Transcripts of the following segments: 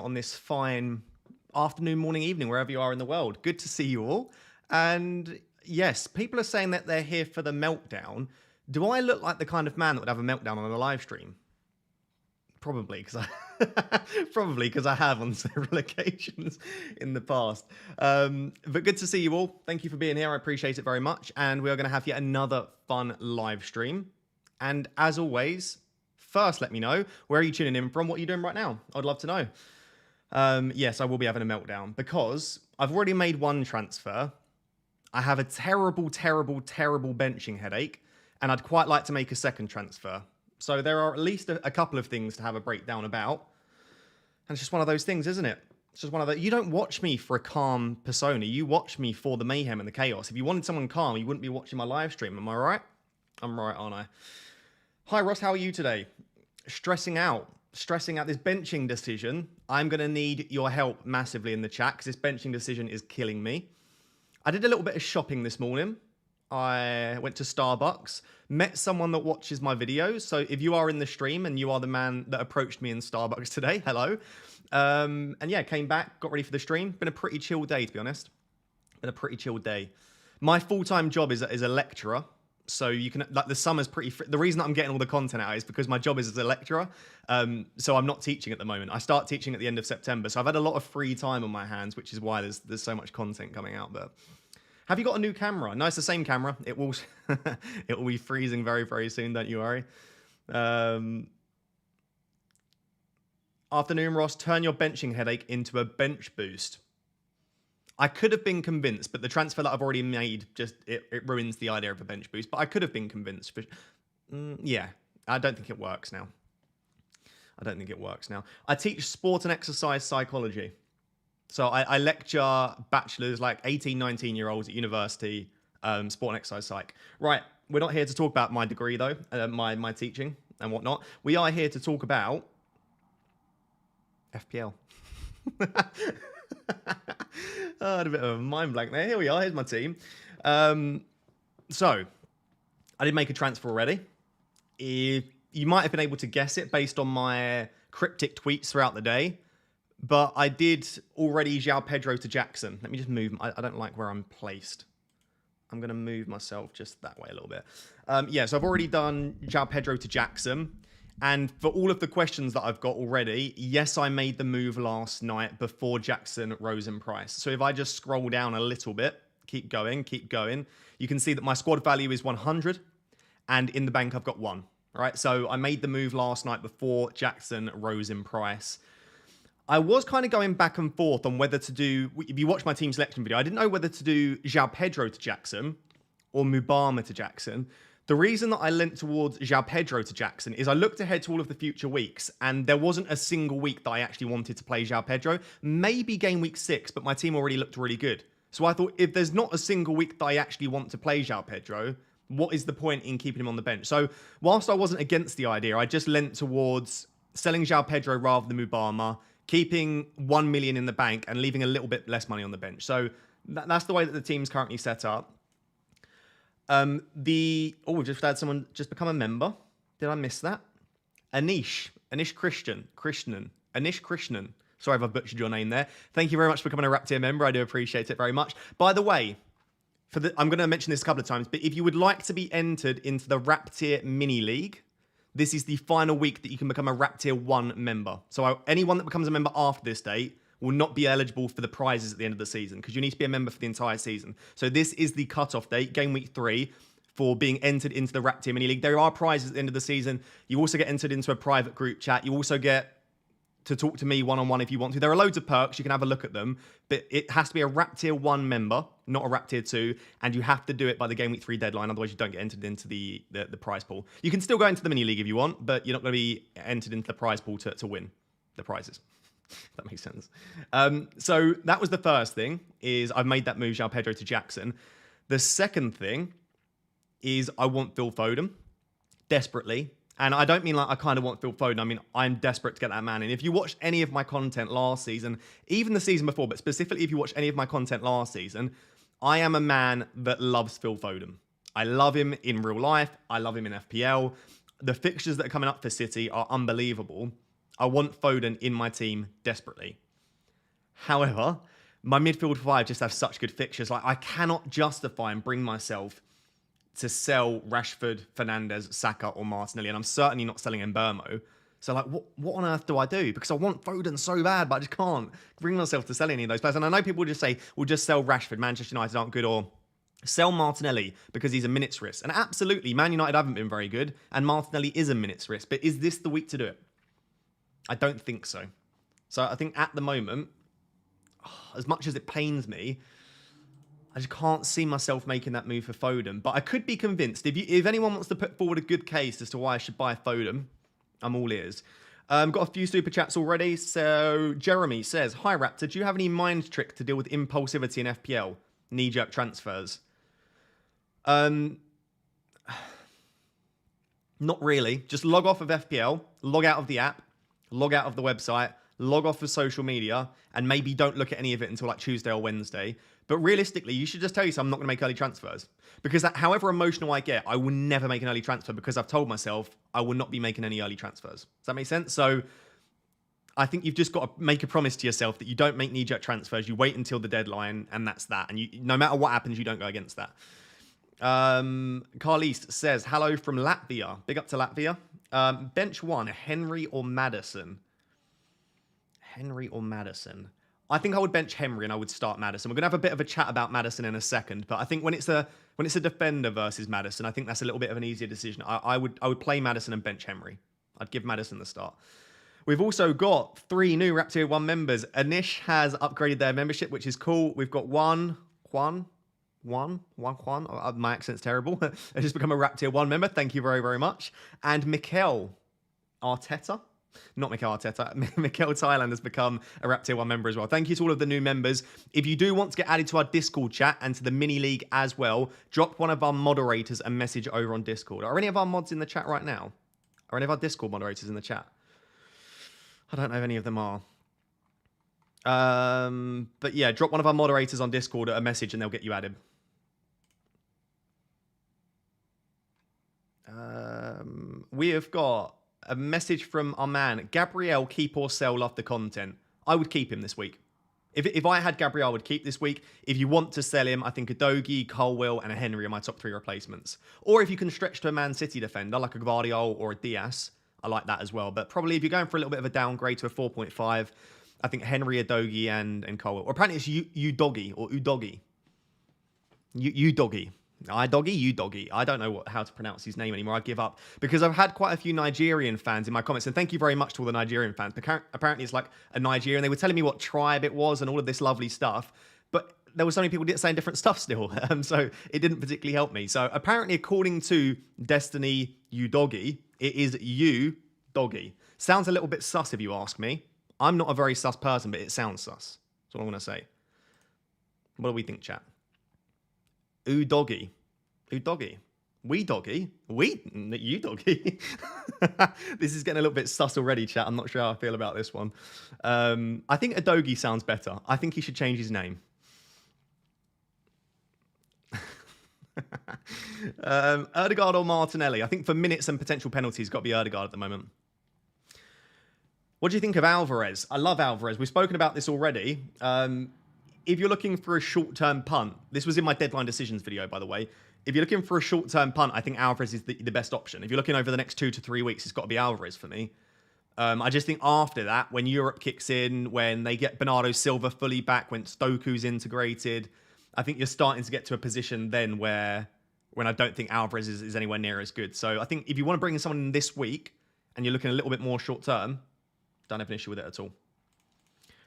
On this fine afternoon, morning, evening, wherever you are in the world. Good to see you all. And yes, people are saying that they're here for the meltdown. Do I look like the kind of man that would have a meltdown on a live stream? Probably, because I have on several occasions in the past. But good to see you all. Thank you for being here. I appreciate it very much. And we are going to have yet another fun live stream. And as always, first let me know, where are you tuning in from? What are you doing right now? I'd love to know. Yes, I will be having a meltdown because I've already made one transfer. I have a terrible benching headache, and I'd quite like to make a second transfer. So there are at least a couple of things to have a breakdown about. And it's just one of those things, isn't it? It's just one of the... You don't watch me for a calm persona. You watch me for the mayhem and the chaos. If you wanted someone calm, you wouldn't be watching my live stream. Am I right? I'm right, aren't I? Hi, Ross. How are you today? Stressing out this benching decision. I'm going to need your help massively in the chat because this benching decision is killing me. I did a little bit of shopping this morning. I went to Starbucks, met someone that watches my videos. So if you are in the stream and you are the man that approached me in Starbucks today, hello. And yeah, came back, got ready for the stream. Been a pretty chill day, to be honest. Been a pretty chill day. My full-time job is a lecturer. So you can, like, the summer's pretty free. The reason that I'm getting all the content out is because my job is as a lecturer. So I'm not teaching at the moment. I start teaching at the end of September. So I've had a lot of free time on my hands, which is why there's so much content coming out. But have you got a new camera? No, it's the same camera. It will it will be freezing very soon. Don't you worry. Afternoon, Ross. Turn your benching headache into a bench boost. I could have been convinced, but the transfer that I've already made just it ruins the idea of a bench boost. But I could have been convinced. Yeah, I don't think it works now. I teach sport and exercise psychology. So I lecture bachelors, like 18, 19-year-olds at university, sport and exercise psych. Right, we're not here to talk about my degree, though, my teaching and whatnot. We are here to talk about FPL. I had a bit of a mind blank there. Here we are. Here's my team. So, I did make a transfer already. You might have been able to guess it based on my cryptic tweets throughout the day. But I did already João Pedro to Jackson. Let me just move. I don't like where I'm placed. I'm going to move myself just that way a little bit. Yeah, so I've already done João Pedro to Jackson. And for all of the questions that I've got already, yes, I made the move last night before Jackson rose in price. So if I just scroll down a little bit, keep going, you can see that my squad value is 100, and in the bank I've got 1. All right, so I made the move last night before Jackson rose in price. I was kind of going back and forth on whether to do, if you watch my team selection video, I didn't know whether to do João Pedro to Jackson or Mubama to Jackson. The reason that I leant towards João Pedro to Jackson is I looked ahead to all of the future weeks, and there wasn't a single week that I actually wanted to play João Pedro. Maybe game week 6, but my team already looked really good. So I thought, if there's not a single week that I actually want to play João Pedro, what is the point in keeping him on the bench? So whilst I wasn't against the idea, I just leant towards selling João Pedro rather than Mubama, keeping 1 million in the bank and leaving a little bit less money on the bench. So that's the way that the team's currently set up. We've just had someone just become a member. Did I miss that? Anish Krishnan. Sorry if I butchered your name there. Thank you very much for becoming a Rap Tier member. I do appreciate it very much. By the way, I'm going to mention this a couple of times, but if you would like to be entered into the Rap Tier Mini League, this is the final week that you can become a Rap Tier 1 member. So anyone that becomes a member after this date will not be eligible for the prizes at the end of the season because you need to be a member for the entire season. So this is the cutoff date, game week 3, for being entered into the Rap Tier Mini League. There are prizes at the end of the season. You also get entered into a private group chat. You also get to talk to me one-on-one if you want to. There are loads of perks. You can have a look at them. But it has to be a Rap Tier 1 member, not a Rap Tier 2. And you have to do it by the game week 3 deadline. Otherwise, you don't get entered into the prize pool. You can still go into the Mini League if you want, but you're not going to be entered into the prize pool to win the prizes. If that makes sense. So that was the first thing, is I've made that move, João Pedro to Jackson. The second thing is I want Phil Foden desperately. And I don't mean like I kind of want Phil Foden. I mean, I'm desperate to get that man in. If you watched any of my content last season, even the season before, but specifically if you watched any of my content last season, I am a man that loves Phil Foden. I love him in real life. I love him in FPL. The fixtures that are coming up for City are unbelievable. I want Foden in my team desperately. However, my midfield 5 just have such good fixtures. Like, I cannot justify and bring myself to sell Rashford, Fernandes, Saka, or Martinelli, and I'm certainly not selling Mbermo. So, like, what on earth do I do? Because I want Foden so bad, but I just can't bring myself to sell any of those players. And I know people will just say, we'll just sell Rashford, Manchester United aren't good, or sell Martinelli because he's a minutes risk. And absolutely, Man United haven't been very good, and Martinelli is a minutes risk. But is this the week to do it? I don't think so. So I think at the moment, as much as it pains me, I just can't see myself making that move for Foden. But I could be convinced. If anyone wants to put forward a good case as to why I should buy Foden, I'm all ears. Got a few super chats already. So Jeremy says, "Hi Raptor, do you have any mind trick to deal with impulsivity in FPL? Knee-jerk transfers?" Not really. Just log off of FPL, log out of the app, log out of the website, log off of social media, and maybe don't look at any of it until like Tuesday or Wednesday. But realistically, you should just tell yourself I'm not going to make early transfers. Because however emotional I get, I will never make an early transfer because I've told myself I will not be making any early transfers. Does that make sense? So I think you've just got to make a promise to yourself that you don't make knee-jerk transfers. You wait until the deadline, and that's that. And no matter what happens, you don't go against that. Carliste says, "Hello from Latvia." Big up to Latvia. Bench 1, Henry or Maddison? Henry or Maddison? I think I would bench Henry and I would start Maddison. We're going to have a bit of a chat about Maddison in a second, but I think when it's a defender versus Maddison, I think that's a little bit of an easier decision. I would play Maddison and bench Henry. I'd give Maddison the start. We've also got 3 new Rap Tier 1 members. Anish has upgraded their membership, which is cool. We've got Juan. My accent's terrible. Has just become a Rap Tier 1 member. Thank you very, very much. And Mikel Arteta. Not Mikel Arteta. Mikel Thailand has become a Rap Tier 1 member as well. Thank you to all of the new members. If you do want to get added to our Discord chat and to the mini league as well, drop one of our moderators a message over on Discord. Are any of our mods in the chat right now? Are any of our Discord moderators in the chat? I don't know if any of them are. But yeah, drop one of our moderators on Discord a message and they'll get you added. We have got a message from our man, Gabriel, keep or sell, love the content. I would keep him this week. If I had Gabriel, I would keep this week. If you want to sell him, I think a Dogie, Colwill, and a Henry are my top 3 replacements. Or if you can stretch to a Man City defender, like a Gvardiol or a Diaz, I like that as well. But probably if you're going for a little bit of a downgrade to a 4.5, I think Henry, a Dogie, and Colwill. Or apparently it's Udoggy or Udoggy. Udoggy. I doggy, you doggy. I don't know how to pronounce his name anymore. I give up because I've had quite a few Nigerian fans in my comments, and thank you very much to all the Nigerian fans. Apparently, it's like a Nigerian. They were telling me what tribe it was and all of this lovely stuff, but there were so many people saying different stuff still, so it didn't particularly help me. So apparently, according to Destiny, you doggy, it is you doggy. Sounds a little bit sus if you ask me. I'm not a very sus person, but it sounds sus. That's what I'm going to say. What do we think, chat? Ooh doggy. Ooh doggy. We doggy. You doggy. This is getting a little bit sus already, chat. I'm not sure how I feel about this one. I think a doggy sounds better. I think he should change his name. Erdegaard or Martinelli? I think for minutes and potential penalties, got to be Erdegaard at the moment. What do you think of Alvarez? I love Alvarez. We've spoken about this already. If you're looking for a short-term punt, this was in my deadline decisions video, by the way. If you're looking for a short-term punt, I think Alvarez is the best option. If you're looking over the next 2 to 3 weeks, it's got to be Alvarez for me. I just think after that, when Europe kicks in, when they get Bernardo Silva fully back, when Stoku's integrated, I think you're starting to get to a position then when I don't think Alvarez is anywhere near as good. So I think if you want to bring in someone in this week and you're looking a little bit more short-term, don't have an issue with it at all.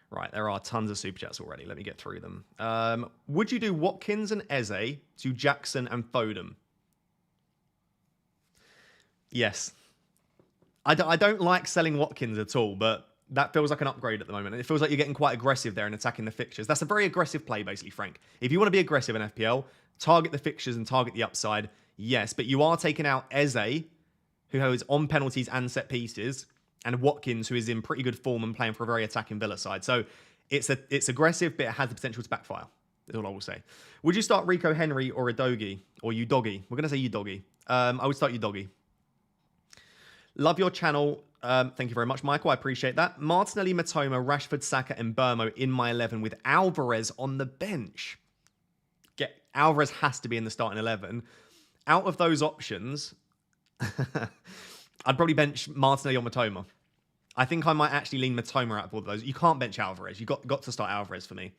Right, there are tons of super chats already. Let me get through them. Would you do Watkins and Eze to Jackson and Foden? Yes. I don't like selling Watkins at all, but that feels like an upgrade at the moment. It feels like you're getting quite aggressive there and attacking the fixtures. That's a very aggressive play, basically, Frank. If you want to be aggressive in FPL, target the fixtures and target the upside, yes. But you are taking out Eze, who is on penalties and set pieces, and Watkins, who is in pretty good form and playing for a very attacking Villa side. So it's aggressive, but it has the potential to backfire. That's all I will say. Would you start Rico Henry or a Doggy? Or Udoggy? We're going to say Udoggy. I would start Udoggy. Love your channel. Thank you very much, Michael. I appreciate that. Martinelli, Matoma, Rashford, Saka, and Burmo in my 11 with Alvarez on the bench. Alvarez has to be in the starting 11. Out of those options, I'd probably bench Martinelli or Matoma. I think I might actually lean Matoma out of all of those. You can't bench Alvarez. You got to start Alvarez for me.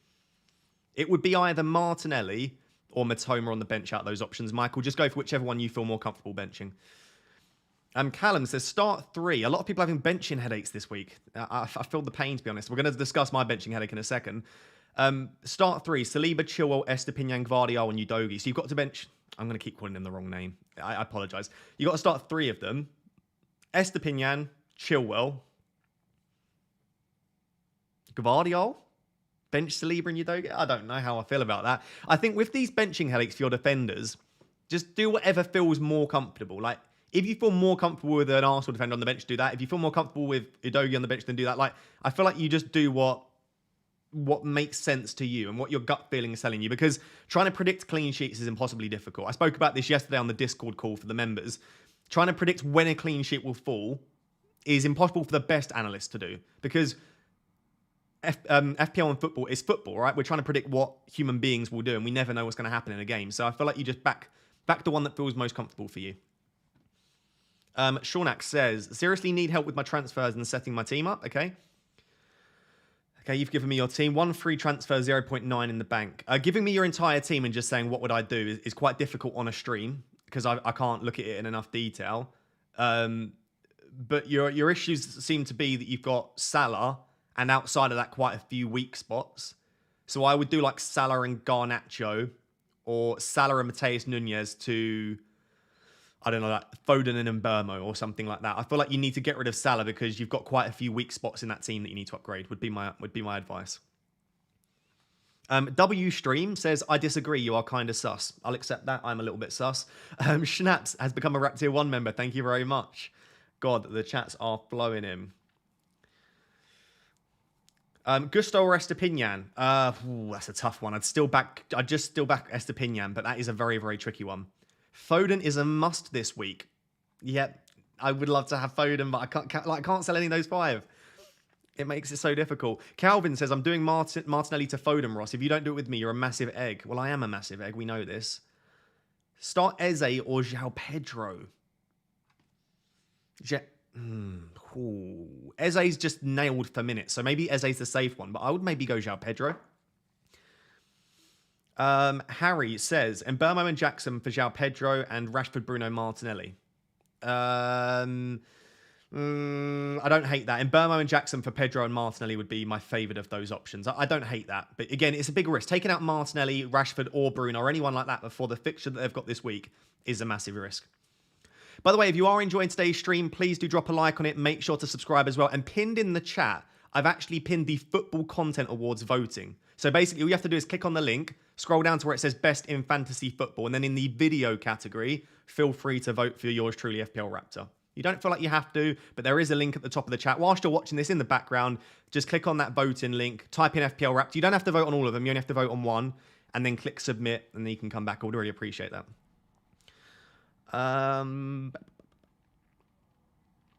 It would be either Martinelli or Matoma on the bench out of those options. Michael, just go for whichever one you feel more comfortable benching. Callum says, start 3. A lot of people having benching headaches this week. I feel the pain, to be honest. We're going to discuss my benching headache in a second. Start 3, Saliba, Chilwell, Estepinian, Gvardiol, and Udogi. So you've got to bench... I'm going to keep calling them the wrong name. I apologise. You've got to start 3 of them. Estepinian, Chilwell, Gvardiol, bench Saliba and Udogi. I don't know how I feel about that. I think with these benching headaches for your defenders, just do whatever feels more comfortable. Like, if you feel more comfortable with an Arsenal defender on the bench, do that. If you feel more comfortable with Udogi on the bench, then do that. Like, I feel like you just do what makes sense to you and what your gut feeling is telling you, because trying to predict clean sheets is impossibly difficult. I spoke about this yesterday on the Discord call for the members. Trying to predict when a clean sheet will fall is impossible for the best analysts to do, because FPL and football is football, right? We're trying to predict what human beings will do, and we never know what's going to happen in a game. So I feel like you just back the one that feels most comfortable for you. Shaunak says, seriously need help with my transfers and setting my team up. Okay, you've given me your team. 1 free transfer, 0.9 in the bank. Giving me your entire team and just saying what would I do is quite difficult on a stream, because I can't look at it in enough detail. But your issues seem to be that you've got Salah, and outside of that, quite a few weak spots. So I would do like Salah and Garnacho, or Salah and Mateus Nunes to... I don't know, like Foden and Mbeumo or something like that. I feel like you need to get rid of Salah because you've got quite a few weak spots in that team that you need to upgrade, would be my advice. W Stream says, I disagree, you are kind of sus. I'll accept that, I'm a little bit sus. Schnaps has become a Rap Tier 1 member, thank you very much. God, the chats are flowing in. Gusto or Estepinian? That's a tough one. I'd just still back Estepinian, but that is a very, very tricky one. Foden is a must this week. Yep, I would love to have Foden, but I can't sell any of those 5. It makes it so difficult. Calvin says, I'm doing Martinelli to Foden, Ross. If you don't do it with me, you're a massive egg. Well, I am a massive egg. We know this. Start Eze or João Pedro. Eze's just nailed for minutes, so maybe Eze's the safe one, but I would maybe go João Pedro. Harry says, Mbeumo and Jackson for João Pedro and Rashford, Bruno, Martinelli. I don't hate that. Mbeumo and Jackson for Pedro and Martinelli would be my favourite of those options. I don't hate that. But again, it's a big risk. Taking out Martinelli, Rashford or Bruno or anyone like that before the fixture that they've got this week is a massive risk. By the way, if you are enjoying today's stream, please do drop a like on it. Make sure to subscribe as well. And pinned in the chat, I've actually pinned the Football Content Awards voting. So basically, all you have to do is click on the link, scroll down to where it says Best in Fantasy Football, and then in the video category, feel free to vote for yours truly, FPL Raptor. You don't feel like you have to, but there is a link at the top of the chat. Whilst you're watching this in the background, just click on that voting link, type in FPL Raptor. You don't have to vote on all of them. You only have to vote on one, and then click submit, and then you can come back. I would really appreciate that.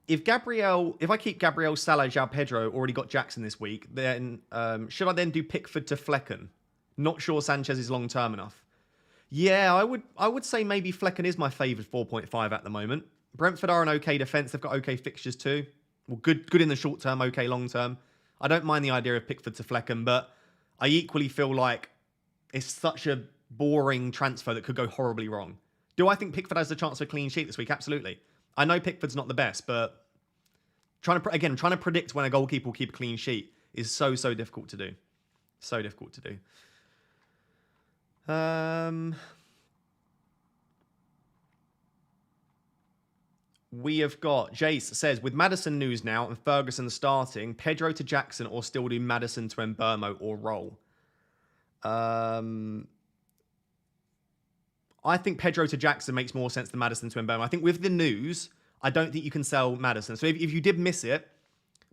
If I keep Gabriel, Salah, João Pedro, already got Jackson this week, then should I then do Pickford to Flecken? Not sure Sanchez is long term enough. Yeah, I would say maybe Flecken is my favoured 4.5 at the moment. Brentford are an okay defence. They've got okay fixtures too. Well, good in the short term, okay long term. I don't mind the idea of Pickford to Flecken, but I equally feel like it's such a boring transfer that could go horribly wrong. Do I think Pickford has a chance for a clean sheet this week? Absolutely. I know Pickford's not the best, but trying to predict when a goalkeeper will keep a clean sheet is so difficult to do. So difficult to do. We have got, Jace says, with Maddison news now and Ferguson starting, Pedro to Jackson or still do Maddison to Mbeumo or roll? I think Pedro to Jackson makes more sense than Maddison to Mbeumo. I think with the news, I don't think you can sell Maddison. So if you did miss it,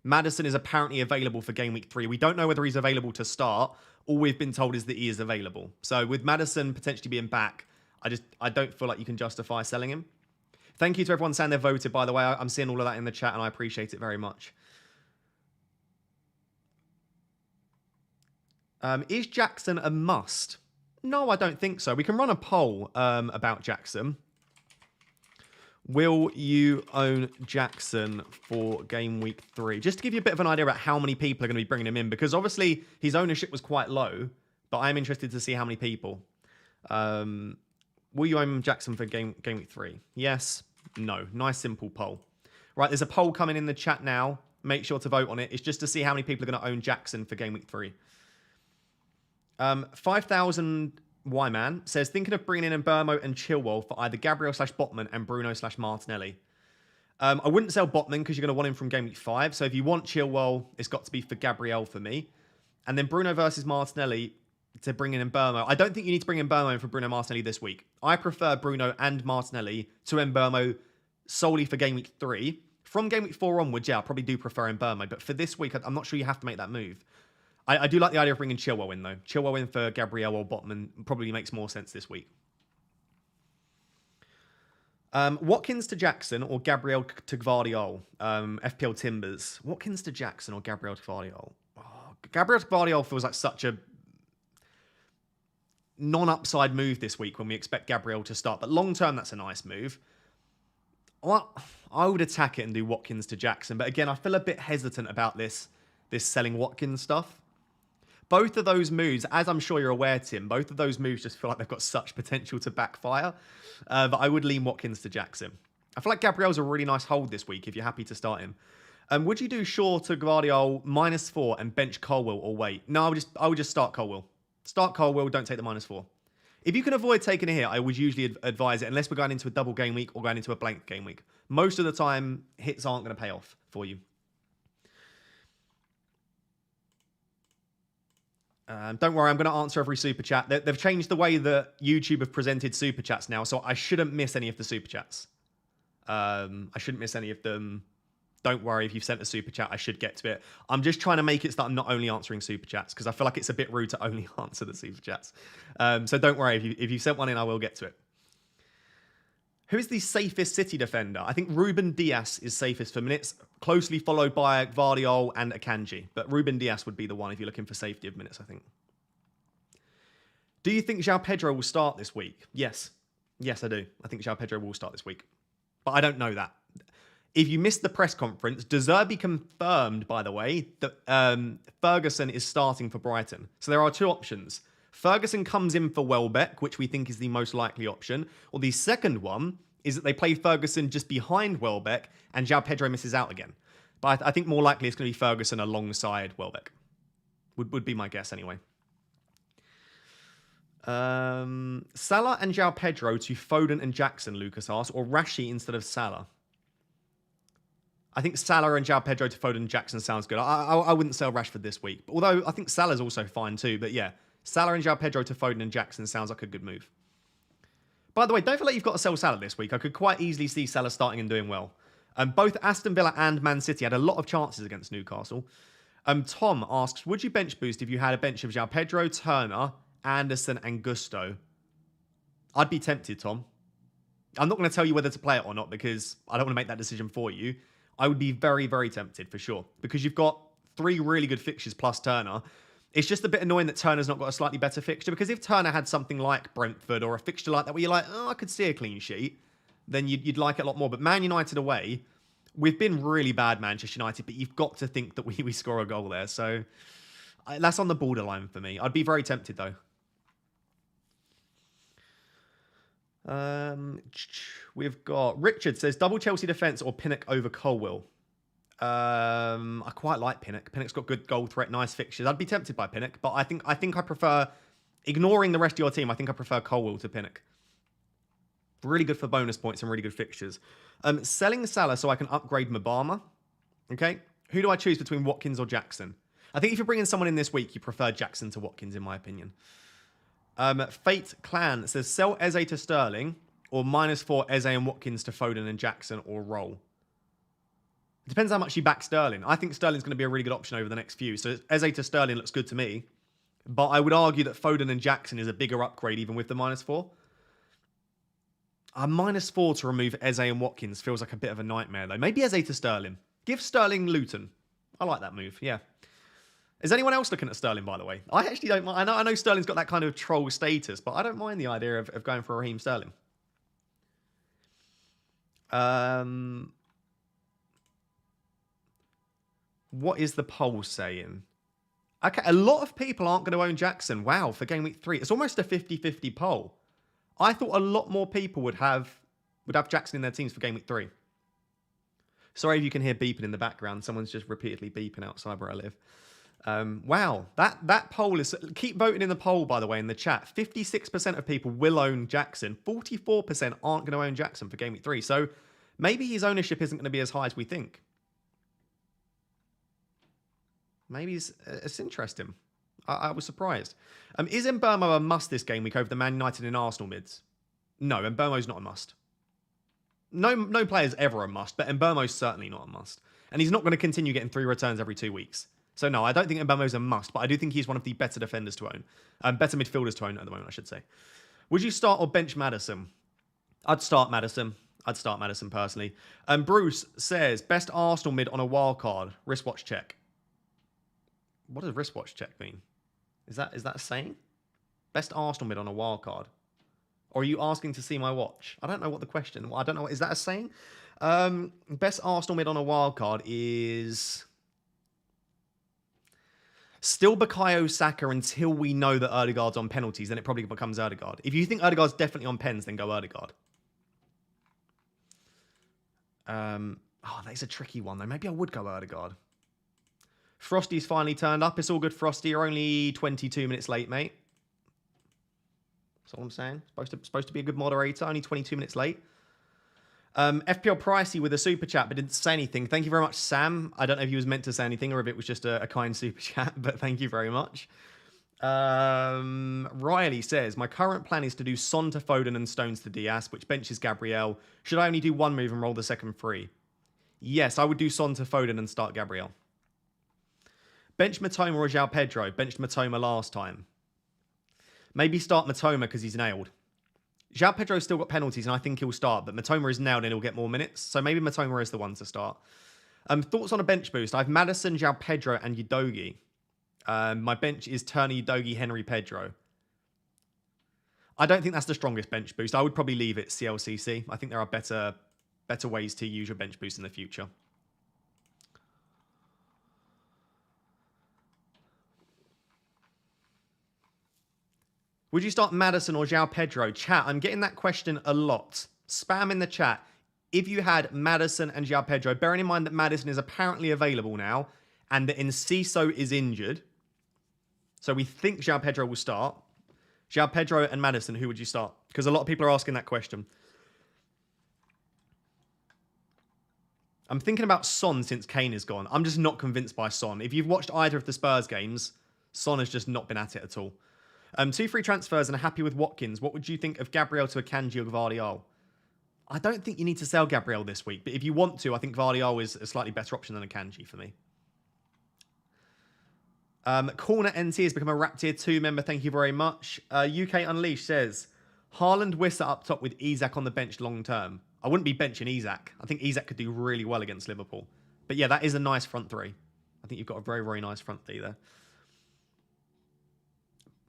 Maddison is apparently available for game week 3. We don't know whether he's available to start. All we've been told is that he is available. So with Maddison potentially being back, I don't feel like you can justify selling him. Thank you to everyone saying they voted, by the way. I'm seeing all of that in the chat, and I appreciate it very much. Is Jackson a must? No, I don't think so. We can run a poll about Jackson. Will you own Jackson for game week 3? Just to give you a bit of an idea about how many people are going to be bringing him in, because obviously his ownership was quite low, but I'm interested to see how many people. Will you own Jackson for game week 3? Yes, no. Nice simple poll. Right, there's a poll coming in the chat now. Make sure to vote on it. It's just to see how many people are going to own Jackson for game week 3. 5,000 Y-Man says, thinking of bringing in Mbermo and Chilwell for either Gabriel/Botman and Bruno/Martinelli. I wouldn't sell Botman because you're going to want him from game week 5. So if you want Chilwell, it's got to be for Gabriel for me. And then Bruno versus Martinelli to bring in Mbermo. I don't think you need to bring in Mbermo for Bruno Martinelli this week. I prefer Bruno and Martinelli to Mbermo solely for game week 3. From game week 4 onwards, yeah, I probably do prefer Mbermo. But for this week, I'm not sure you have to make that move. I do like the idea of bringing Chilwell in, though. Chilwell in for Gabriel or Botman probably makes more sense this week. Watkins to Jackson or Gabriel to Gvardiol? FPL Timbers. Watkins to Jackson or Gabriel to Gvardiol? Oh, Gabriel to Gvardiol feels like such a non-upside move this week when we expect Gabriel to start. But long-term, that's a nice move. I would attack it and do Watkins to Jackson. But again, I feel a bit hesitant about this selling Watkins stuff. Both of those moves, as I'm sure you're aware, Tim, both of those moves just feel like they've got such potential to backfire. But I would lean Watkins to Jackson. I feel like Gabriel's a really nice hold this week if you're happy to start him. Would you do Shaw to Gvardiol -4 and bench Colwill or wait? No, I would just start Colwill. Start Colwill, don't take the -4. If you can avoid taking a hit, I would usually advise it unless we're going into a double game week or going into a blank game week. Most of the time, hits aren't going to pay off for you. Don't worry, I'm going to answer every super chat. They've changed the way that YouTube have presented super chats now, so I shouldn't miss any of the super chats. I shouldn't miss any of them. Don't worry, if you've sent a super chat, I should get to it. I'm just trying to make it so that I'm not only answering super chats, because I feel like it's a bit rude to only answer the super chats. So don't worry, if you sent one in, I will get to it. Who is the safest City defender? I think Ruben Dias is safest for minutes, closely followed by Gvardiol and Akanji. But Ruben Dias would be the one if you're looking for safety of minutes, I think. Do you think João Pedro will start this week? Yes. Yes, I do. I think João Pedro will start this week. But I don't know that. If you missed the press conference, De Zerbi confirmed, by the way, that Ferguson is starting for Brighton. So there are two options. Ferguson comes in for Welbeck, which we think is the most likely option. Or the second one is that they play Ferguson just behind Welbeck and João Pedro misses out again. But I think more likely it's going to be Ferguson alongside Welbeck. Would be my guess anyway. Salah and João Pedro to Foden and Jackson, Lucas asks, or Rashi instead of Salah. I think Salah and João Pedro to Foden and Jackson sounds good. I wouldn't sell Rashford this week. Although I think Salah's also fine too. But yeah, Salah and João Pedro to Foden and Jackson sounds like a good move. By the way, don't feel like you've got to sell Salah this week. I could quite easily see Salah starting and doing well. Both Aston Villa and Man City had a lot of chances against Newcastle. Tom asks, would you bench boost if you had a bench of João Pedro, Turner, Anderson and Gusto? I'd be tempted, Tom. I'm not going to tell you whether to play it or not because I don't want to make that decision for you. I would be very, very tempted for sure because you've got 3 really good fixtures plus Turner. It's just a bit annoying that Turner's not got a slightly better fixture because if Turner had something like Brentford or a fixture like that where you're like, oh, I could see a clean sheet, then you'd like it a lot more. But Man United away, we've been really bad, Manchester United, but you've got to think that we score a goal there. So that's on the borderline for me. I'd be very tempted though. We've got Richard says double Chelsea defense or Pinnock over Colwill. I quite like Pinnock. Pinnock's got good goal threat, nice fixtures. I'd be tempted by Pinnock, but I think I prefer, ignoring the rest of your team, I think I prefer Colwill to Pinnock. Really good for bonus points and really good fixtures. Selling Salah so I can upgrade Mabama. Okay, who do I choose between Watkins or Jackson? I think if you're bringing someone in this week, you prefer Jackson to Watkins, in my opinion. Fate Clan says sell Eze to Sterling or -4 Eze and Watkins to Foden and Jackson or roll. It depends how much you back Sterling. I think Sterling's going to be a really good option over the next few. So Eze to Sterling looks good to me. But I would argue that Foden and Jackson is a bigger upgrade even with the -4. A -4 to remove Eze and Watkins feels like a bit of a nightmare, though. Maybe Eze to Sterling. Give Sterling Luton. I like that move, yeah. Is anyone else looking at Sterling, by the way? I actually don't mind. I know Sterling's got that kind of troll status, but I don't mind the idea of going for Raheem Sterling. What is the poll saying? Okay, a lot of people aren't going to own Jackson. Wow, for game week 3. It's almost a 50-50 poll. I thought a lot more people would have Jackson in their teams for game week 3. Sorry if you can hear beeping in the background. Someone's just repeatedly beeping outside where I live. Wow, that poll is... Keep voting in the poll, by the way, in the chat. 56% of people will own Jackson. 44% aren't going to own Jackson for game week 3. So maybe his ownership isn't going to be as high as we think. Maybe it's interesting. I was surprised. Is Mbeumo a must this game week over the Man United and Arsenal mids? No, Mbeumo's not a must. No player's ever a must, but Mbeumo's certainly not a must. And he's not going to continue getting 3 returns every 2 weeks. So no, I don't think Mbeumo's a must, but I do think he's one of the better defenders to own. Better midfielders to own at the moment, I should say. Would you start or bench Maddison? I'd start Maddison. I'd start Maddison personally. Bruce says, best Arsenal mid on a wild card. Wristwatch check. What does wristwatch check mean? Is that a saying? Best Arsenal mid on a wild card. Or are you asking to see my watch? I don't know what the question... I don't know. Is that a saying? Best Arsenal mid on a wild card is... Still Bukayo Saka until we know that Ødegaard's on penalties. Then it probably becomes Ødegaard. If you think Ødegaard's definitely on pens, then go Ødegaard. That is a tricky one, though. Maybe I would go Ødegaard. Frosty's finally turned up. It's all good, Frosty. You're only 22 minutes late, mate. That's all I'm saying. Supposed to be a good moderator. Only 22 minutes late. FPL Pricey with a super chat, but didn't say anything. Thank you very much, Sam. I don't know if he was meant to say anything or if it was just a kind super chat, but thank you very much. Riley says, my current plan is to do Son to Foden and Stones to Diaz, which benches Gabriel. Should I only do one move and roll the second free? Yes, I would do Son to Foden and start Gabriel. Bench Matoma or João Pedro. Benched Matoma last time. Maybe start Matoma because he's nailed. João Pedro's still got penalties and I think he'll start, but Matoma is nailed and he'll get more minutes. So maybe Matoma is the one to start. Thoughts on a bench boost? I have Maddison, João Pedro and Udogie. My bench is Turner, Udogie, Henry, Pedro. I don't think that's the strongest bench boost. I would probably leave it CLCC. I think there are better ways to use your bench boost in the future. Would you start Maddison or João Pedro? Chat, I'm getting that question a lot. Spam in the chat. If you had Maddison and João Pedro, bearing in mind that Maddison is apparently available now and that Enciso is injured. So we think João Pedro will start. João Pedro and Maddison, who would you start? Because a lot of people are asking that question. I'm thinking about Son since Kane is gone. I'm just not convinced by Son. If you've watched either of the Spurs games, Son has just not been at it at all. 2 free transfers and happy with Watkins. What would you think of Gabriel to Akanji or Gvardiol? I don't think you need to sell Gabriel this week, but if you want to, I think Gvardiol is a slightly better option than Akanji for me. Corner NT has become a Rap Tier 2 member. Thank you very much. UK Unleashed says, Haaland Wissa up top with Isak on the bench long term. I wouldn't be benching Isak. I think Isak could do really well against Liverpool. But yeah, that is a nice front three. I think you've got a very, very nice front three there.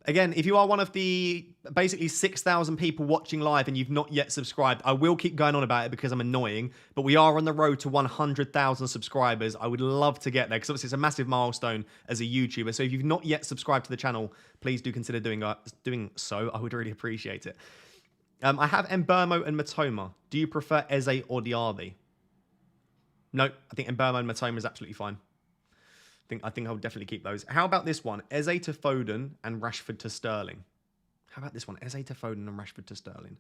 Again, if you are one of the basically 6,000 people watching live and you've not yet subscribed, I will keep going on about it because I'm annoying, but we are on the road to 100,000 subscribers. I would love to get there because obviously it's a massive milestone as a YouTuber. So if you've not yet subscribed to the channel, please do consider doing so. I would really appreciate it. I have Mbeumo and Matoma. Do you prefer Eze or Diaby? No, I think Mbeumo and Matoma is absolutely fine. I think I'll definitely keep those. How about this one? Eze to Foden and Rashford to Sterling. How about this one? Eze to Foden and Rashford to Sterling.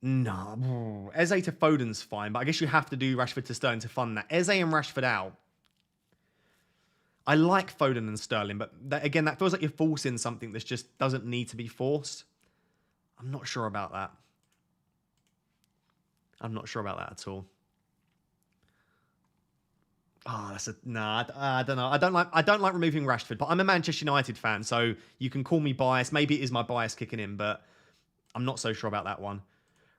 No. Eze to Foden's fine, but I guess you have to do Rashford to Sterling to fund that. Eze and Rashford out. I like Foden and Sterling, but again, that feels like you're forcing something that just doesn't need to be forced. I'm not sure about that. I'm not sure about that at all. Oh, that's a nah. I don't know. I don't like removing Rashford, but I'm a Manchester United fan, so you can call me biased. Maybe it is my bias kicking in, but I'm not so sure about that one.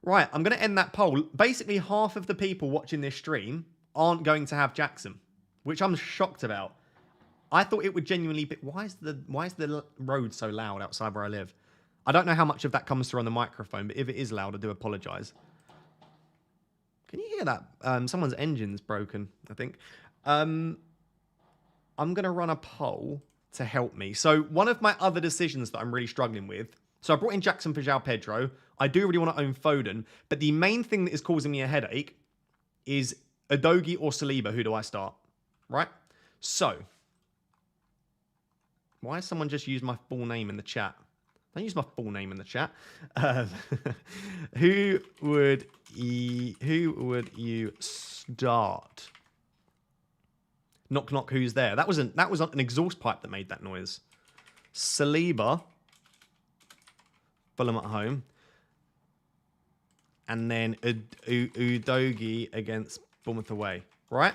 Right, I'm going to end that poll. Basically, half of the people watching this stream aren't going to have Jackson, which I'm shocked about. I thought it would genuinely be... Why is the road so loud outside where I live? I don't know how much of that comes through on the microphone, but if it is loud, I do apologise. Can you hear that? Someone's engine's broken, I think. I'm going to run a poll to help me. So one of my other decisions that I'm really struggling with... So I brought in Jackson for João Pedro. I do really want to own Foden. But the main thing that is causing me a headache is Udogie or Saliba. Who do I start? Right? So... Why has someone just used my full name in the chat? Don't use my full name in the chat. Who would you start? Knock knock. Who's there? That was an exhaust pipe that made that noise. Saliba, Fulham at home, and then Udogie against Bournemouth away. Right?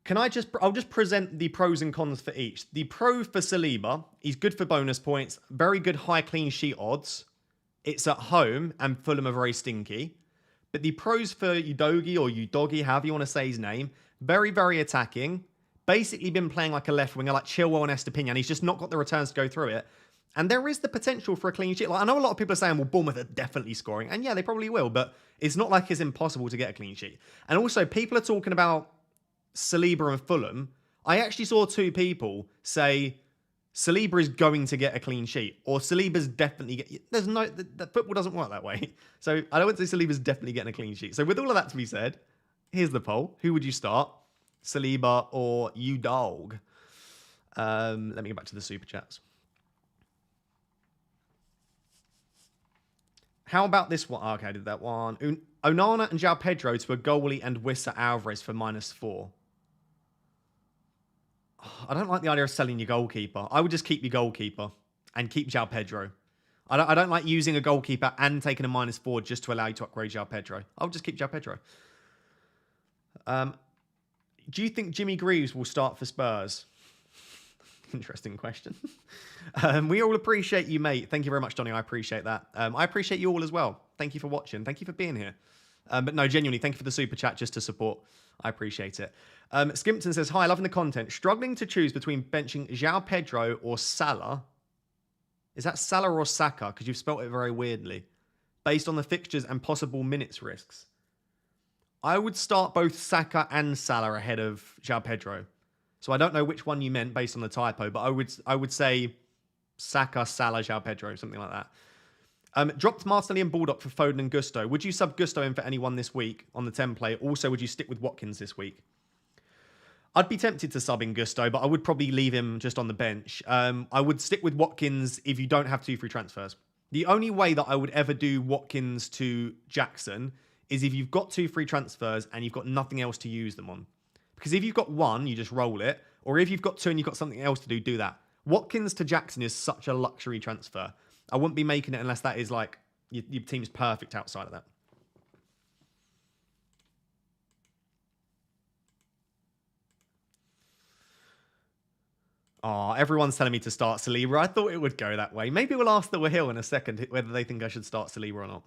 I'll just present the pros and cons for each. The pro for Saliba, he's good for bonus points, very good high clean sheet odds. It's at home, and Fulham are very stinky. But the pros for Udogie, or Udogie, however you want to say his name, very, very attacking. Basically been playing like a left winger, like Chilwell and Estepinian. He's just not got the returns to go through it. And there is the potential for a clean sheet. Like, I know a lot of people are saying, well, Bournemouth are definitely scoring. And yeah, they probably will, but it's not like it's impossible to get a clean sheet. And also, people are talking about Saliba and Fulham. I actually saw two people say Saliba is going to get a clean sheet, or Saliba's definitely there's no, the football doesn't work that way. So I don't want to say Saliba's definitely getting a clean sheet. So with all of that to be said, here's the poll. Who would you start? Saliba or Udogie? Let me go back to the super chats. How about this one? Okay, I did that one. Onana and João Pedro to a goalie and Wissa Alvarez for -4. I don't like the idea of selling your goalkeeper. I would just keep your goalkeeper and keep João Pedro. I don't like using a goalkeeper and taking a -4 just to allow you to upgrade João Pedro. I would just keep João Pedro. Do you think Jimmy Greaves will start for Spurs? Interesting question. We all appreciate you, mate. Thank you very much, Donny. I appreciate that. I appreciate you all as well. Thank you for watching. Thank you for being here. But no, genuinely, thank you for the super chat just to support. I appreciate it. Skimpton says, hi, loving the content. Struggling to choose between benching João Pedro or Salah. Is that Salah or Saka? Because you've spelt it very weirdly. Based on the fixtures and possible minutes risks. I would start both Saka and Salah ahead of João Pedro. So I don't know which one you meant based on the typo, but I would say Saka, Salah, João Pedro, something like that. Dropped Martinelli and Baldock for Foden and Gusto. Would you sub Gusto in for anyone this week on the template? Also, would you stick with Watkins this week? I'd be tempted to sub in Gusto, but I would probably leave him just on the bench. I would stick with Watkins if you don't have 2 free transfers. The only way that I would ever do Watkins to Jackson is if you've got 2 free transfers and you've got nothing else to use them on. Because if you've got 1, you just roll it. Or if you've got 2 and you've got something else to do that. Watkins to Jackson is such a luxury transfer. I wouldn't be making it unless that is like, your team's perfect outside of that. Oh, everyone's telling me to start Saliba. I thought it would go that way. Maybe we'll ask the Wahil in a second whether they think I should start Saliba or not.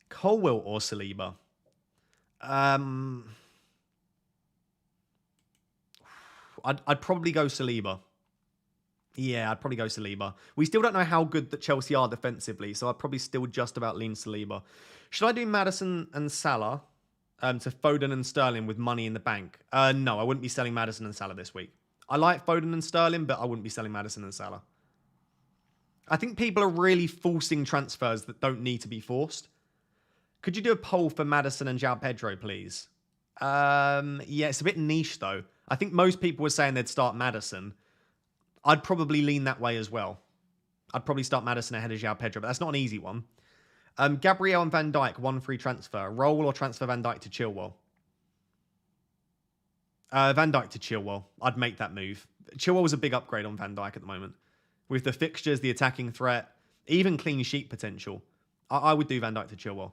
Colwill or Saliba? I'd probably go Saliba. Yeah, I'd probably go Saliba. We still don't know how good that Chelsea are defensively, so I'd probably still just about lean Saliba. Should I do Maddison and Salah to Foden and Sterling with money in the bank? No, I wouldn't be selling Maddison and Salah this week. I like Foden and Sterling, but I wouldn't be selling Maddison and Salah. I think people are really forcing transfers that don't need to be forced. Could you do a poll for Maddison and João Pedro, please? Yeah, it's a bit niche, though. I think most people were saying they'd start Maddison. I'd probably lean that way as well. I'd probably start Maddison ahead of João Pedro, but that's not an easy one. Gabriel and Van Dijk, 1 free transfer. Roll or transfer Van Dijk to Chilwell? Van Dijk to Chilwell. I'd make that move. Chilwell was a big upgrade on Van Dijk at the moment. With the fixtures, the attacking threat, even clean sheet potential. I would do Van Dijk to Chilwell.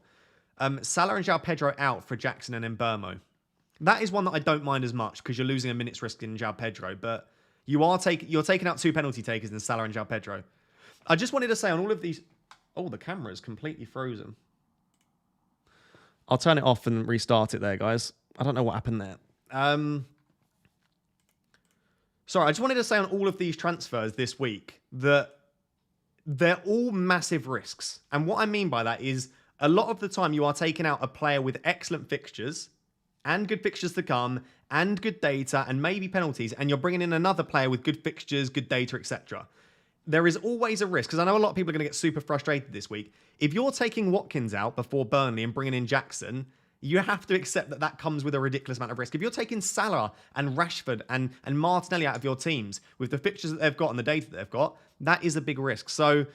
Salah and João Pedro out for Jackson and Mbeumo. That is one that I don't mind as much because you're losing a minute's risk in João Pedro, but you're taking out 2 penalty takers in Salah and João Pedro. I just wanted to say on all of these... Oh, the camera is completely frozen. I'll turn it off and restart it there, guys. I don't know what happened there. Sorry, I just wanted to say on all of these transfers this week that they're all massive risks. And what I mean by that is a lot of the time you are taking out a player with excellent fixtures and good fixtures to come and good data and maybe penalties, and you're bringing in another player with good fixtures, good data, etc. There is always a risk, because I know a lot of people are going to get super frustrated this week. If you're taking Watkins out before Burnley and bringing in Jackson, you have to accept that that comes with a ridiculous amount of risk. If you're taking Salah and Rashford and Martinelli out of your teams with the fixtures that they've got and the data that they've got, that is a big risk. So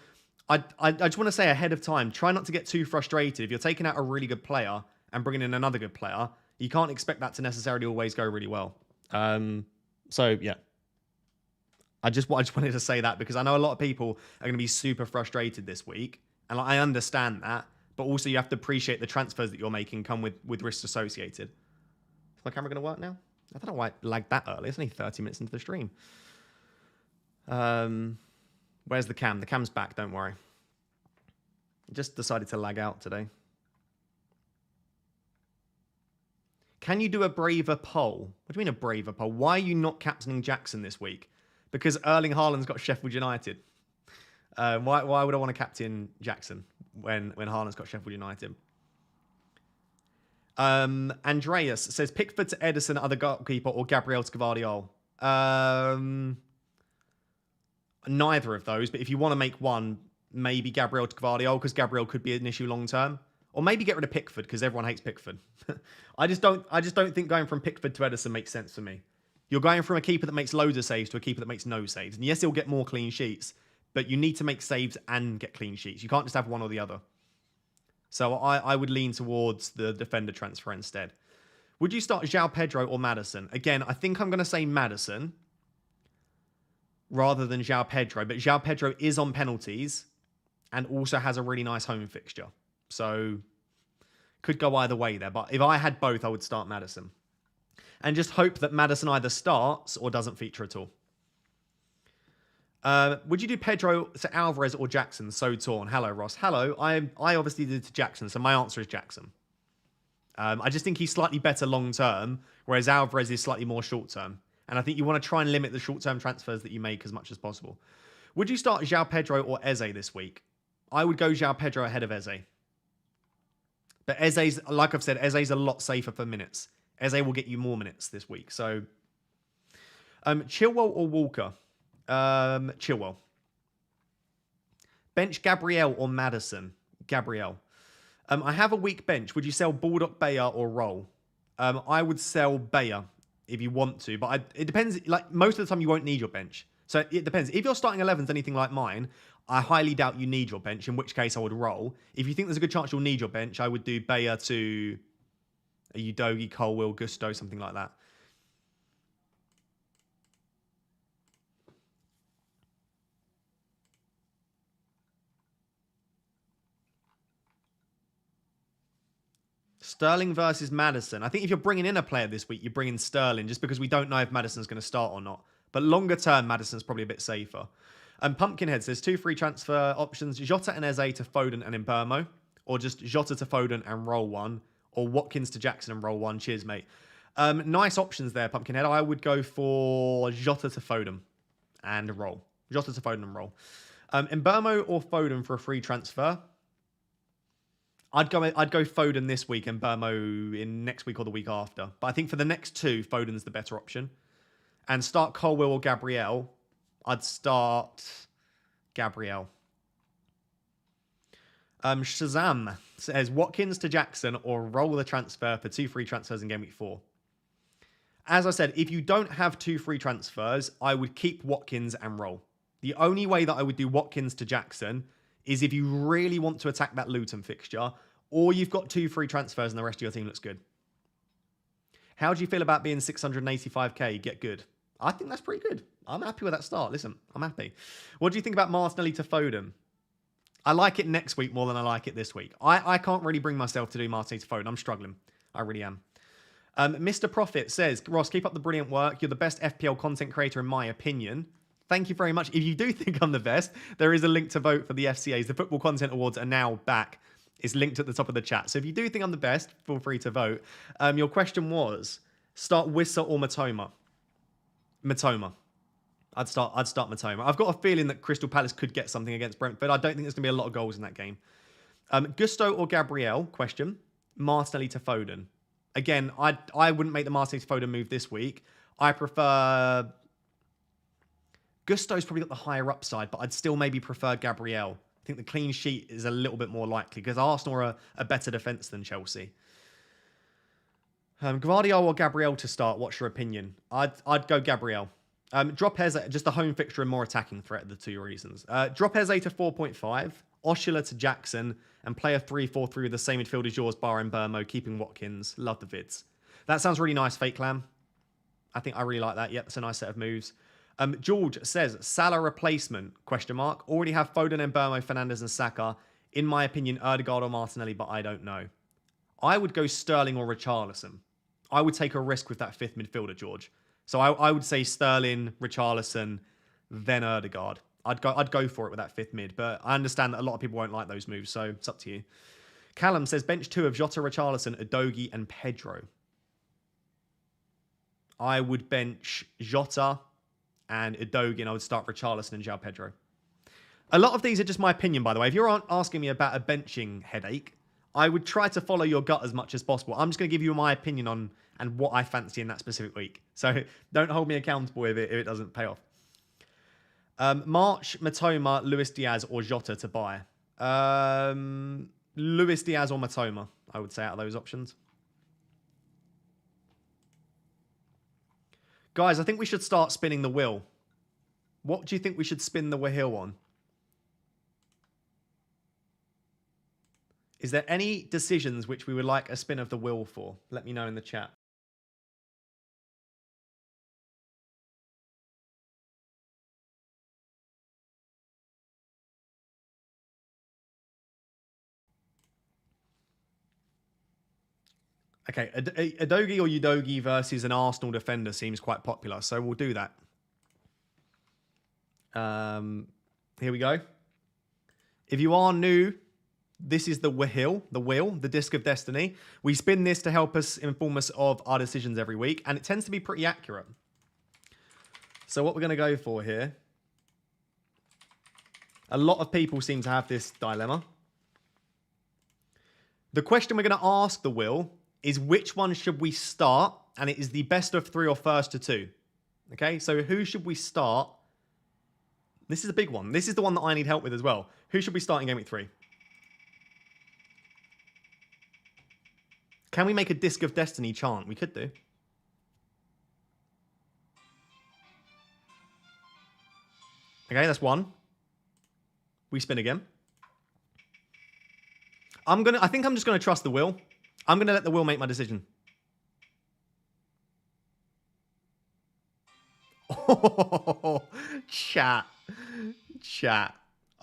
I just want to say ahead of time, try not to get too frustrated. If you're taking out a really good player and bringing in another good player, you can't expect that to necessarily always go really well. So, yeah. I just wanted to say that because I know a lot of people are going to be super frustrated this week. And I understand that. But also you have to appreciate the transfers that you're making come with risks associated. Is my camera going to work now? I don't know why it lagged that early. It's only 30 minutes into the stream. Where's the cam? The cam's back, don't worry. It just decided to lag out today. Can you do a braver poll? What do you mean a braver poll? Why are you not captaining Jackson this week? Because Erling Haaland's got Sheffield United. Why would I want to captain Jackson when Haaland's got Sheffield United? Andreas says Pickford to Edison, other goalkeeper, or Gabriel to Gvardiol. Neither of those, but if you want to make one, maybe Gabriel to Gvardiol, because Gabriel could be an issue long term. Or maybe get rid of Pickford, because everyone hates Pickford. I just don't think going from Pickford to Edison makes sense for me. You're going from a keeper that makes loads of saves to a keeper that makes no saves. And yes, he'll get more clean sheets, but you need to make saves and get clean sheets. You can't just have one or the other. So I would lean towards the defender transfer instead. Would you start João Pedro or Maddison? Again, I think I'm going to say Maddison rather than João Pedro. But João Pedro is on penalties and also has a really nice home fixture. So could go either way there. But if I had both, I would start Maddison. And just hope that Maddison either starts or doesn't feature at all. Would you do Pedro to Alvarez or Jackson? So torn. Hello, Ross. Hello. I obviously did to Jackson, so my answer is Jackson. I just think he's slightly better long term, whereas Alvarez is slightly more short term. And I think you want to try and limit the short term transfers that you make as much as possible. Would you start João Pedro or Eze this week? I would go João Pedro ahead of Eze. But Eze's, like I've said, Eze's a lot safer for minutes. Eze will get you more minutes this week. So, Chilwell or Walker? Chilwell. Bench Gabriel or Maddison? Gabriel. I have a weak bench. Would you sell Baldock, Bayer or Roll? I would sell Bayer if you want to, but it depends. Like most of the time, you won't need your bench. So it depends. If your starting 11's anything like mine, I highly doubt you need your bench, in which case I would Roll. If you think there's a good chance you'll need your bench, I would do Bayer to a Udogi, Colwill, Gusto, something like that. Sterling versus Maddison. I think if you're bringing in a player this week, you bring in Sterling just because we don't know if Maddison's going to start or not. But longer term, Maddison's probably a bit safer. Pumpkinhead says 2 free transfer options. Jota and Eze to Foden and Mbeumo. Or just Jota to Foden and roll one. Or Watkins to Jackson and roll one. Cheers, mate. Nice options there, Pumpkinhead. I would go for Jota to Foden and roll. Jota to Foden and roll. Mbeumo or Foden for a free transfer. I'd go Foden this week and Mbeumo in next week or the week after. But I think for the next 2, Foden's the better option. And start Colwill or Gabriel. I'd start Gabriel. Shazam says Watkins to Jackson or roll the transfer for 2 free transfers in Game Week 4. As I said, if you don't have 2 free transfers, I would keep Watkins and roll. The only way that I would do Watkins to Jackson is if you really want to attack that Luton fixture, or you've got 2 free transfers and the rest of your team looks good. How do you feel about being 685k? Get good. I think that's pretty good. I'm happy with that start. Listen, I'm happy. What do you think about Martinelli to Foden? I like it next week more than I like it this week. I can't really bring myself to do Martinelli to Foden. I'm struggling. I really am. Mr. Profit says, Ross, keep up the brilliant work. You're the best FPL content creator in my opinion. Thank you very much. If you do think I'm the best, there is a link to vote for the FCAs. The Football Content Awards are now back. It's linked at the top of the chat. So if you do think I'm the best, feel free to vote. Your question was, start Wissa or Matoma? Matoma. I'd start Matoma. I've got a feeling that Crystal Palace could get something against Brentford. I don't think there's going to be a lot of goals in that game. Gusto or Gabriel? Question. Martinelli to Foden. Again, I wouldn't make the Martinelli to Foden move this week. I prefer... Gusto's probably got the higher upside, but I'd still maybe prefer Gabriel. I think the clean sheet is a little bit more likely because Arsenal are a better defence than Chelsea. Gvardiol or Gabriel to start? What's your opinion? I'd go Gabriel. Drop Eze, just a home fixture and more attacking threat are the two reasons. Drop Eze to 4.5, Osula to Jackson, and play a 3-4-3 with the same midfield as yours, barring Burmo, keeping Watkins. Love the vids. That sounds really nice, Fake Clam. I think I really like that. Yep, that's a nice set of moves. George says, Salah replacement, question mark. Already have Foden and Burmo, Fernandes and Saka. In my opinion, Ødegaard or Martinelli, but I don't know. I would go Sterling or Richarlison. I would take a risk with that fifth midfielder, George. So I would say Sterling, Richarlison, then Ødegaard. I'd go for it with that fifth mid, but I understand that a lot of people won't like those moves, so it's up to you. Callum says, bench 2 of Jota, Richarlison, Udogie and Pedro. I would bench Jota and Udogie, and I would start Richarlison and João Pedro. A lot of these are just my opinion, by the way. If you're asking me about a benching headache, I would try to follow your gut as much as possible. I'm just going to give you my opinion on and what I fancy in that specific week. So don't hold me accountable if it doesn't pay off. March, Matoma, Luis Diaz, or Jota to buy. Luis Diaz or Matoma, I would say, out of those options. Guys, I think we should start spinning the wheel. What do you think we should spin the wheel on? Is there any decisions which we would like a spin of the wheel for? Let me know in the chat. Okay, Udogie or Udogie versus an Arsenal defender seems quite popular, so we'll do that. Here we go. If you are new, this is the wheel, the disc of destiny. We spin this to help us inform us of our decisions every week, and it tends to be pretty accurate. So what we're going to go for here, a lot of people seem to have this dilemma. The question we're going to ask the wheel is which one should we start, and it is the best of 3 or first to 2. Okay, so who should we start? This is a big one. This is the one that I need help with as well. Who should we start in Game Week 3? Can we make a Disc of Destiny chant? We could do. Okay, that's one. We spin again. I think I'm just gonna trust the wheel. I'm gonna let the wheel make my decision. Oh, chat.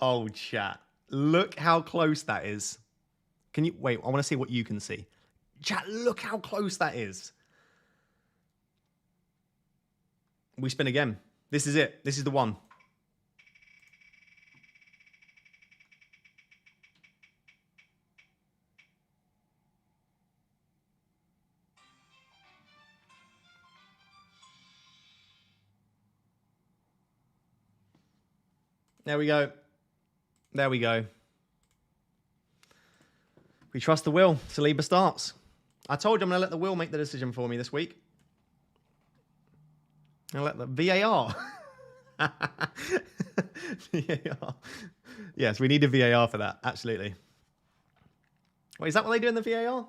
Oh, chat. Look how close that is. Can you wait? I want to see what you can see. Chat, look how close that is. We spin again. This is it. This is the one. There we go. There we go. We trust the wheel. Saliba starts. I told you I'm going to let the wheel make the decision for me this week. I'll let the VAR. VAR. Yes, we need a VAR for that. Absolutely. Wait, is that what they do in the VAR?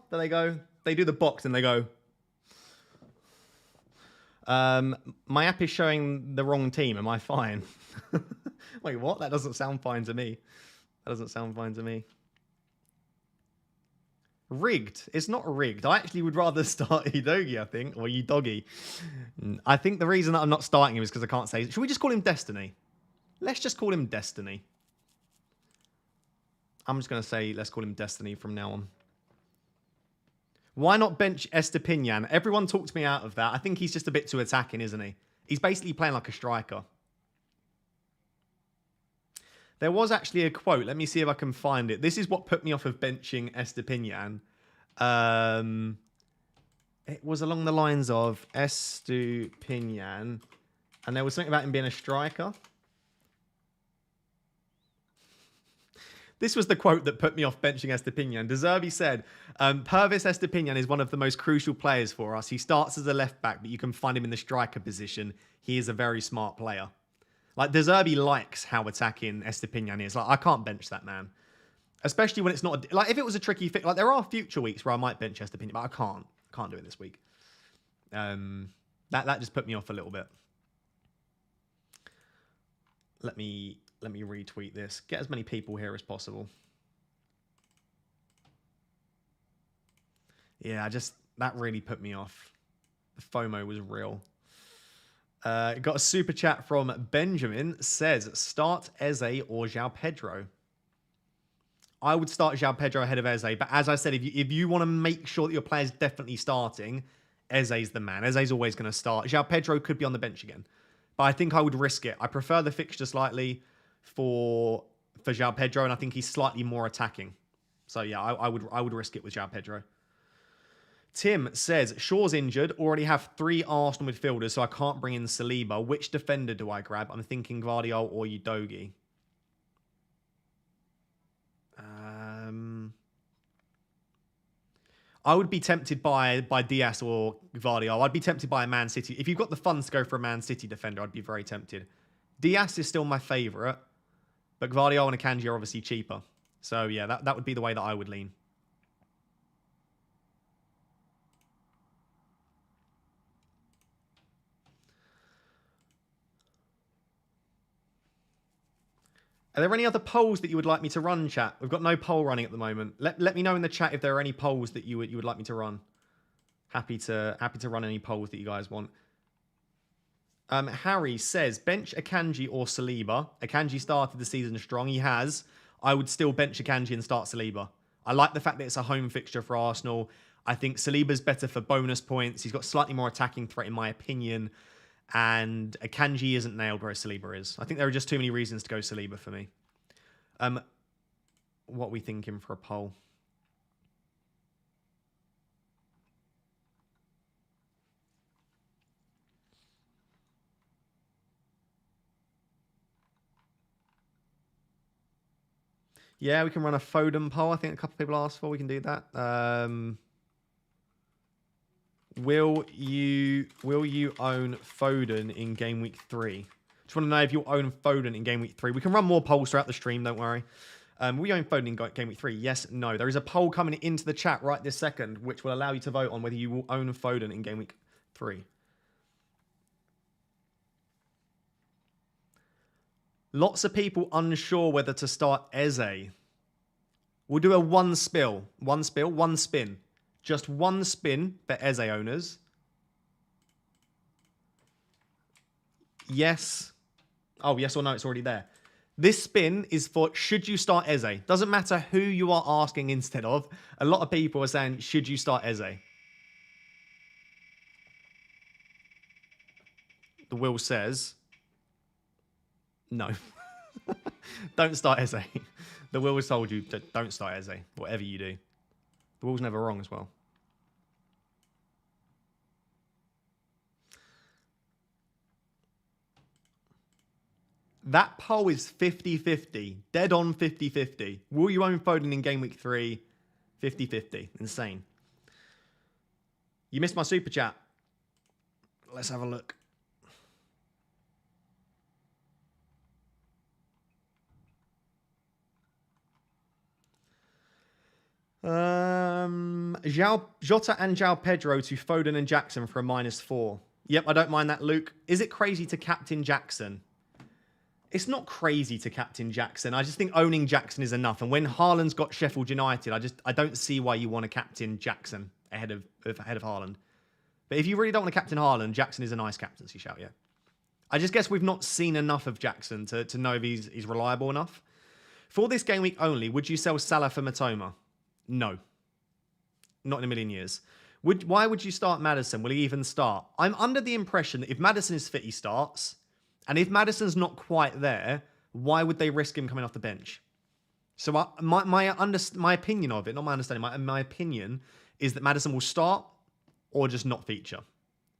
They do the box and they go. My app is showing the wrong team. Am I fine? Wait, what? That doesn't sound fine to me. That doesn't sound fine to me. Rigged. It's not rigged. I actually would rather start Udogie, I think, or Udogie. I think the reason that I'm not starting him is because I can't say... Should we just call him Destiny? Let's just call him Destiny. I'm just going to say let's call him Destiny from now on. Why not bench Estepinian? Everyone talked me out of that. I think he's just a bit too attacking, isn't he? He's basically playing like a striker. There was actually a quote. Let me see if I can find it. This is what put me off of benching Estepinian. It was along the lines of Estepinian, and there was something about him being a striker. This was the quote that put me off benching Estepinian. De Zerbi said, Pervis Estepinian is one of the most crucial players for us. He starts as a left back, but you can find him in the striker position. He is a very smart player. Like, De Zerbi likes how attacking Estepinian is. Like, I can't bench that man. Especially when it's not... Like, if it was a tricky fit... Like, there are future weeks where I might bench Estepinian, but I can't. I can't do it this week. That just put me off a little bit. Let me retweet this. Get as many people here as possible. Yeah, that really put me off. The FOMO was real. Got a super chat from Benjamin. Says, start Eze or João Pedro. I would start João Pedro ahead of Eze, but as I said, if you want to make sure that your player's definitely starting, Eze's the man. Eze's always going to start. João Pedro could be on the bench again, but I think I would risk it. I prefer the fixture slightly for João Pedro, and I think he's slightly more attacking. So yeah, I would risk it with João Pedro. Tim says, Shaw's injured. Already have 3 Arsenal midfielders, so I can't bring in Saliba. Which defender do I grab? I'm thinking Gvardiol or Udogie. I would be tempted by Diaz or Gvardiol. I'd be tempted by a Man City. If you've got the funds to go for a Man City defender, I'd be very tempted. Diaz is still my favourite, but Gvardiol and Akanji are obviously cheaper. So yeah, that would be the way that I would lean. Are there any other polls that you would like me to run, chat? We've got no poll running at the moment. Let me know in the chat if there are any polls that you would like me to run. Happy to run any polls that you guys want. Harry says, bench Akanji or Saliba. Akanji started the season strong. He has. I would still bench Akanji and start Saliba. I like the fact that it's a home fixture for Arsenal. I think Saliba's better for bonus points. He's got slightly more attacking threat, in my opinion. And Akanji isn't nailed where Saliba is. I think there are just too many reasons to go Saliba for me. What are we thinking for a poll? Yeah, we can run a Foden poll. I think a couple of people asked for. We can do that. Will you own Foden in game week 3? Just want to know if you'll own Foden in game week 3. We can run more polls throughout the stream, don't worry. Will you own Foden in game week 3? Yes, no. There is a poll coming into the chat right this second, which will allow you to vote on whether you will own Foden in game week 3. Lots of people unsure whether to start Eze. We'll do a one spin. Just one spin for Eze owners. Yes. Oh, yes or no, it's already there. This spin is for, should you start Eze? Doesn't matter who you are asking instead of. A lot of people are saying, should you start Eze? The will says, no. Don't start Eze. The will has told you, don't start Eze, whatever you do. The will's never wrong as well. That poll is 50-50. Dead on 50-50. Will you own Foden in game week 3? 50-50. Insane. You missed my super chat. Let's have a look. Jota and João Pedro to Foden and Jackson for a -4. Yep, I don't mind that, Luke. Is it crazy to captain Jackson? It's not crazy to captain Jackson. I just think owning Jackson is enough. And when Haaland's got Sheffield United, I don't see why you want to captain Jackson ahead of Haaland. But if you really don't want to captain Haaland, Jackson is a nice captaincy shout, yeah. I just guess we've not seen enough of Jackson to know if he's reliable enough. For this game week only, would you sell Salah for Matoma? No. Not in a million years. Why would you start Maddison? Will he even start? I'm under the impression that if Maddison is fit, he starts. And if Maddison's not quite there, why would they risk him coming off the bench? So my opinion of it, not my understanding, my opinion is that Maddison will start or just not feature.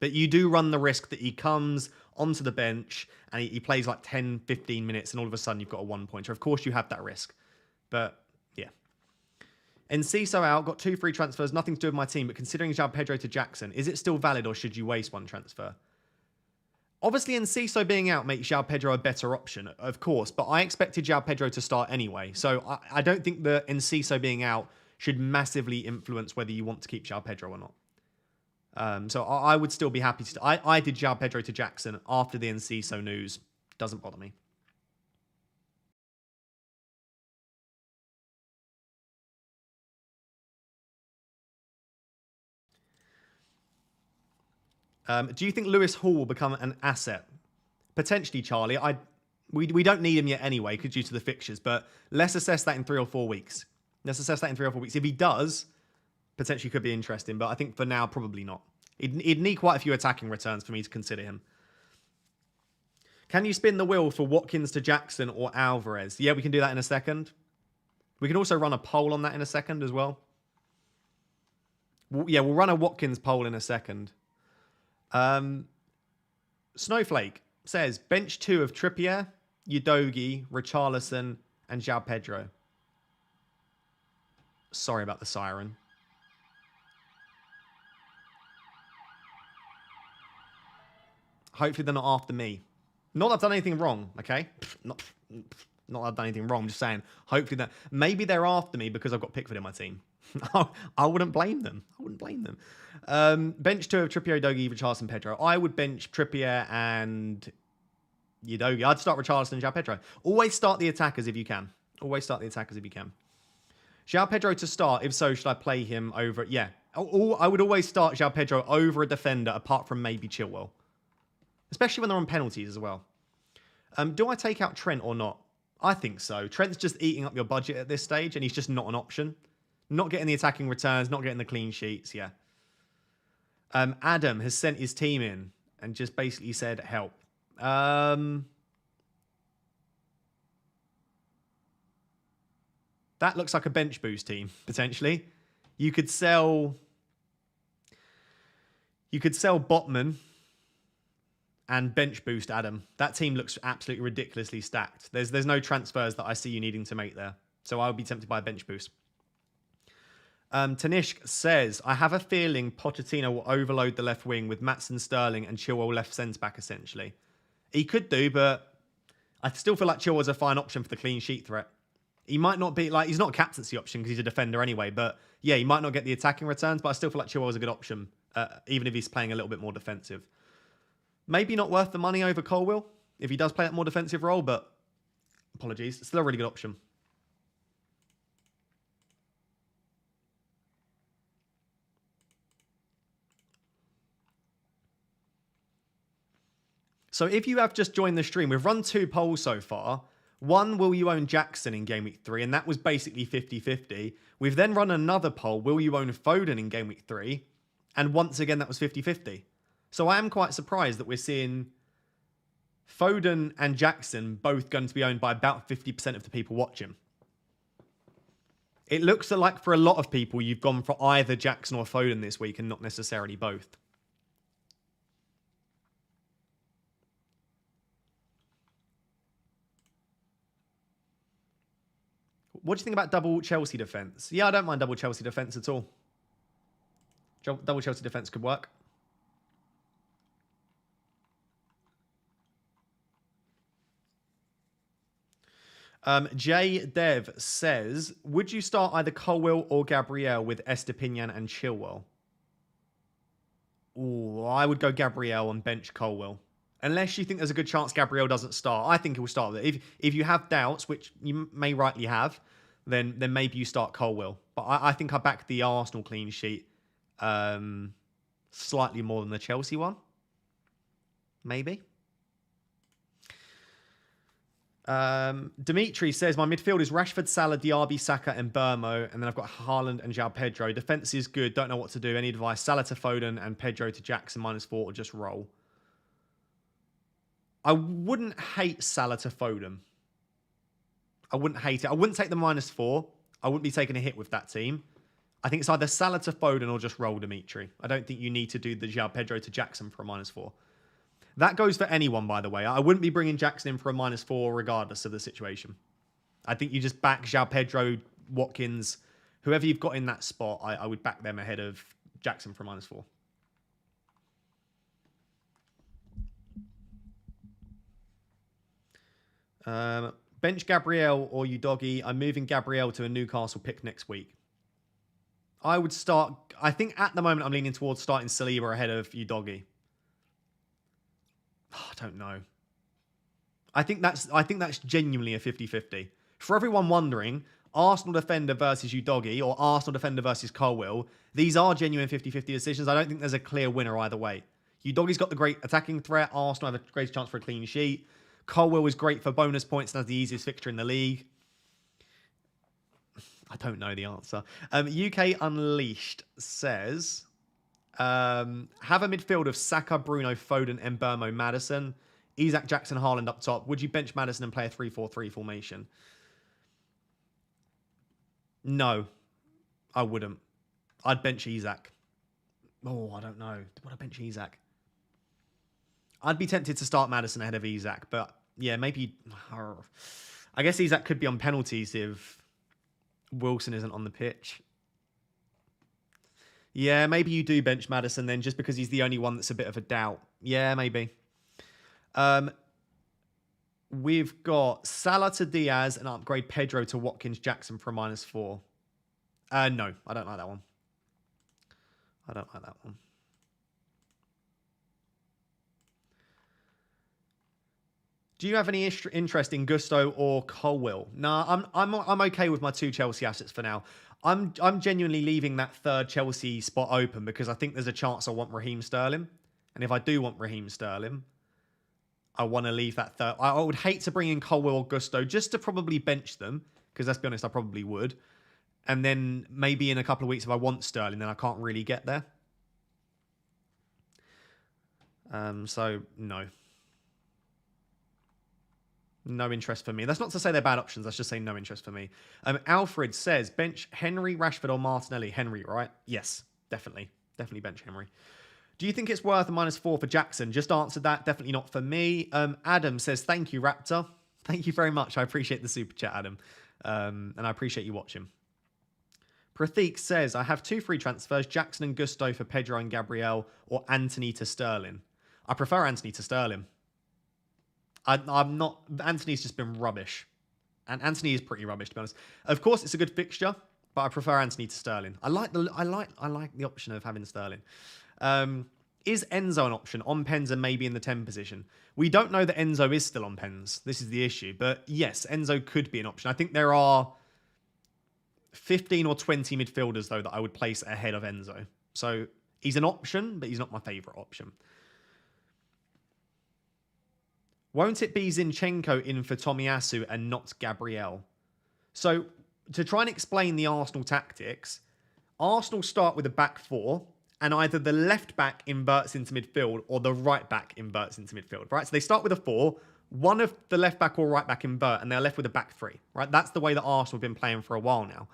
But you do run the risk that he comes onto the bench and he plays like 10, 15 minutes and all of a sudden you've got a 1-pointer. Of course you have that risk. But yeah. Enciso out, got 2 free transfers, nothing to do with my team, but considering João Pedro to Jackson, is it still valid or should you waste 1 transfer? Obviously, Enciso being out makes João Pedro a better option, of course, but I expected João Pedro to start anyway. So I don't think that Enciso being out should massively influence whether you want to keep João Pedro or not. So I would still be happy to... I did João Pedro to Jackson after the Enciso news. Doesn't bother me. Do you think Lewis Hall will become an asset? Potentially, Charlie. We don't need him yet anyway, due to the fixtures, but let's assess that in 3 or 4 weeks. If he does, potentially could be interesting, but I think for now, probably not. He'd need quite a few attacking returns for me to consider him. Can you spin the wheel for Watkins to Jackson or Alvarez? Yeah, we can do that in a second. We can also run a poll on that in a second as well. Yeah, we'll run a Watkins poll in a second. Snowflake says, bench 2 of Trippier, Udogie, Richarlison, and João Pedro. Sorry about the siren. Hopefully they're not after me. Not that I've done anything wrong, okay? Not that I've done anything wrong, I'm just saying. Hopefully that... Maybe they're after me because I've got Pickford in my team. I wouldn't blame them. Bench 2 of Trippier, Udogie, Richarlison, Pedro. I would bench Trippier and Udogie. I'd start Richarlison and João Pedro. Always start the attackers if you can. João Pedro to start. If so, should I play him over... Yeah. I would always start João Pedro over a defender apart from maybe Chilwell. Especially when they're on penalties as well. Do I take out Trent or not? I think so. Trent's just eating up your budget at this stage and he's just not an option. Not getting the attacking returns, not getting the clean sheets, yeah. Adam has sent his team in and just basically said, help. That looks like a bench boost team, potentially. You could sell Botman and bench boost Adam. That team looks absolutely ridiculously stacked. There's no transfers that I see you needing to make there. So I would be tempted by a bench boost. Tanishk says, I have a feeling Pochettino will overload the left wing with Maatsen, Sterling and Chilwell left centre-back, essentially. He could do, but I still feel like Chilwell's a fine option for the clean sheet threat. He might not be, like, he's not a captaincy option because he's a defender anyway, but yeah, he might not get the attacking returns, but I still feel like Chilwell's a good option, even if he's playing a little bit more defensive. Maybe not worth the money over Colwill if he does play that more defensive role, but apologies, it's still a really good option. So if you have just joined the stream, we've run 2 polls so far. One, will you own Jackson in Game Week 3? And that was basically 50-50. We've then run another poll, will you own Foden in Game Week 3? And once again, that was 50-50. So I am quite surprised that we're seeing Foden and Jackson both going to be owned by about 50% of the people watching. It looks like for a lot of people, you've gone for either Jackson or Foden this week and not necessarily both. What do you think about double Chelsea defence? Yeah, I don't mind double Chelsea defence at all. Double Chelsea defence could work. J Dev says, would you start either Colwill or Gabriel with Estepinian and Chilwell? Ooh, I would go Gabriel and bench Colwill. Unless you think there's a good chance Gabriel doesn't start. I think he'll start. If you have doubts, which you may rightly have, then maybe you start Colwill. But I think I back the Arsenal clean sheet slightly more than the Chelsea one. Maybe. Dimitri says, my midfield is Rashford, Salah, Diaby, Saka and Burmo. And then I've got Haaland and João Pedro. Defense is good. Don't know what to do. Any advice? Salah to Foden and Pedro to Jackson -4 or just roll. I wouldn't hate Salah to Foden. I wouldn't hate it. I wouldn't take the -4. I wouldn't be taking a hit with that team. I think it's either Salah to Foden or just roll Dimitri. I don't think you need to do the João Pedro to Jackson for a -4. That goes for anyone, by the way. I wouldn't be bringing Jackson in for a -4 regardless of the situation. I think you just back João Pedro, Watkins, whoever you've got in that spot, I would back them ahead of Jackson for a -4. Bench Gabriel or Udogie. I'm moving Gabriel to a Newcastle pick next week. I would start... I think at the moment I'm leaning towards starting Saliba ahead of Udogie. Oh, I don't know. I think that's genuinely a 50-50. For everyone wondering, Arsenal defender versus Udogie or Arsenal defender versus Colwill, these are genuine 50-50 decisions. I don't think there's a clear winner either way. Udogie's got the great attacking threat. Arsenal have a great chance for a clean sheet. Colwill is great for bonus points and has the easiest fixture in the league. I don't know the answer. UK Unleashed says, have a midfield of Saka, Bruno, Foden, Mbeumo, Maddison, Isak, Jackson, Haaland up top. Would you bench Maddison and play a 3-4-3 formation? No, I wouldn't. I'd bench Isak. Oh, I don't know. Would I bench Isak? I'd be tempted to start Maddison ahead of Isak, but yeah, maybe... I guess Isak could be on penalties if Wilson isn't on the pitch. Yeah, maybe you do bench Maddison then, just because he's the only one that's a bit of a doubt. Yeah, maybe. We've got Salah to Diaz and upgrade Pedro to Watkins Jackson for a -4. No, I don't like that one. I don't like that one. Do you have any interest in Gusto or Colwill? Nah, I'm okay with my 2 Chelsea assets for now. I'm genuinely leaving that third Chelsea spot open because I think there's a chance I want Raheem Sterling. And if I do want Raheem Sterling, I want to leave that third. I would hate to bring in Colwill or Gusto just to probably bench them, because let's be honest, I probably would. And then maybe in a couple of weeks, if I want Sterling, then I can't really get there. So, no. No interest for me. That's not to say they're bad options. That's just saying no interest for me. Alfred says, bench Henry, Rashford or Martinelli. Henry, right? Yes, definitely. Definitely bench Henry. Do you think it's worth a -4 for Jackson? Just answered that. Definitely not for me. Adam says, thank you, Raptor. Thank you very much. I appreciate the super chat, Adam. And I appreciate you watching. Pratik says, I have 2 free transfers, Jackson and Gusto for Pedro and Gabriel, or Anthony to Sterling. I prefer Anthony to Sterling. I'm not... Anthony's just been rubbish. And Anthony is pretty rubbish, to be honest. Of course, it's a good fixture, but I prefer Anthony to Sterling. I like the option of having Sterling. Is Enzo an option on pens and maybe in the 10 position? We don't know that Enzo is still on pens. This is the issue. But yes, Enzo could be an option. I think there are 15 or 20 midfielders, though, that I would place ahead of Enzo. So he's an option, but he's not my favourite option. Won't it be Zinchenko in for Tomiyasu and not Gabriel? So, to try and explain the Arsenal tactics, Arsenal start with a back 4, and either the left back inverts into midfield or the right back inverts into midfield, right? So they start with a 4, one of the left back or right back invert, and they're left with a back 3, right? That's the way that Arsenal have been playing for a while now.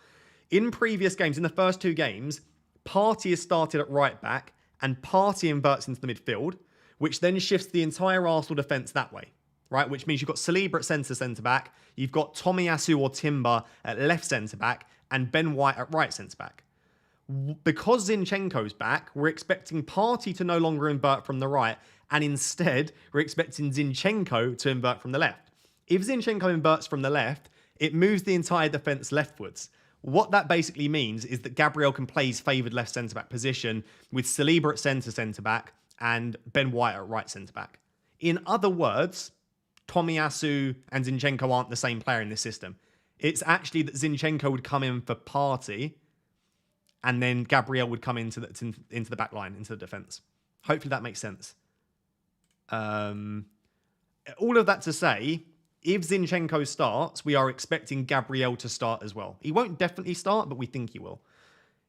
In previous games, in the first 2 games, Partey has started at right back, and Partey inverts into the midfield, which then shifts the entire Arsenal defence that way, right? Which means you've got Saliba at centre-back, you've got Tomiyasu or Timber at left centre-back, and Ben White at right centre-back. Because Zinchenko's back, we're expecting Partey to no longer invert from the right, and instead, we're expecting Zinchenko to invert from the left. If Zinchenko inverts from the left, it moves the entire defence leftwards. What that basically means is that Gabriel can play his favoured left centre-back position with Saliba at centre-back and Ben White at right centre-back. In other words, Tomiyasu and Zinchenko aren't the same player in this system. It's actually that Zinchenko would come in for Partey, and then Gabriel would come into the back line, into the defence. Hopefully that makes sense. All of that to say, if Zinchenko starts, we are expecting Gabriel to start as well. He won't definitely start, but we think he will.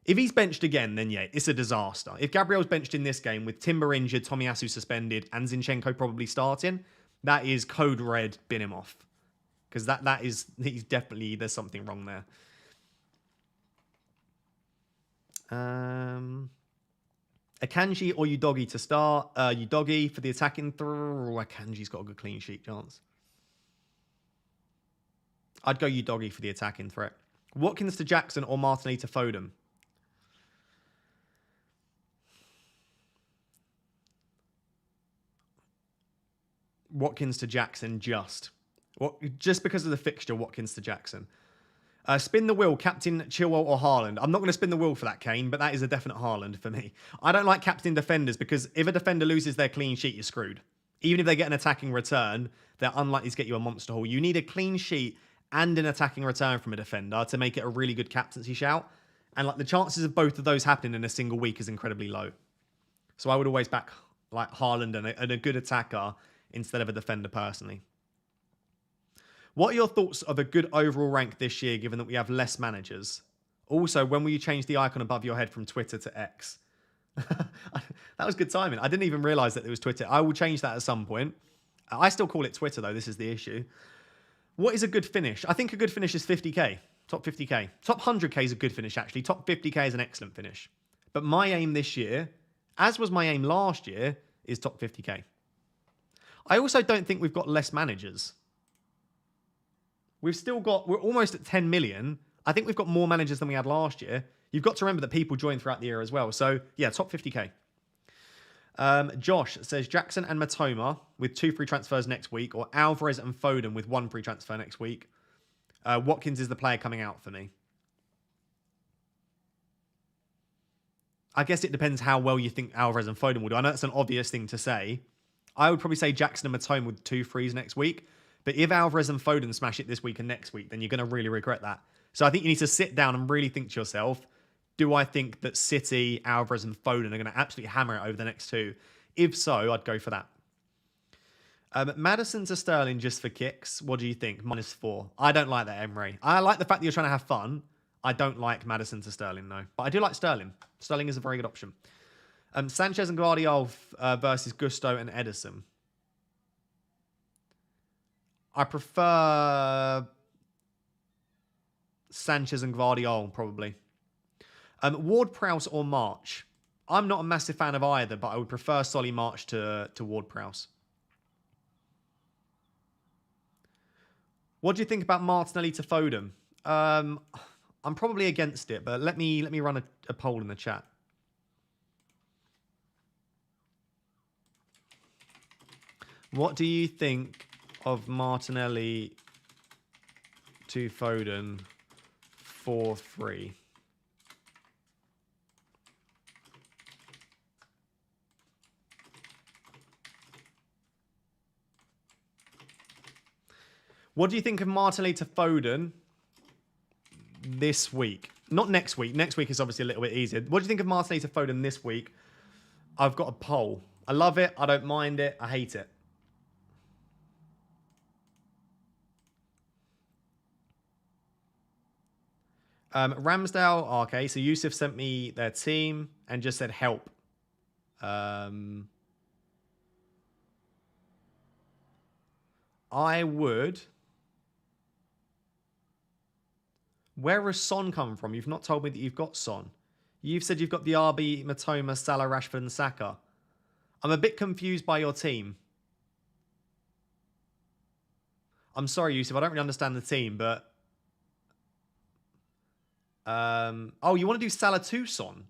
If he's benched again, then yeah, it's a disaster. If Gabriel's benched in this game with Timber injured, Tomiyasu suspended, and Zinchenko probably starting, that is code red, bin him off. because he's definitely, there's something wrong there. Akanji or Udogi to start. Udogi for the attacking throw. Akanji's got a good clean sheet chance. I'd go Udogi for the attacking threat. Watkins to Jackson or Martinelli to Foden. Watkins to Jackson just because of the fixture. Watkins to Jackson. Spin the wheel, Captain Chilwell or Haaland. I'm not going to spin the wheel for that, Kane, but that is a definite Haaland for me. I don't like captain defenders because if a defender loses their clean sheet, you're screwed. Even if they get an attacking return, they're unlikely to get you a monster haul. You need a clean sheet and an attacking return from a defender to make it a really good captaincy shout. And like the chances of both of those happening in a single week is incredibly low. So I would always back like Haaland and a good attacker instead of a defender personally. What are your thoughts of a good overall rank this year, given that we have less managers? Also, when will you change the icon above your head from Twitter to X? That was good timing. I didn't even realize that it was Twitter. I will change that at some point. I still call it Twitter, though. This is the issue. What is a good finish? I think a good finish is 50k. Top 50k. Top 100k is a good finish, actually. Top 50k is an excellent finish. But my aim this year, as was my aim last year, is top 50k. I also don't think we've got less managers. We're almost at 10 million. I think we've got more managers than we had last year. You've got to remember that people joined throughout the year as well. So, yeah, top 50k. Josh says Jackson and Matoma with 2 free transfers next week, or Alvarez and Foden with 1 free transfer next week. Watkins is the player coming out for me. I guess it depends how well you think Alvarez and Foden will do. I know that's an obvious thing to say. I would probably say Jackson and Matoma with 2 frees next week. But if Alvarez and Foden smash it this week and next week, then you're going to really regret that. So I think you need to sit down and really think to yourself, do I think that City, Alvarez and Foden are going to absolutely hammer it over the next 2? If so, I'd go for that. Maddison to Sterling just for kicks. What do you think? -4. I don't like that, Emery. I like the fact that you're trying to have fun. I don't like Maddison to Sterling, no. But I do like Sterling. Sterling is a very good option. Sanchez and Guardiola versus Gusto and Edison. I prefer Sanchez and Guardiola, probably. Ward-Prowse or March. I'm not a massive fan of either, but I would prefer Solly March to Ward-Prowse. What do you think about Martinelli to Foden? I'm probably against it, but let me run a poll in the chat. What do you think of Martinelli to Foden for free? What do you think of Martinelli to Foden this week? Not next week. Next week is obviously a little bit easier. What do you think of Martinelli to Foden this week? I've got a poll. I love it. I don't mind it. I hate it. Ramsdale, okay, so Yusuf sent me their team and just said help. I would... Where has Son come from? You've not told me that you've got Son. You've said you've got the RB, Matoma, Salah, Rashford and Saka. I'm a bit confused by your team. I'm sorry, Yusuf, I don't really understand the team, but... oh, you want to do Salah to Son?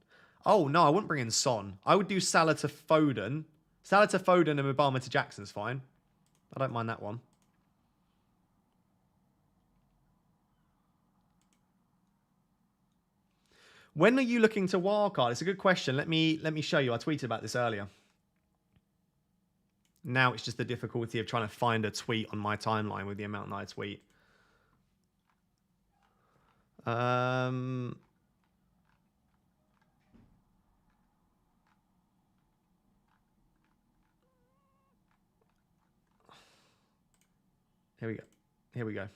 Oh, no, I wouldn't bring in Son. I would do Salah to Foden. Salah to Foden and Obama to Jackson's fine. I don't mind that one. When are you looking to wildcard? It's a good question. Let me show you. I tweeted about this earlier. Now it's just the difficulty of trying to find a tweet on my timeline with the amount that I tweet. Here we go. Here we go.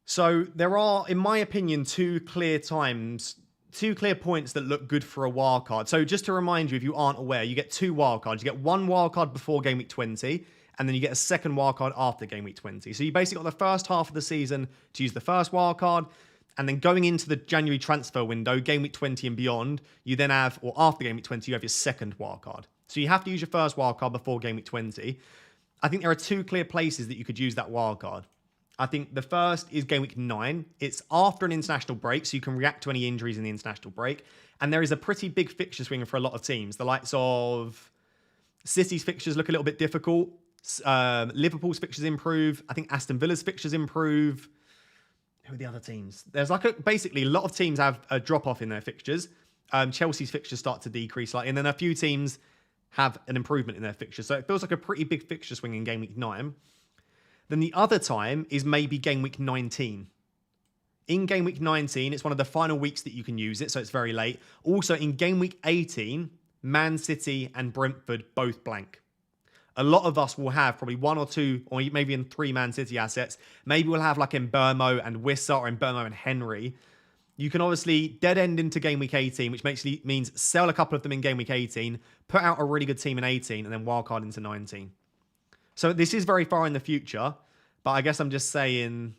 So there are, in my opinion, 2 clear times two clear points that look good for a wildcard. So just to remind you, if you aren't aware, you get two wildcards. You get one wildcard before Game Week 20, and then you get a second wildcard after Game Week 20. So you basically got the first half of the season to use the first wildcard, and then going into the January transfer window, Game Week 20 and beyond, you then have, or after Game Week 20, you have your second wildcard. So you have to use your first wildcard before Game Week 20. I think there are two clear places that you could use that wildcard. I think the first is Game Week 9. It's after an international break, so you can react to any injuries in the international break. And there is a pretty big fixture swing for a lot of teams. The likes of City's fixtures look a little bit difficult. Liverpool's fixtures improve. I think Aston Villa's fixtures improve. Who are the other teams? There's basically a lot of teams have a drop-off in their fixtures. Chelsea's fixtures start to decrease slightly, and then a few teams have an improvement in their fixtures. So it feels like a pretty big fixture swing in Game Week 9. Then the other time is maybe Game Week 19. In Game Week 19, it's one of the final weeks that you can use it, so it's very late. Also, in Game Week 18, Man City and Brentford both blank. A lot of us will have probably one or two, or maybe in three Man City assets. Maybe we'll have like Mbeumo and Wissa, or Mbeumo and Henry. You can obviously dead end into Game Week 18, which means sell a couple of them in Game Week 18, put out a really good team in 18, and then wildcard into 19. So this is very far in the future, but I guess I'm just saying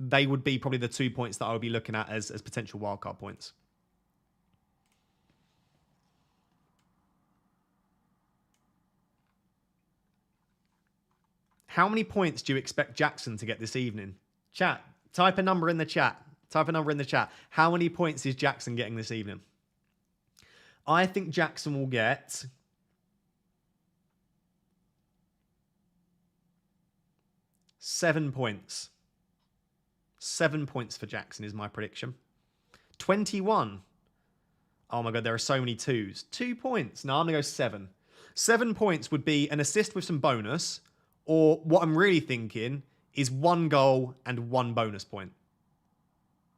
they would be probably the 2 points that I would be looking at as potential wildcard points. How many points do you expect Jackson to get this evening? Chat, type a number in the chat. Type a number in the chat. How many points is Jackson getting this evening? I think Jackson will get 7 points. 7 points for Jackson is my prediction. 21. Oh my God, there are so many twos. 2 points. No, I'm going to go 7. 7 points would be an assist with some bonus, or what I'm really thinking is 1 goal and 1 bonus point.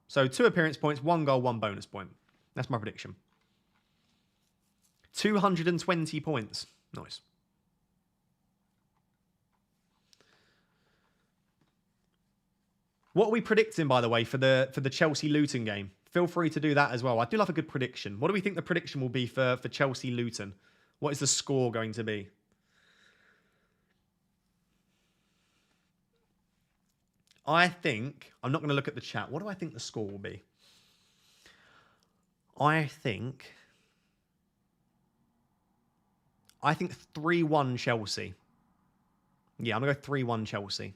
So 2 appearance points, 1 goal, 1 bonus point. That's my prediction. 220 points. Nice. What are we predicting, by the way, for the Chelsea-Luton game? Feel free to do that as well. I do love a good prediction. What do we think the prediction will be for Chelsea-Luton? What is the score going to be? I think, I'm not going to look at the chat. What do I think the score will be? I think 3-1 Chelsea. Yeah, I'm going to go 3-1 Chelsea.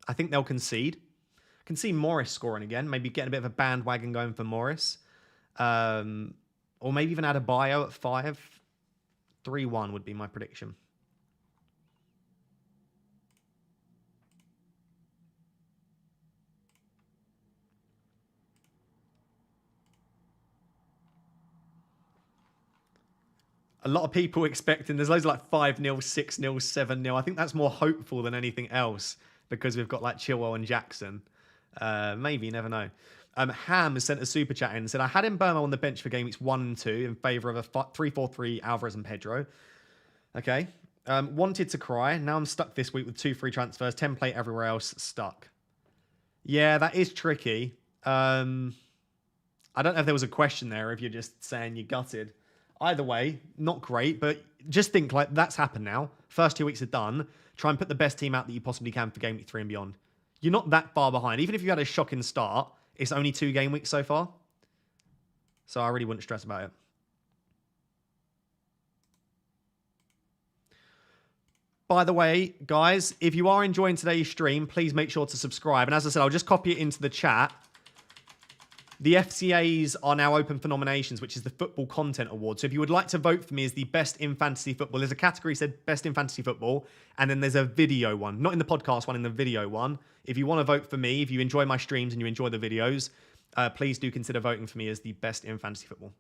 I think they'll concede. I can see Morris scoring again. Maybe getting a bit of a bandwagon going for Morris. Or maybe even Adebayo at 5. 3-1 would be my prediction. A lot of people expecting, there's loads of like 5-0, 6-0, 7-0. I think that's more hopeful than anything else because we've got like Chilwell and Jackson. Maybe, you never know. Ham has sent a super chat in and said, I had Mbeumo on the bench for game weeks 1 and 2 in favour of a 3-4-3 Alvarez and Pedro. Okay. Wanted to cry. Now I'm stuck this week with 2 free transfers, template everywhere else, stuck. Yeah, that is tricky. I don't know if there was a question there, if you're just saying you gutted. Either way, not great, but just think like that's happened now. First 2 weeks are done. Try and put the best team out that you possibly can for game week 3 and beyond. You're not that far behind. Even if you had a shocking start, it's only 2 game weeks so far. So I really wouldn't stress about it. By the way, guys, if you are enjoying today's stream, please make sure to subscribe. And as I said, I'll just copy it into the chat. The FCAs are now open for nominations, which is the Football Content Award. So if you would like to vote for me as the best in fantasy football, there's a category said best in fantasy football, and then there's a video one. Not in the podcast one, in the video one. If you want to vote for me, if you enjoy my streams and you enjoy the videos, please do consider voting for me as the best in fantasy football.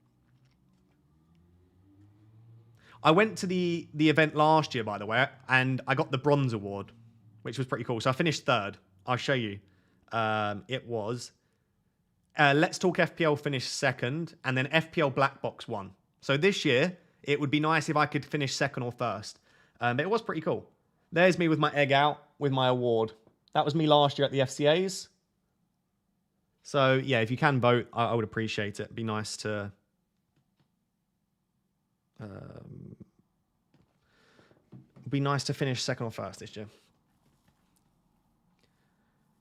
I went to the event last year, by the way, and I got the Bronze Award, which was pretty cool. So I finished 3rd. I'll show you. It was... Let's Talk FPL finished 2nd, and then FPL Black Box won. So this year, it would be nice if I could finish 2nd or 1st. But it was pretty cool. There's me with my egg out, with my award. That was me last year at the FCAs. So yeah, if you can vote, I would appreciate it. It'd be nice to finish second or first this year.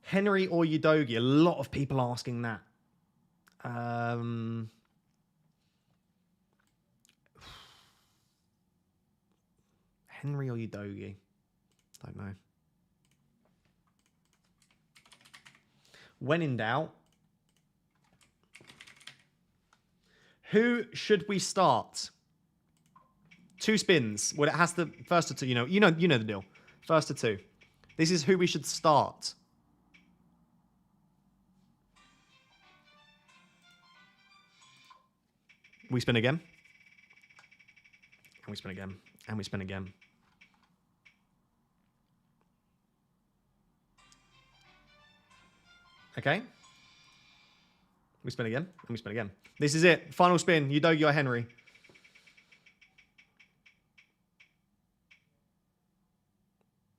Henry or Udogi? A lot of people asking that. Henry or Udogi? Don't know. When in doubt, who should we start? 2 spins. Well, it has the first to 2. You know the deal. First to 2. This is who we should start. We spin again. And we spin again. And we spin again. Okay. We spin again. And we spin again. This is it. Final spin. Udogi or Henry.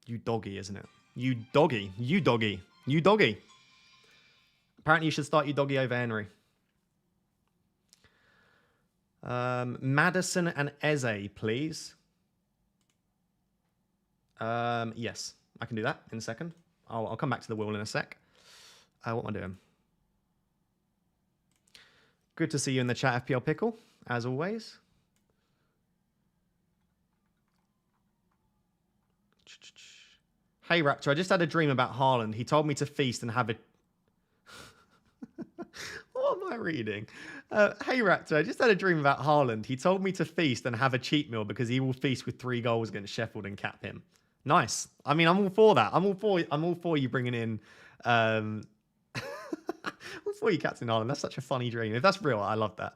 Udogi, isn't it? Udogi. Udogi. Udogi. Apparently you should start Udogi over Henry. Madison and Eze, please. Yes, I can do that in a second. I'll come back to the wheel in a sec. What am I doing? Good to see you in the chat, FPL Pickle, as always. Hey, Raptor, I just had a dream about Haaland. He told me to feast and have a... What am I reading? Hey, Raptor, I just had a dream about Haaland. He told me to feast and have a cheat meal because he will feast with 3 goals against Sheffield and cap him. Nice. I mean, I'm all for that. I'm all for you bringing in... I'm all for you, Captain Haaland. That's such a funny dream. If that's real, I love that.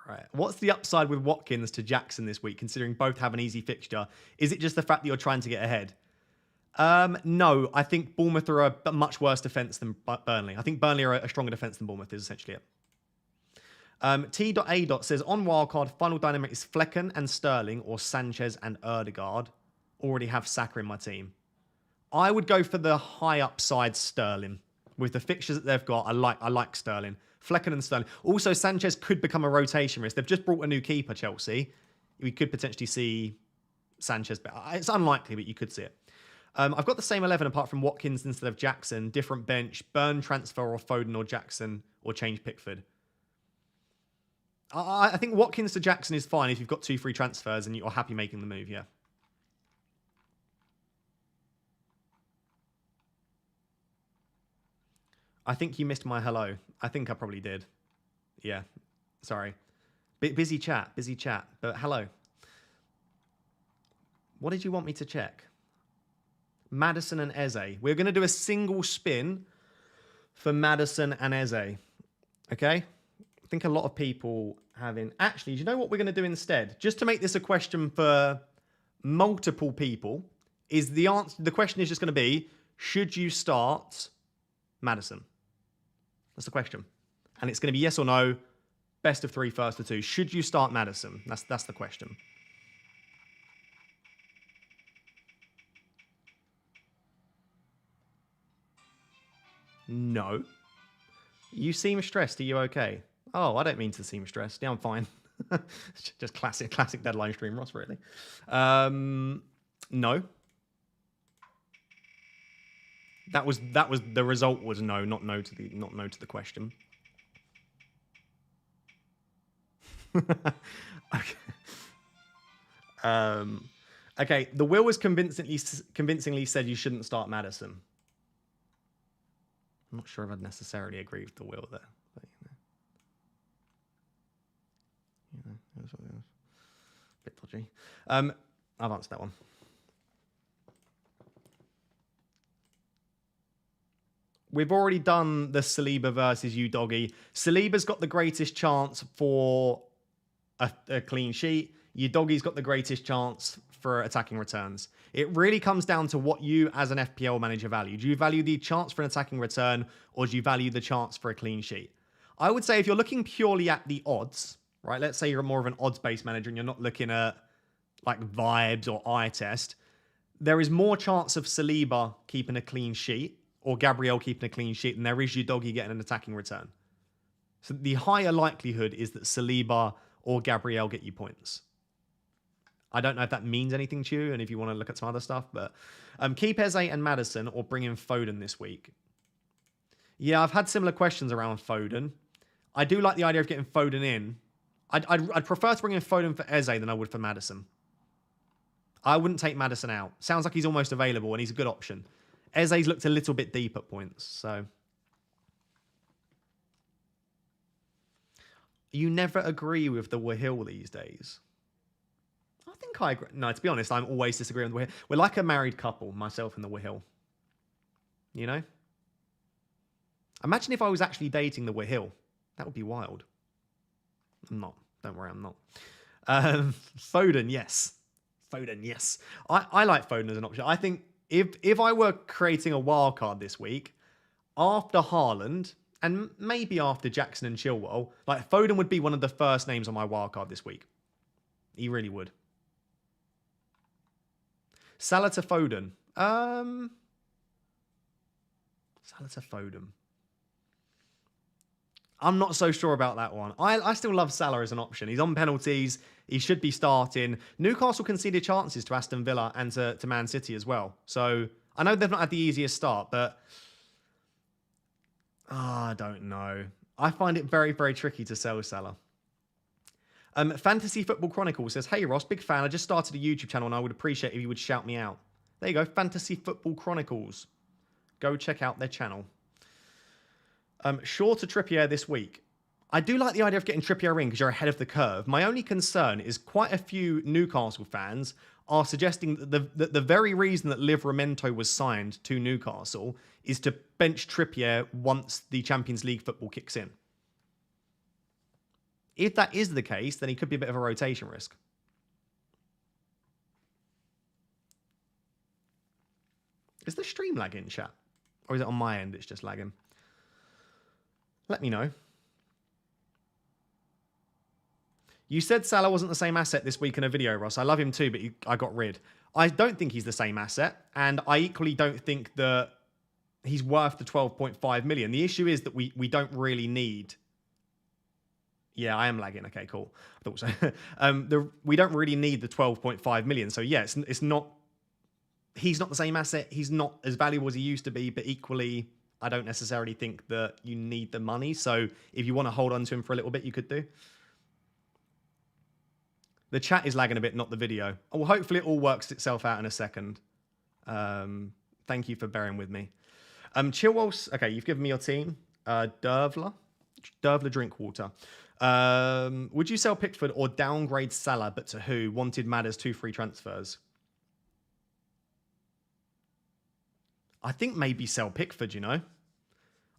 Right. What's the upside with Watkins to Jackson this week, considering both have an easy fixture? Is it just the fact that you're trying to get ahead? No, I think Bournemouth are a much worse defence than Burnley. I think Burnley are a stronger defence than Bournemouth is essentially it. T.A. says, on wildcard, final dynamic is Flecken and Sterling or Sanchez and Erdegaard. Already have Saka in my team. I would go for the high upside Sterling. With the fixtures that they've got, I like Sterling. Flecken and Sterling. Also, Sanchez could become a rotation risk. They've just brought a new keeper, Chelsea. We could potentially see Sanchez. It's unlikely, but you could see it. I've got the same 11 apart from Watkins instead of Jackson. Different bench. Burn, transfer, or Foden or Jackson, or change Pickford. I think Watkins to Jackson is fine if you've got 2 free transfers and you're happy making the move, yeah. I think you missed my hello. I think I probably did. Yeah, sorry. Busy chat, but hello. What did you want me to check? Madison and Eze. We're going to do a single spin for Madison and Eze. Okay? I think a lot of people having... Actually, do you know what we're going to do instead? Just to make this a question for multiple people, is the answer... The question is just going to be, should you start Madison? That's the question. And it's going to be yes or no, best of 3, first to 2. Should you start Madison? That's the question. No. You seem stressed. Are you okay? Oh, I don't mean to seem stressed. Yeah, I'm fine. Just classic deadline stream, Ross, really. No. That was the result was no, not no to the question. Okay. Okay. The will was convincingly said you shouldn't start Madison. I'm not sure if I'd necessarily agree with the will there, but it was a bit dodgy. I've answered that one. We've already done the Saliba versus Udogi. Saliba's got the greatest chance for a clean sheet. Udogi's got the greatest chance for attacking returns. It really comes down to what you as an FPL manager value. Do you value the chance for an attacking return or do you value the chance for a clean sheet? I would say if you're looking purely at the odds, right? Let's say you're more of an odds-based manager and you're not looking at like vibes or eye test, there is more chance of Saliba keeping a clean sheet or Gabriel keeping a clean sheet than there is your doggy getting an attacking return. So the higher likelihood is that Saliba or Gabriel get you points. I don't know if that means anything to you and if you want to look at some other stuff, but keep Eze and Maddison or bring in Foden this week. Yeah, I've had similar questions around Foden. I do like the idea of getting Foden in. I'd prefer to bring in Foden for Eze than I would for Maddison. I wouldn't take Maddison out. Sounds like he's almost available and he's a good option. Eze's looked a little bit deep at points, so... You never agree with the Wahil these days. I think I agree. No, to be honest, I'm always disagreeing with the Wahil. We're like a married couple, myself and the Wahil. You know? Imagine if I was actually dating the Wahil. That would be wild. I'm not. Don't worry, I'm not. Foden, yes. Foden, yes. I like Foden as an option. I think if I were creating a wild card this week, after Haaland... and maybe after Jackson and Chilwell, like Foden would be one of the first names on my wildcard this week. He really would. Salah to Foden. Salah to Foden. I'm not so sure about that one. I still love Salah as an option. He's on penalties. He should be starting. Newcastle conceded chances to Aston Villa and to Man City as well. So I know they've not had the easiest start, but... I don't know. I find it very, very tricky to sell Salah. Fantasy Football Chronicle says, hey Ross, big fan. I just started a YouTube channel and I would appreciate if you would shout me out. There you go. Fantasy Football Chronicles. Go check out their channel. Shaw to Trippier this week. I do like the idea of getting Trippier in because you're ahead of the curve. My only concern is quite a few Newcastle fans are suggesting that the very reason that Livramento was signed to Newcastle is to bench Trippier once the Champions League football kicks in. If that is the case, then he could be a bit of a rotation risk. Is the stream lagging, chat? Or is it on my end it's just lagging? Let me know. You said Salah wasn't the same asset this week in a video, Ross. I love him too, but I got rid. I don't think he's the same asset, and I equally don't think that he's worth the 12.5 million. The issue is that we don't really need... Yeah, I am lagging. Okay, cool. I thought so. We don't really need the 12.5 million. So yeah, it's not... He's not the same asset. He's not as valuable as he used to be, but equally, I don't necessarily think that you need the money. So if you want to hold on to him for a little bit, you could do. The chat is lagging a bit, not the video. Oh, well, hopefully it all works itself out in a second. Thank you for bearing with me. Chilwell, okay, you've given me your team. Dervla Drinkwater. Would you sell Pickford or downgrade Salah, but to who? Wanted mad as 2 free transfers. I think maybe sell Pickford, you know?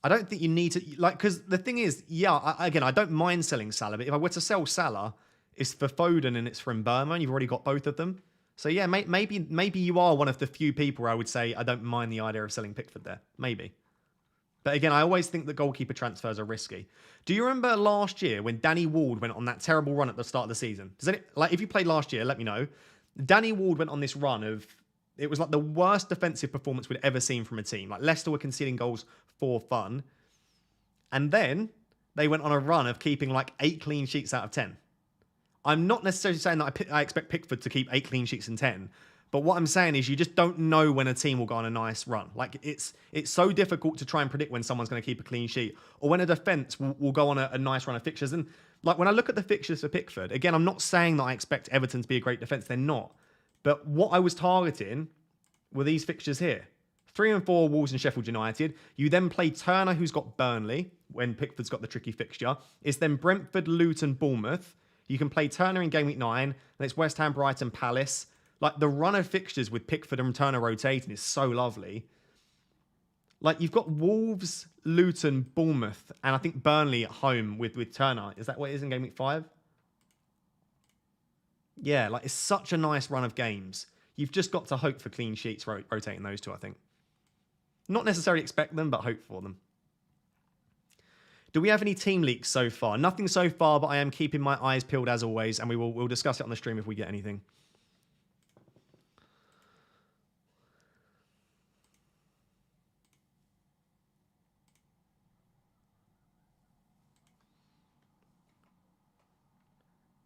I don't think you need to, like, because the thing is, yeah, again, I don't mind selling Salah, but if I were to sell Salah, it's for Foden and it's from Burma, and you've already got both of them. So yeah, maybe you are one of the few people where I would say I don't mind the idea of selling Pickford there. Maybe. But again, I always think that goalkeeper transfers are risky. Do you remember last year when Danny Ward went on that terrible run at the start of the season? If you played last year, let me know. Danny Ward went on this run of, it was like the worst defensive performance we'd ever seen from a team. Like Leicester were conceding goals for fun. And then they went on a run of keeping like 8 clean sheets out of 10. I'm not necessarily saying that I expect Pickford to keep 8 clean sheets in 10, but what I'm saying is you just don't know when a team will go on a nice run. Like it's so difficult to try and predict when someone's going to keep a clean sheet or when a defence will go on a nice run of fixtures. And like when I look at the fixtures for Pickford, again, I'm not saying that I expect Everton to be a great defence. They're not. But what I was targeting were these fixtures here. 3 and 4, Wolves and Sheffield United. You then play Turner, who's got Burnley, when Pickford's got the tricky fixture. It's then Brentford, Luton, Bournemouth. You can play Turner in Game Week 9, and it's West Ham, Brighton, Palace. Like, the run of fixtures with Pickford and Turner rotating is so lovely. Like, you've got Wolves, Luton, Bournemouth, and I think Burnley at home with Turner. Is that what it is in Game Week 5? Yeah, like, it's such a nice run of games. You've just got to hope for clean sheets rotating those two, I think. Not necessarily expect them, but hope for them. Do we have any team leaks so far? Nothing so far, but I am keeping my eyes peeled as always, and we'll discuss it on the stream if we get anything.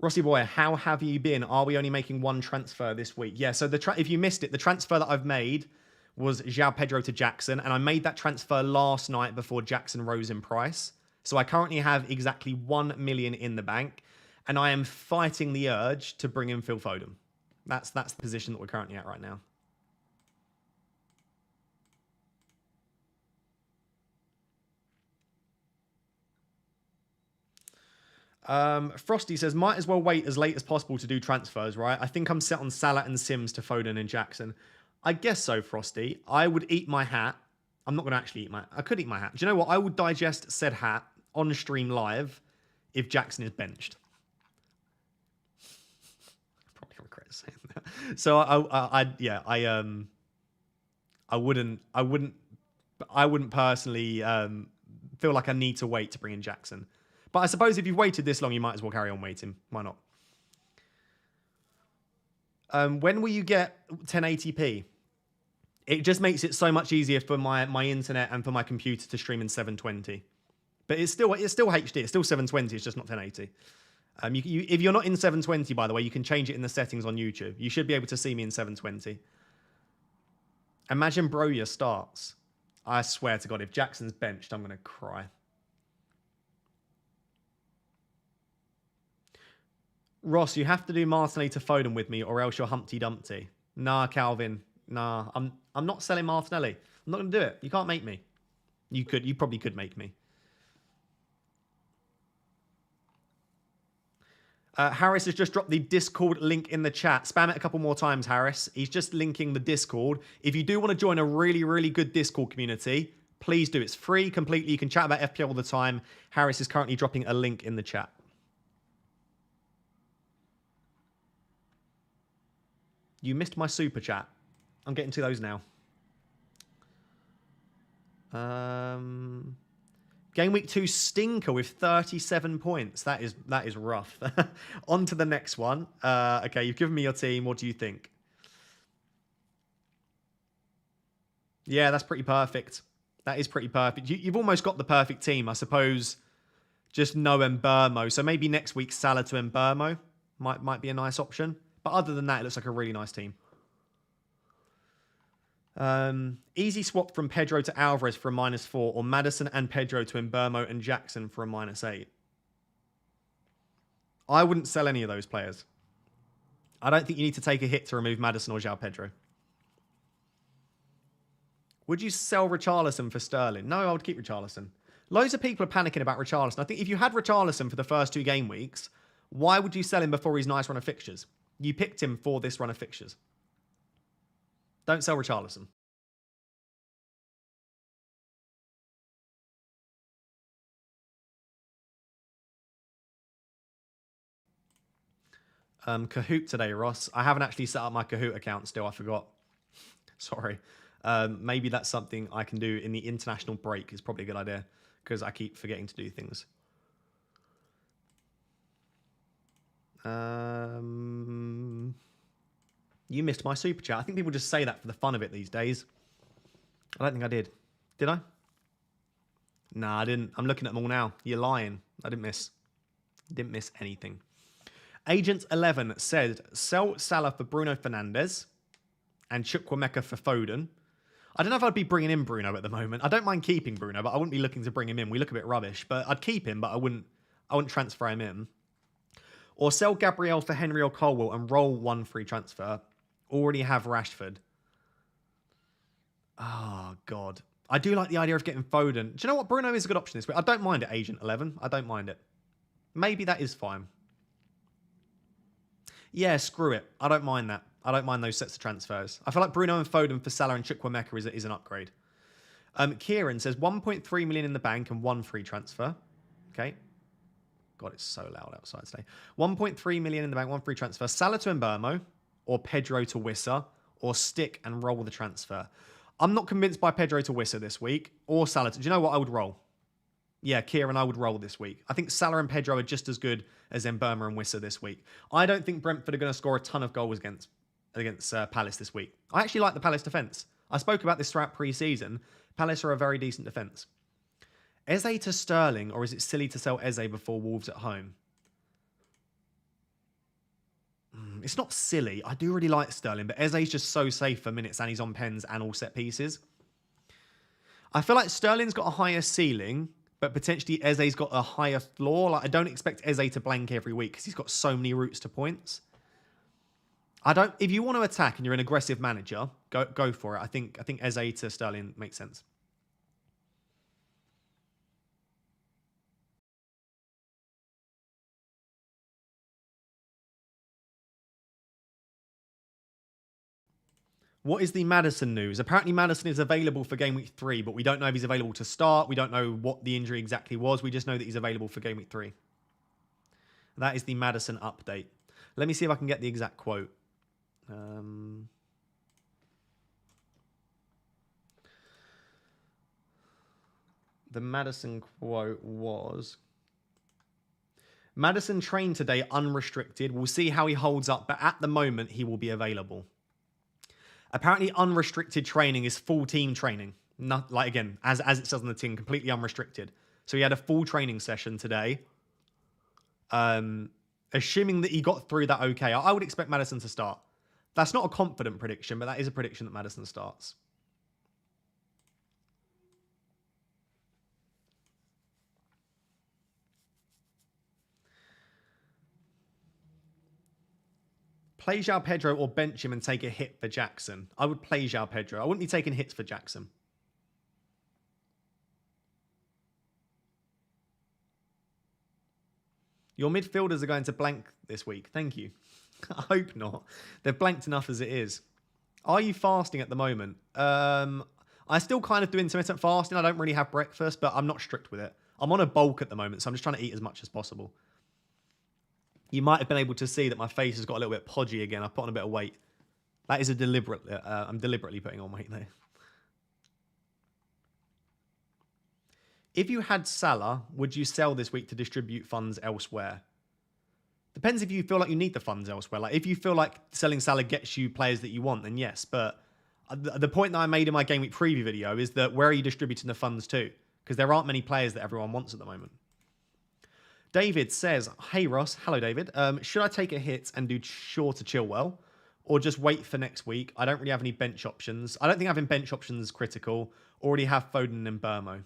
Rossi boy, how have you been? Are we only making one transfer this week? Yeah, so if you missed it, the transfer that I've made was João Pedro to Jackson, and I made that transfer last night before Jackson rose in price. So I currently have exactly 1 million in the bank, and I am fighting the urge to bring in Phil Foden. That's the position that we're currently at right now. Frosty says, might as well wait as late as possible to do transfers, right? I think I'm set on Salah and Sims to Foden and Jackson. I guess so, Frosty. I would eat my hat. I'm not going to actually eat my... I could eat my hat. Do you know what? I would digest said hat on stream live if Jackson is benched. Probably regret saying that. So I wouldn't personally feel like I need to wait to bring in Jackson. But I suppose if you've waited this long, you might as well carry on waiting. Why not? When will you get 1080p? It just makes it so much easier for my internet and for my computer to stream in 720. But it's still HD. It's still 720. It's just not 1080. If you're not in 720, by the way, you can change it in the settings on YouTube. You should be able to see me in 720. Imagine Broya starts. I swear to God, if Jackson's benched, I'm going to cry. Ross, you have to do Martinelli to Foden with me, or else you're Humpty Dumpty. Nah, Calvin. Nah, I'm not selling Martinelli. I'm not going to do it. You can't make me. You probably could make me. Harris has just dropped the Discord link in the chat. Spam it a couple more times, Harris. He's just linking the Discord. If you do want to join a really, really good Discord community, please do. It's free completely. You can chat about FPL all the time. Harris is currently dropping a link in the chat. You missed my super chat. I'm getting to those now. Game week 2 stinker with 37 points. That is rough. On to the next one. Okay, you've given me your team. What do you think? Yeah, that's pretty perfect. That is pretty perfect. You've almost got the perfect team, I suppose. Just no Mbermo. So maybe next week Salah to Mbermo might be a nice option. But other than that, it looks like a really nice team. Easy swap from Pedro to Alvarez for a -4, or Maddison and Pedro to Mbermo and Jackson for a -8. I wouldn't sell any of those players. I don't think you need to take a hit to remove Maddison or João Pedro. Would you sell Richarlison for Sterling? No, I would keep Richarlison. Loads of people are panicking about Richarlison. I think if you had Richarlison for the first 2 game weeks, why would you sell him before his nice run of fixtures? You picked him for this run of fixtures. Don't sell Richarlison. Kahoot today, Ross. I haven't actually set up my Kahoot account still. I forgot. Sorry. Maybe that's something I can do in the international break. It's probably a good idea because I keep forgetting to do things. You missed my super chat. I think people just say that for the fun of it these days. I don't think I did. Did I? Nah, I didn't. I'm looking at them all now. You're lying. I didn't miss. Didn't miss anything. Agent 11 said, sell Salah for Bruno Fernandes and Chukwuemeka for Foden. I don't know if I'd be bringing in Bruno at the moment. I don't mind keeping Bruno, but I wouldn't be looking to bring him in. We look a bit rubbish, but I'd keep him, but I wouldn't transfer him in. Or sell Gabriel for Henry or Colwell and roll 1 free transfer. Already have Rashford. Oh, God. I do like the idea of getting Foden. Do you know what? Bruno is a good option this week. I don't mind it, Agent 11. I don't mind it. Maybe that is fine. Yeah, screw it. I don't mind that. I don't mind those sets of transfers. I feel like Bruno and Foden for Salah and Chukwuemeka is an upgrade. Kieran says 1.3 million in the bank and 1 free transfer. Okay. God, it's so loud outside today. 1.3 million in the bank, 1 free transfer. Salah to Mbermo or Pedro to Wissa, or stick and roll the transfer. I'm not convinced by Pedro to Wissa this week or Salah. Do you know what I would roll? Yeah, Kieran, I would roll this week. I think Salah and Pedro are just as good as Mbermo and Wissa this week. I don't think Brentford are going to score a ton of goals against Palace this week. I actually like the Palace defence. I spoke about this throughout pre-season. Palace are a very decent defence. Eze to Sterling, or is it silly to sell Eze before Wolves at home? it's not silly. I do really like Sterling, but Eze's just so safe for minutes and he's on pens and all set pieces. I feel like Sterling's got a higher ceiling, but potentially Eze's got a higher floor. Like, I don't expect Eze to blank every week because he's got so many routes to points. If you want to attack and you're an aggressive manager, go for it. I think Eze to Sterling makes sense. What is the Maddison news? Apparently Maddison is available for Game Week 3, but we don't know if he's available to start. We don't know what the injury exactly was. We just know that he's available for Game Week 3. That is the Maddison update. Let me see if I can get the exact quote. The Maddison quote was... Maddison trained today unrestricted. We'll see how he holds up, but at the moment, he will be available. Apparently, unrestricted training is full team training. Not like, again, as it says on the tin, completely unrestricted. So he had a full training session today. Assuming that he got through that okay, I would expect Maddison to start. That's not a confident prediction, but that is a prediction that Maddison starts. Play João Pedro or bench him and take a hit for Jackson. I would play João Pedro. I wouldn't be taking hits for Jackson. Your midfielders are going to blank this week. Thank you. I hope not. They've blanked enough as it is. Are you fasting at the moment? I still kind of do intermittent fasting. I don't really have breakfast, but I'm not strict with it. I'm on a bulk at the moment, so I'm just trying to eat as much as possible. You might have been able to see that my face has got a little bit podgy again. I've put on a bit of weight. That is a deliberate... I'm deliberately putting on weight there. If you had Salah, would you sell this week to distribute funds elsewhere? Depends if you feel like you need the funds elsewhere. Like, if you feel like selling Salah gets you players that you want, then yes. But the point that I made in my Game Week preview video is that where are you distributing the funds to? Because there aren't many players that everyone wants at the moment. David says, hey Ross, hello David. Should I take a hit and do Shaw to Chilwell or just wait for next week? I don't really have any bench options. I don't think having bench options is critical. Already have Foden and Burmo.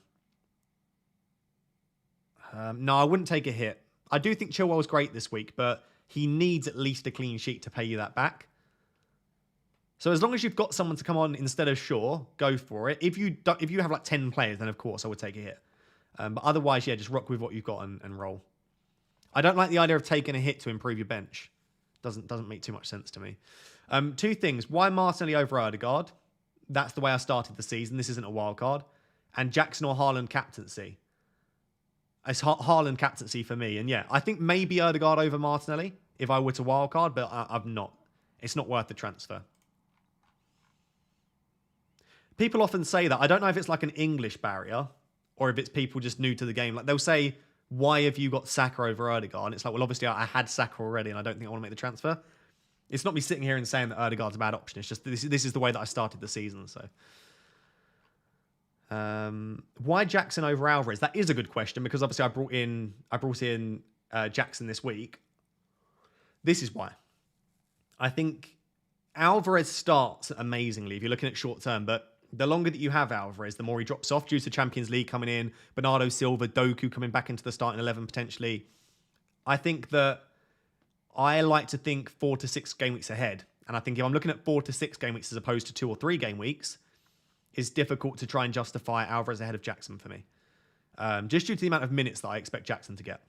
No, I wouldn't take a hit. I do think Chilwell's great this week, but he needs at least a clean sheet to pay you that back. So as long as you've got someone to come on instead of Shaw, go for it. If you have like 10 players, then of course I would take a hit. But otherwise, yeah, just rock with what you've got and roll. I don't like the idea of taking a hit to improve your bench. Doesn't make too much sense to me. Two things. Why Martinelli over Odegaard? That's the way I started the season. This isn't a wild card. And Jackson or Haaland captaincy. It's Haaland captaincy for me. And yeah, I think maybe Odegaard over Martinelli if I were to wild card, but I'm not. It's not worth the transfer. People often say that. I don't know if it's like an English barrier or if it's people just new to the game. Like they'll say, why have you got Saka over Odegaard? And it's like, well, obviously I had Saka already and I don't think I want to make the transfer. It's not me sitting here and saying that Odegaard's a bad option. It's just this is the way that I started the season. So, why Jackson over Alvarez? That is a good question because obviously I brought in Jackson this week. This is why. I think Alvarez starts amazingly if you're looking at short term, but the longer that you have Alvarez, the more he drops off due to Champions League coming in, Bernardo Silva, Doku coming back into the starting 11 potentially. I think that I like to think 4 to 6 game weeks ahead. And I think if I'm looking at 4 to 6 game weeks as opposed to 2 or 3 game weeks, it's difficult to try and justify Alvarez ahead of Jackson for me. Just due to the amount of minutes that I expect Jackson to get.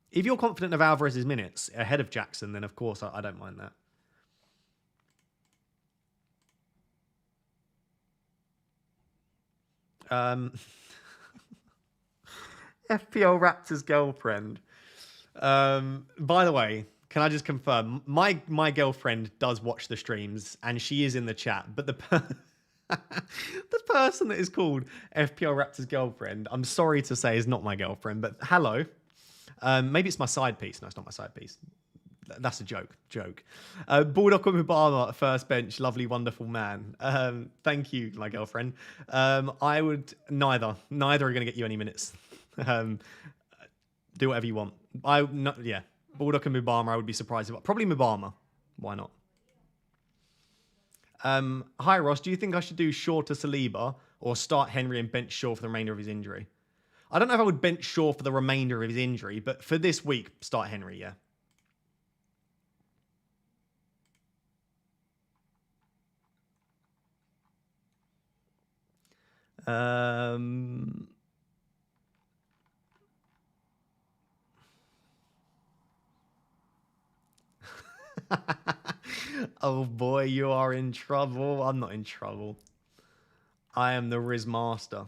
If you're confident of Alvarez's minutes ahead of Jackson, then of course I don't mind that. FPL Raptors girlfriend. By the way, can I just confirm my girlfriend does watch the streams and she is in the chat, but the person that is called FPL Raptors girlfriend, I'm sorry to say, is not my girlfriend. But hello, maybe it's my side piece. No, it's not my side piece. That's a joke. Bulldog Obama at first bench, lovely, wonderful man. Thank you, my girlfriend. I would neither are going to get you any minutes. Do whatever you want. Yeah. Baldock and Mubama, I would be surprised about. Probably Mubama. Why not? Hi, Ross. Do you think I should do Shaw to Saliba or start Henry and bench Shaw for the remainder of his injury? I don't know if I would bench Shaw for the remainder of his injury, but for this week, start Henry, yeah. Oh boy, you are in trouble. I'm not in trouble. I am the Riz Master.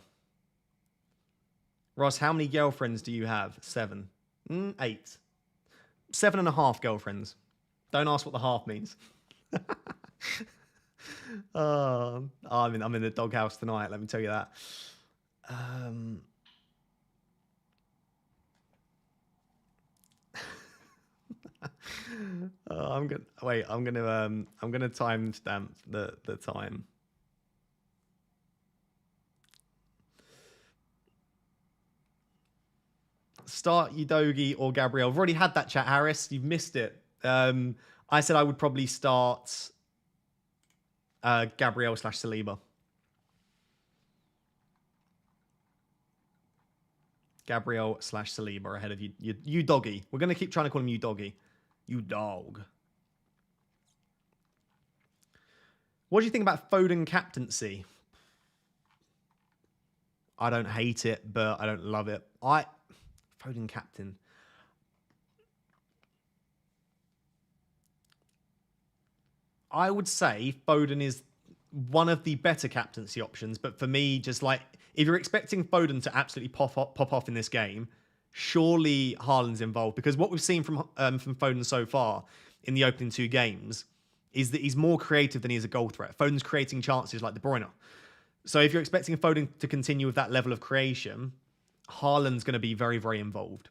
Ross, how many girlfriends do you have? 7. 8. 7.5 girlfriends. Don't ask what the half means. I'm in the doghouse tonight, let me tell you that. I'm gonna timestamp the time. Start Udogi or Gabriel. I've already had that chat, Harris. You've missed it. I said I would probably start Gabriel / Saliba. Gabriel / Saliba ahead of you doggy. We're going to keep trying to call him you doggy. You dog. What do you think about Foden captaincy? I don't hate it, but I don't love it. Foden captain. I would say Foden is one of the better captaincy options, but for me, just like if you're expecting Foden to absolutely pop off in this game, surely Haaland's involved, because what we've seen from Foden so far in the opening 2 games is that he's more creative than he is a goal threat. Foden's creating chances like De Bruyne. So if you're expecting Foden to continue with that level of creation, Haaland's going to be very, very involved.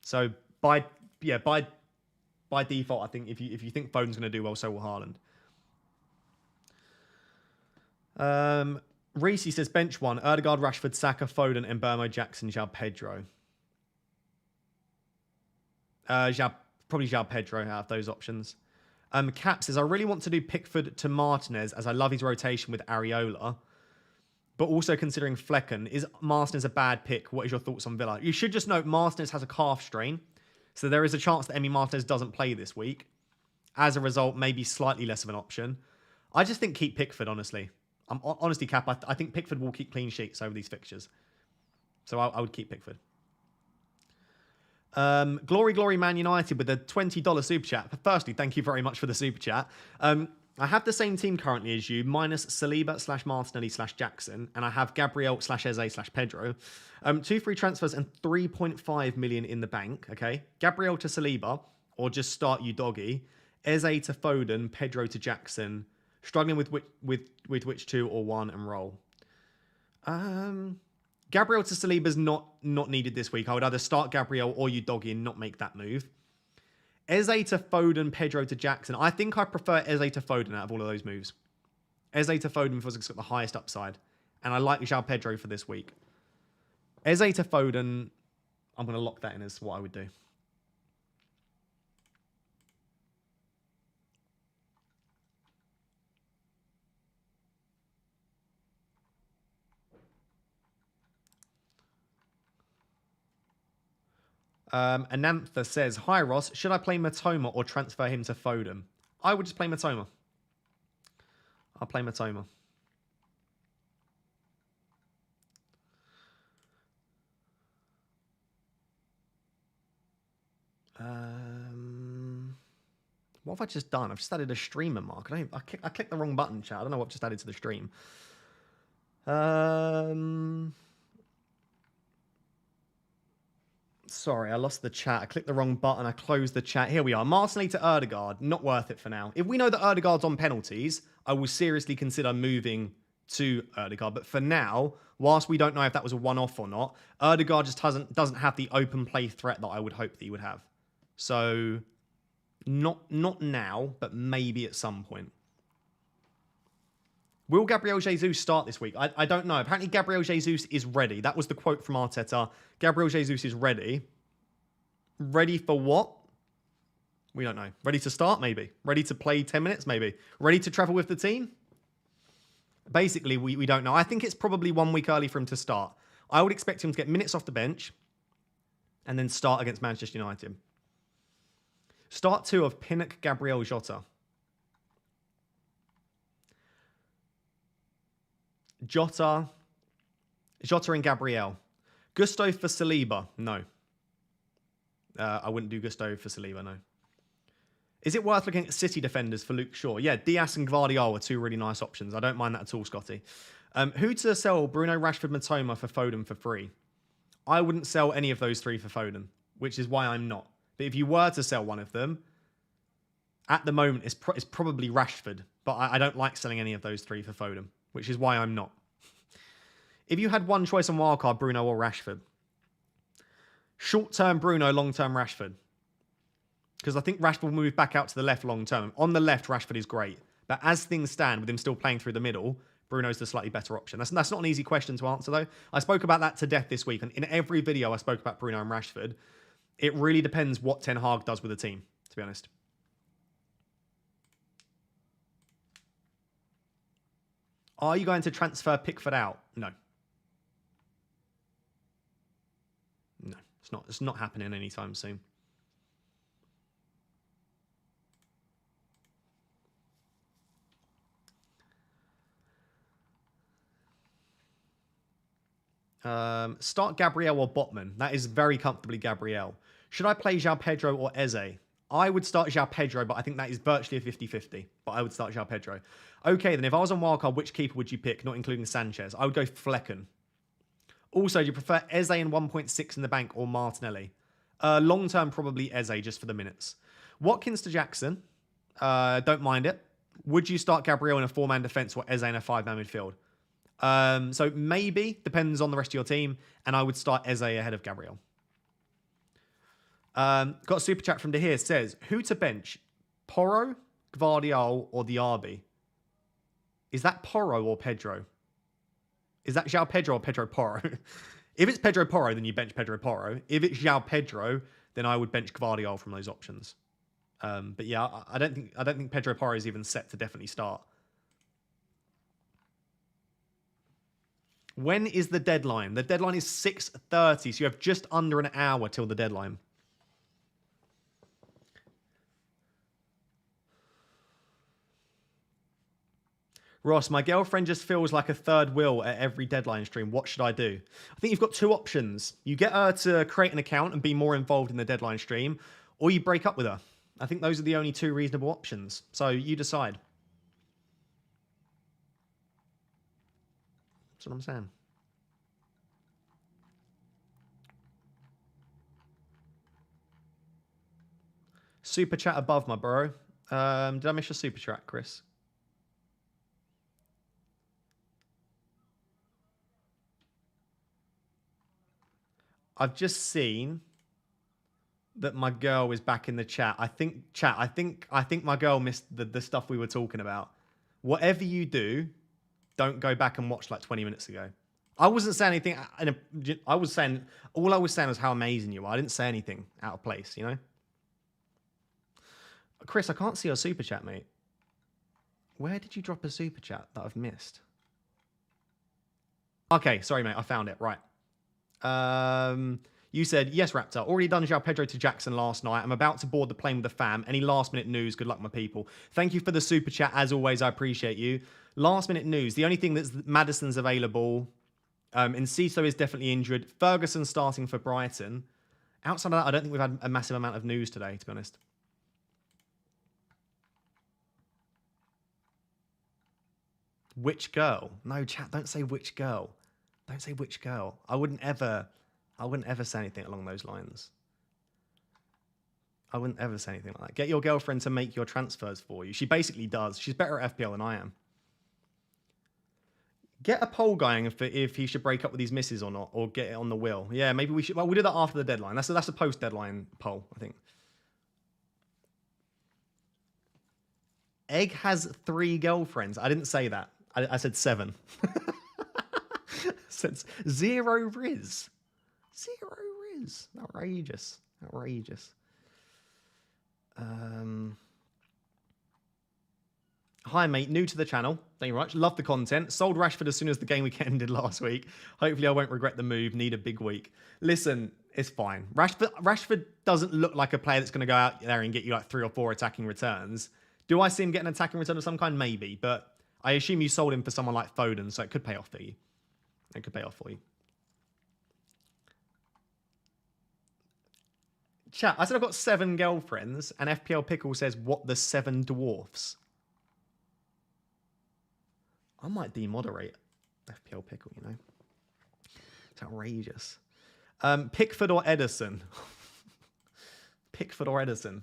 So by default, I think if you think Foden's going to do well, so will Haaland. Reese says bench 1: Ødegaard, Rashford, Saka, Foden, Mbeumo, Jackson, João Pedro. Probably João Pedro out of those options. Cap says, I really want to do Pickford to Martinez as I love his rotation with Areola. But also considering Flecken, is Martinez a bad pick? What is your thoughts on Villa? You should just note Martinez has a calf strain. So there is a chance that Emi Martinez doesn't play this week. As a result, maybe slightly less of an option. I just think keep Pickford, honestly. Honestly, Cap, I think Pickford will keep clean sheets over these fixtures. So I would keep Pickford. Glory Man United with a $20 super chat. Firstly, thank you very much for the super chat. I have the same team currently as you, minus Saliba / Martinelli / Jackson, and I have Gabriel / Eze / Pedro. 2 free transfers and 3.5 million in the bank. Okay, Gabriel to Saliba, or just start you doggy. Eze to Foden, Pedro to Jackson. Struggling with which 2 or 1 and roll. Gabriel to Saliba's not needed this week. I would either start Gabriel or you doggy and not make that move. Eze to Foden, Pedro to Jackson. I think I prefer Eze to Foden out of all of those moves. Eze to Foden because it's got the highest upside. And I like João Pedro for this week. Eze to Foden, I'm going to lock that in as what I would do. Anantha says, hi Ross, should I play Matoma or transfer him to Foden? I would just play Matoma. I'll play Matoma. What have I just done? I've just added a streamer mark. I clicked the wrong button, chat. I don't know what I've just added to the stream. Sorry, I lost the chat. I clicked the wrong button. I closed the chat. Here we are. Martinelli to Ødegaard. Not worth it for now. If we know that Ødegaard's on penalties, I will seriously consider moving to Ødegaard. But for now, whilst we don't know if that was a one-off or not, Ødegaard just doesn't have the open play threat that I would hope that he would have. So, not now, but maybe at some point. Will Gabriel Jesus start this week? I don't know. Apparently, Gabriel Jesus is ready. That was the quote from Arteta. Gabriel Jesus is ready. Ready for what? We don't know. Ready to start, maybe. Ready to play 10 minutes, maybe. Ready to travel with the team? Basically, we don't know. I think it's probably 1 week early for him to start. I would expect him to get minutes off the bench and then start against Manchester United. Start 2 of Pinnock, Gabriel, Jota. Jota and Gabriel. Gusto for Saliba? No. I wouldn't do Gusto for Saliba, no. Is it worth looking at City defenders for Luke Shaw? Yeah, Diaz and Gvardiol are 2 really nice options. I don't mind that at all, Scotty. Who to sell Bruno, Rashford, Matoma for Foden for free? I wouldn't sell any of those 3 for Foden, which is why I'm not. But if you were to sell one of them, at the moment, it's probably Rashford. But I don't like selling any of those 3 for Foden, which is why I'm not. If you had one choice on wildcard, Bruno or Rashford. Short-term Bruno, long-term Rashford. Because I think Rashford will move back out to the left long-term. On the left, Rashford is great. But as things stand, with him still playing through the middle, Bruno's the slightly better option. That's not an easy question to answer, though. I spoke about that to death this week. And in every video, I spoke about Bruno and Rashford. It really depends what Ten Hag does with the team, to be honest. Are you going to transfer Pickford out? No. No, it's not. It's not happening anytime soon. Start Gabriel or Botman. That is very comfortably Gabriel. Should I play João Pedro or Eze? I would start João Pedro, but I think that is virtually a 50-50. But I would start João Pedro. Okay, then if I was on wildcard, which keeper would you pick, not including Sanchez? I would go Flecken. Also, do you prefer Eze and 1.6 in the bank or Martinelli? Long-term, probably Eze, just for the minutes. Watkins to Jackson. Don't mind it. Would you start Gabriel in a 4-man defence or Eze in a 5-man midfield? So maybe, depends on the rest of your team, and I would start Eze ahead of Gabriel. Got a super chat from Dehir, says, who to bench? Porro, Gvardiol, or Diaby? Is that Porro or Pedro? Is that João Pedro or Pedro Porro? If it's Pedro Porro, then you bench Pedro Porro. If it's João Pedro, then I would bench Gvardiol from those options. But yeah, I don't think Pedro Porro is even set to definitely start. When is the deadline? The deadline is 6:30, so you have just under an hour till the deadline. Ross, my girlfriend just feels like a third wheel at every deadline stream. What should I do? I think you've got 2 options. You get her to create an account and be more involved in the deadline stream, or you break up with her. I think those are the only 2 reasonable options. So you decide. That's what I'm saying. Super chat above, my bro. Did I miss your super chat, Chris? I've just seen that my girl is back in the chat. I think my girl missed the stuff we were talking about. Whatever you do, don't go back and watch like 20 minutes ago. I wasn't saying anything. All I was saying was how amazing you are. I didn't say anything out of place, you know? Chris, I can't see your super chat, mate. Where did you drop a super chat that I've missed? Okay, sorry, mate. I found it. Right. You said, yes, Raptor. Already done João Pedro to Jackson last night. I'm about to board the plane with the fam. Any last minute news? Good luck, my people. Thank you for the super chat. As always, I appreciate you. Last minute news. The only thing that's Maddison's available. Enciso is definitely injured. Ferguson starting for Brighton. Outside of that, I don't think we've had a massive amount of news today, to be honest. Which girl? No, chat, don't say which girl. Don't say which girl. I wouldn't ever say anything along those lines. I wouldn't ever say anything like that. Get your girlfriend to make your transfers for you. She basically does. She's better at FPL than I am. Get a poll going if he should break up with his missus or not, or get it on the wheel. Yeah, maybe we should. Well, we'll do that after the deadline. That's a post-deadline poll, I think. Egg has 3 girlfriends. I didn't say that. I said 7. Since 0 Riz. 0 Riz. Outrageous. Outrageous. Hi, mate. New to the channel. Thank you very much. Love the content. Sold Rashford as soon as the game week ended last week. Hopefully, I won't regret the move. Need a big week. Listen, it's fine. Rashford doesn't look like a player that's going to go out there and get you like 3 or 4 attacking returns. Do I see him get an attacking return of some kind? Maybe. But I assume you sold him for someone like Foden, so it could pay off for you. It could pay off for you. Chat, I said I've got 7 girlfriends, and FPL Pickle says, what the 7 dwarfs? I might demoderate FPL Pickle, you know. It's outrageous. Pickford or Edison? Pickford or Edison?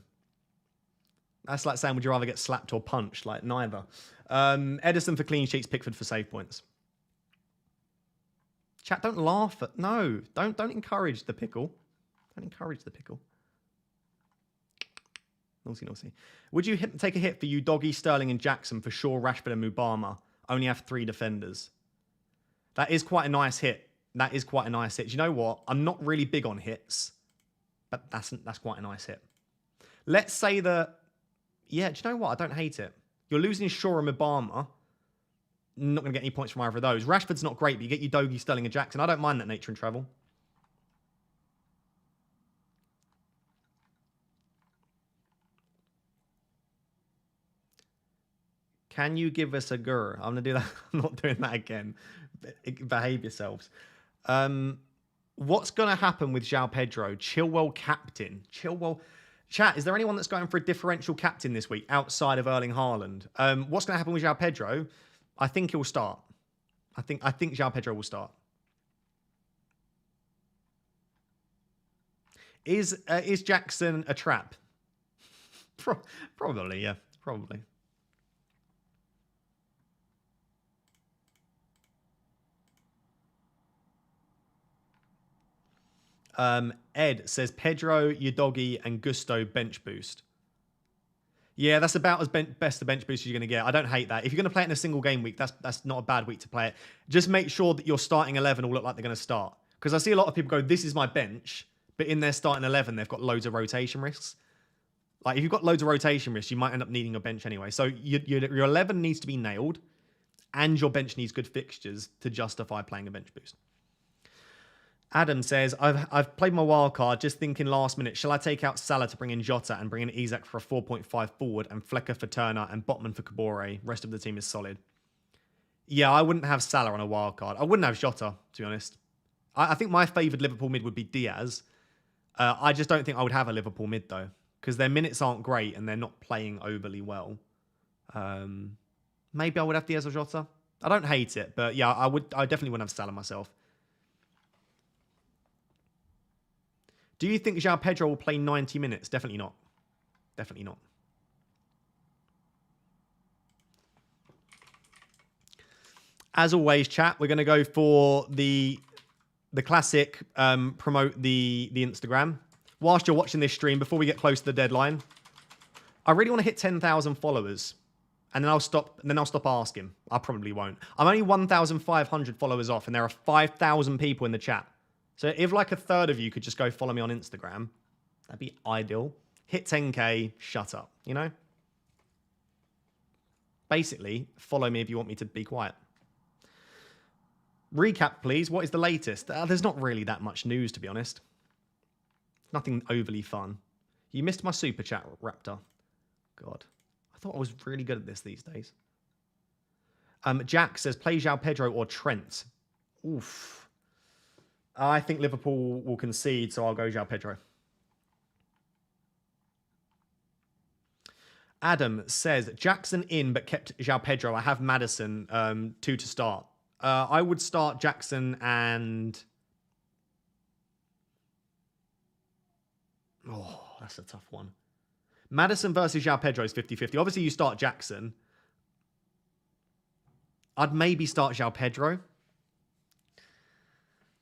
That's like saying, would you rather get slapped or punched? Like, neither. Edison for clean sheets, Pickford for save points. Chat, don't laugh at... No, don't encourage the pickle. Don't encourage the pickle. Naughty, naughty. Would you take a hit for you, Doggy, Sterling, and Jackson for Shaw, Rashford, and Mubama? Only have 3 defenders. That is quite a nice hit. That is quite a nice hit. Do you know what? I'm not really big on hits, but that's quite a nice hit. Let's say that... Yeah, do you know what? I don't hate it. You're losing Shaw and Mubama. Not going to get any points from either of those. Rashford's not great, but you get you Doggy, Sterling, and Jackson. I don't mind that nature and travel. Can you give us a gur? I'm going to do that. I'm not doing that again. Behave yourselves. What's going to happen with João Pedro? Chilwell captain. Chilwell. Chat, is there anyone that's going for a differential captain this week outside of Erling Haaland? What's going to happen with João Pedro? I think he'll start. I think João Pedro will start. Is Jackson a trap? Probably, yeah. Probably. Ed says Pedro, Udogi, and Gusto bench boost. Yeah, that's about as best a bench boost as you're going to get. I don't hate that. If you're going to play it in a single game week, that's not a bad week to play it. Just make sure that your starting 11 will look like they're going to start. Because I see a lot of people go, this is my bench, but in their starting 11, they've got loads of rotation risks. Like, if you've got loads of rotation risks, you might end up needing a bench anyway. So your 11 needs to be nailed, and your bench needs good fixtures to justify playing a bench boost. Adam says, I've played my wild card, just thinking last minute, shall I take out Salah to bring in Jota and bring in Isak for a 4.5 forward and Flecker for Turner and Botman for Kabore? Rest of the team is solid. Yeah, I wouldn't have Salah on a wild card. I wouldn't have Jota, to be honest. I think my favoured Liverpool mid would be Diaz. I just don't think I would have a Liverpool mid, though, because their minutes aren't great and they're not playing overly well. Maybe I would have Diaz or Jota. I don't hate it, but yeah, I definitely wouldn't have Salah myself. Do you think João Pedro will play 90 minutes? Definitely not. Definitely not. As always, chat, we're going to go for the classic promote the Instagram. Whilst you're watching this stream, before we get close to the deadline, I really want to hit 10,000 followers. And then I'll stop asking. I probably won't. I'm only 1,500 followers off, and there are 5,000 people in the chat. So if like a third of you could just go follow me on Instagram, that'd be ideal. Hit 10K, shut up, you know? Basically, follow me if you want me to be quiet. Recap, please. What is the latest? There's not really that much news, to be honest. Nothing overly fun. You missed my super chat, Raptor. God. I thought I was really good at this these days. Jack says, play João Pedro or Trent. Oof. I think Liverpool will concede, so I'll go João Pedro. Adam says, Jackson in, but kept João Pedro. I have Maddison 2 to start. I would start Jackson and... Oh, that's a tough one. Maddison versus João Pedro is 50-50. Obviously, you start Jackson. I'd maybe start João Pedro.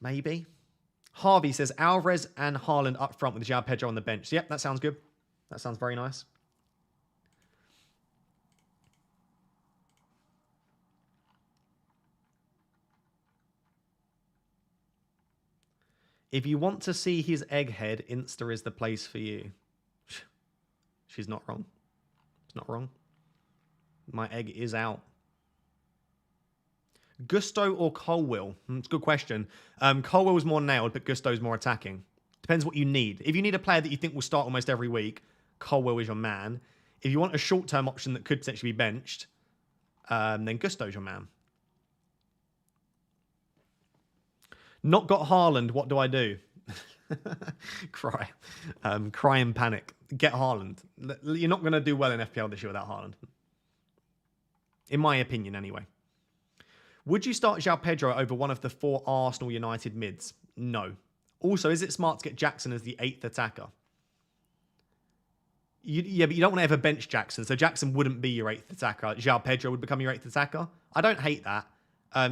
Maybe. Harvey says, Alvarez and Haaland up front with João Pedro on the bench. So, yep, that sounds good. That sounds very nice. If you want to see his egghead, Insta is the place for you. She's not wrong. It's not wrong. My egg is out. Gusto or Colwill? It's a good question. Colwill's more nailed, but Gusto's more attacking. Depends what you need. If you need a player that you think will start almost every week, Colwill is your man. If you want a short-term option that could potentially be benched, then Gusto's your man. Not got Haaland, what do I do? Cry. Cry and panic. Get Haaland. You're not going to do well in FPL this year without Haaland. In my opinion, anyway. Would you start João Pedro over one of the 4 Arsenal United mids? No. Also, is it smart to get Jackson as the 8th attacker? Yeah, but you don't want to ever bench Jackson, so Jackson wouldn't be your 8th attacker. João Pedro would become your 8th attacker. I don't hate that.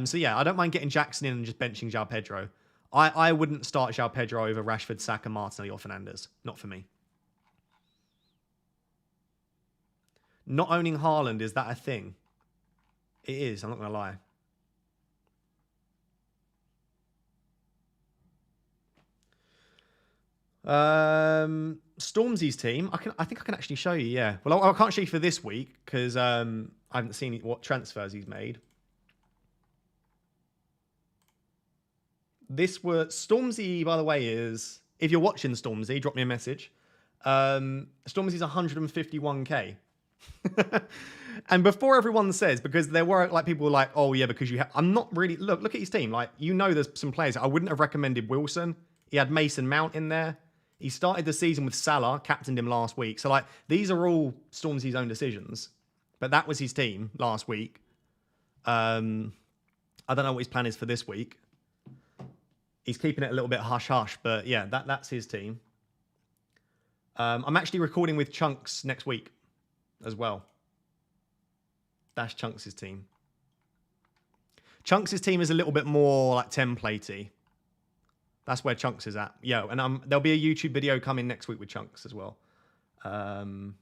So yeah, I don't mind getting Jackson in and just benching João Pedro. I wouldn't start João Pedro over Rashford, Saka, Martinelli or Fernandes. Not for me. Not owning Haaland, is that a thing? It is, I'm not going to lie. Stormzy's team. I think I can actually show you. Yeah. Well, I can't show you for this week because I haven't seen what transfers he's made. This was Stormzy, by the way. Is if you're watching Stormzy, drop me a message. Stormzy's 151k. And before everyone says, because there were like people were like, oh yeah, because you have. I'm not really. Look at his team. Like there's some players I wouldn't have recommended. Wilson. He had Mason Mount in there. He started the season with Salah, captained him last week. So, like, these are all Stormzy's own decisions. But that was his team last week. I don't know what his plan is for this week. He's keeping it a little bit hush-hush. But, yeah, that's his team. I'm actually recording with Chunks next week as well. That's Chunks' team. Chunks' team is a little bit more, like, template-y. That's where Chunks is at. Yo, and there'll be a YouTube video coming next week with Chunks as well. I'm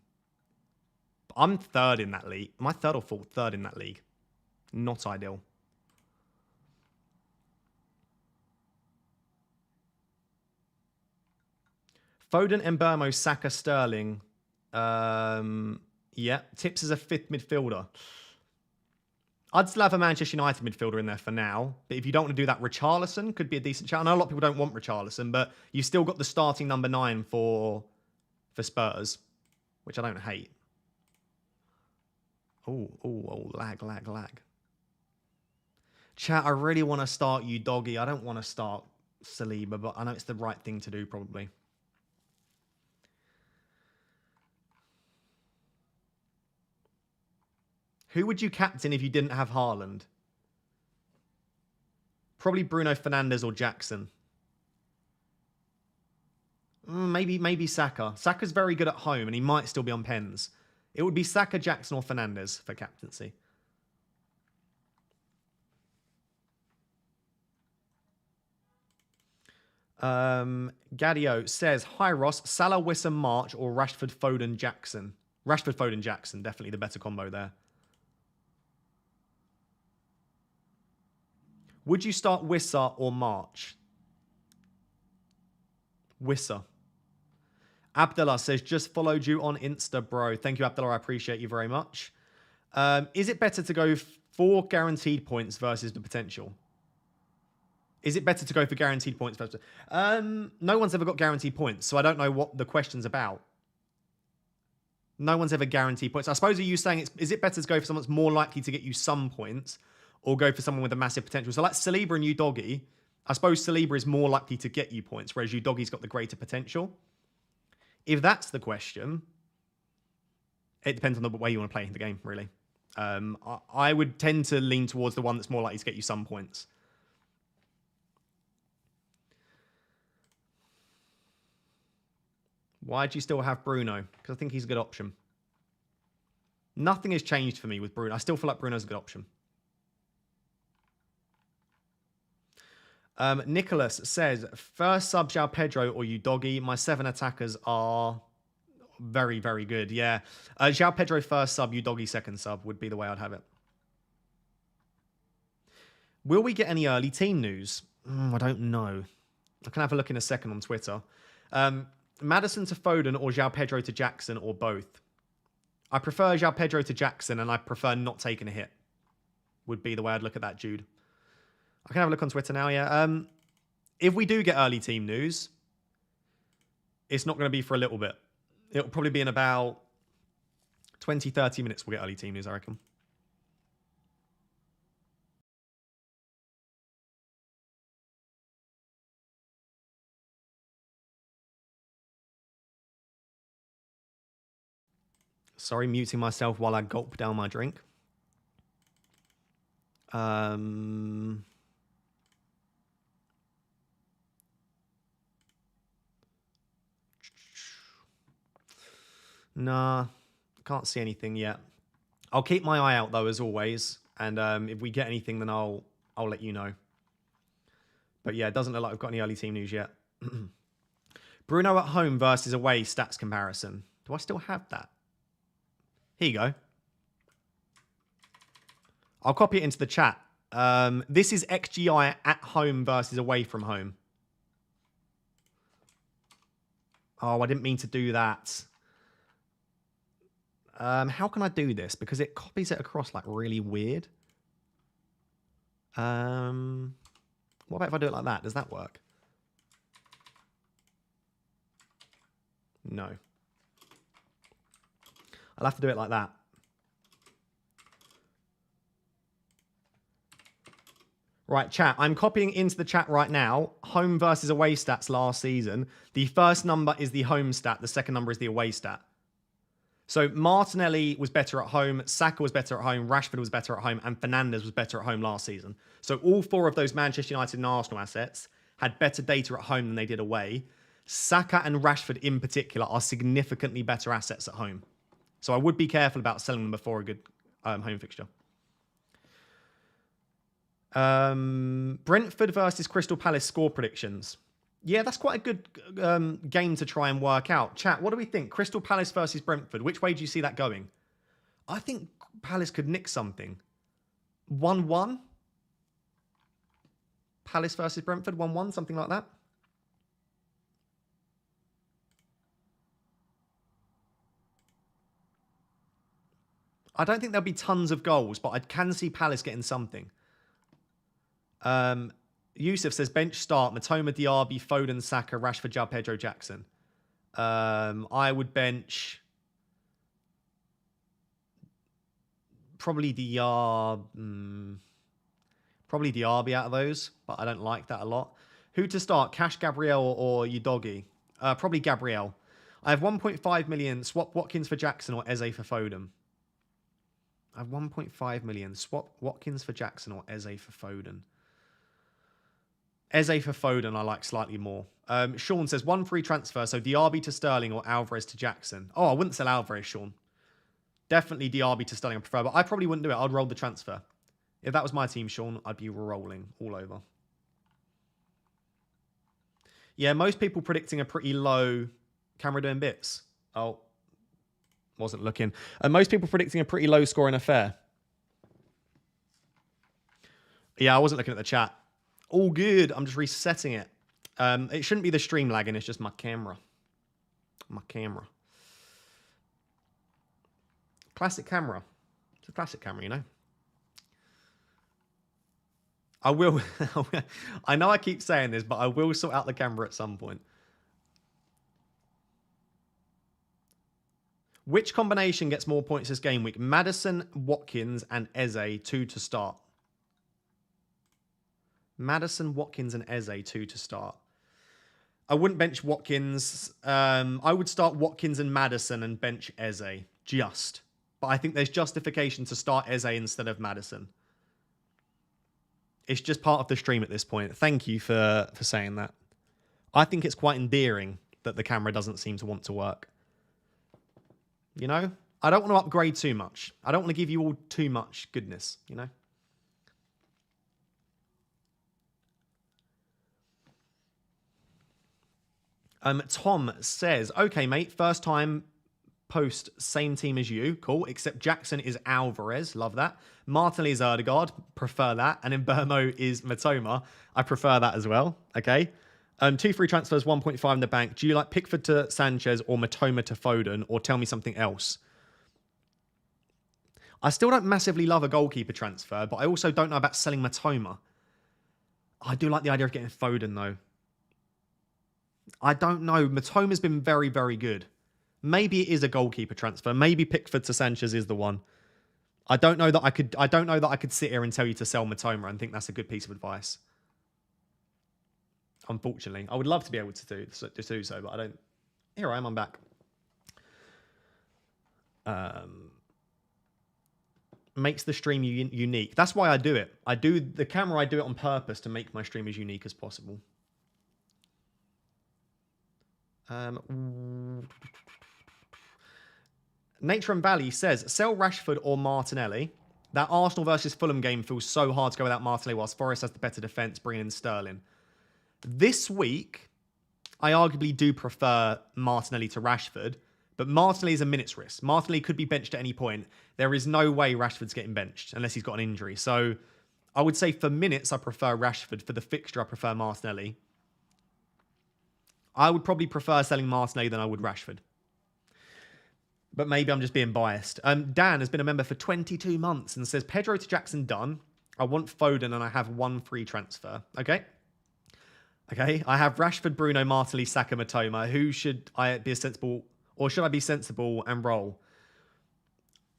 3rd in that league. Am I 3rd or 4th? 3rd in that league. Not ideal. Foden, Mbeumo, Saka, Sterling. Yeah, Tips as a 5th midfielder. I'd still have a Manchester United midfielder in there for now. But if you don't want to do that, Richarlison could be a decent shout. I know a lot of people don't want Richarlison, but you've still got the starting number 9 for Spurs, which I don't hate. Oh, lag. Chat, I really want to start you, Doggy. I don't want to start Saliba, but I know it's the right thing to do, probably. Who would you captain if you didn't have Haaland? Probably Bruno Fernandes or Jackson. Maybe Saka. Saka's very good at home and he might still be on pens. It would be Saka, Jackson or Fernandes for captaincy. Gadio says, hi Ross, Salah, Wissam, March or Rashford, Foden, Jackson. Rashford, Foden, Jackson. Definitely the better combo there. Would you start Wissa or March? Wissa. Abdullah says, just followed you on Insta, bro. Thank you, Abdullah. I appreciate you very much. Is it better to go for guaranteed points versus the potential? Is it better to go for guaranteed points versus... no one's ever got guaranteed points, so I don't know what the question's about. No one's ever guaranteed points. I suppose are you saying, is it better to go for someone that's more likely to get you some points or go for someone with a massive potential? So like Saliba and Udogi, I suppose Saliba is more likely to get you points, whereas Udogi's got the greater potential. If that's the question, it depends on the way you want to play the game, really. I would tend to lean towards the one that's more likely to get you some points. Why do you still have Bruno? Because I think he's a good option. Nothing has changed for me with Bruno. I still feel like Bruno's a good option. Nicholas says, first sub João Pedro or Udogi. My 7 attackers are very, very good. Yeah. João Pedro first sub, Udogi second sub would be the way I'd have it. Will we get any early team news? I don't know. I can have a look in a second on Twitter. Maddison to Foden or João Pedro to Jackson or both? I prefer João Pedro to Jackson, and I prefer not taking a hit. Would be the way I'd look at that, Jude. I can have a look on Twitter now, yeah. If we do get early team news, it's not going to be for a little bit. It'll probably be in about 20, 30 minutes we'll get early team news, I reckon. Sorry, muting myself while I gulp down my drink. Nah, can't see anything yet. I'll keep my eye out though, as always. And if we get anything, then I'll let you know. But yeah, it doesn't look like we've got any early team news yet. Bruno at home versus away stats comparison. Do I still have that? Here you go. I'll copy it into the chat. This is XGI at home versus away from home. Oh, I didn't mean to do that. How can I do this? Because it copies it across like really weird. What about if I do it like that? Does that work? No. I'll have to do it like that. Right, chat. I'm copying into the chat right now. Home versus away stats last season. The first number is the home stat. The second number is the away stat. So Martinelli was better at home, Saka was better at home, Rashford was better at home, and Fernandes was better at home last season. So all four of those Manchester United and Arsenal assets had better data at home than they did away. Saka and Rashford in particular are significantly better assets at home. So I would be careful about selling them before a good home fixture. Brentford versus Crystal Palace score predictions. Yeah, that's quite a good game to try and work out. Chat, what do we think? Crystal Palace versus Brentford. Which way do you see that going? I think Palace could nick something. 1-1? Palace versus Brentford, 1-1, something like that. I don't think there'll be tons of goals, but I can see Palace getting something. Yusuf says bench start Matoma, Diaby, Foden, Saka, Rashford, João Pedro, Jackson. I would bench probably Diaby out of those, but I don't like that a lot. Who to start? Cash, Gabriel, or Udogi? Probably Gabriel. I have 1.5 million. Swap Watkins for Jackson or Eze for Foden. I have 1.5 million. Swap Watkins for Jackson or Eze for Foden. Eze for Foden I like slightly more. Sean says 1 free transfer, so Diaby to Sterling or Alvarez to Jackson. Oh, I wouldn't sell Alvarez, Sean. Definitely Diaby to Sterling I prefer, but I probably wouldn't do it. I'd roll the transfer. If that was my team, Sean, I'd be rolling all over. Yeah, most people predicting a pretty low... Camera doing bits. Oh, wasn't looking. Most people predicting a pretty low scoring affair. Yeah, I wasn't looking at the chat. All good. I'm just resetting it. It shouldn't be the stream lagging. It's just my camera. My camera. Classic camera. It's a classic camera, you know. I will. I know I keep saying this, but I will sort out the camera at some point. Which combination gets more points this game week? Maddison, Watkins, and Eze, 2 to start. Maddison, Watkins, and Eze, 2 to start. I wouldn't bench Watkins. I would start Watkins and Maddison and bench Eze, just. But I think there's justification to start Eze instead of Maddison. It's just part of the stream at this point. Thank you for saying that. I think it's quite endearing that the camera doesn't seem to want to work. You know? I don't want to upgrade too much. I don't want to give you all too much goodness, you know? Tom says, okay, mate, first time post, same team as you. Cool, except Jackson is Alvarez. Love that. Martinelli is Erdegaard. Prefer that. And then Burmo is Matoma. I prefer that as well. Okay. Two free transfers, 1.5 in the bank. Do you like Pickford to Sanchez or Matoma to Foden, or tell me something else? I still don't massively love a goalkeeper transfer, but I also don't know about selling Matoma. I do like the idea of getting Foden, though. I don't know. Matoma's been very, very good. Maybe it is a goalkeeper transfer. Maybe Pickford to Sanchez is the one. I don't know that I could. I don't know that I could sit here and tell you to sell Matoma and think that's a good piece of advice. Unfortunately, I would love to be able to do so, but I don't. Here I am. I'm back. Makes the stream unique. That's why I do it. I do the camera. I do it on purpose to make my stream as unique as possible. Nature and Valley says, sell Rashford or Martinelli. That Arsenal versus Fulham game feels so hard to go without Martinelli, whilst Forest has the better defence, bringing in Sterling. This week, I arguably do prefer Martinelli to Rashford, but Martinelli is a minute's risk. Martinelli could be benched at any point. There is no way Rashford's getting benched unless he's got an injury. So I would say for minutes, I prefer Rashford. For the fixture, I prefer Martinelli. I would probably prefer selling Martinelli than I would Rashford. But maybe I'm just being biased. Dan has been a member for 22 months and says, Pedro to Jackson done. I want Foden and I have one free transfer. Okay. I have Rashford, Bruno, Martinelli, Saka, Matoma. Who should I be sensible, or should I be sensible and roll?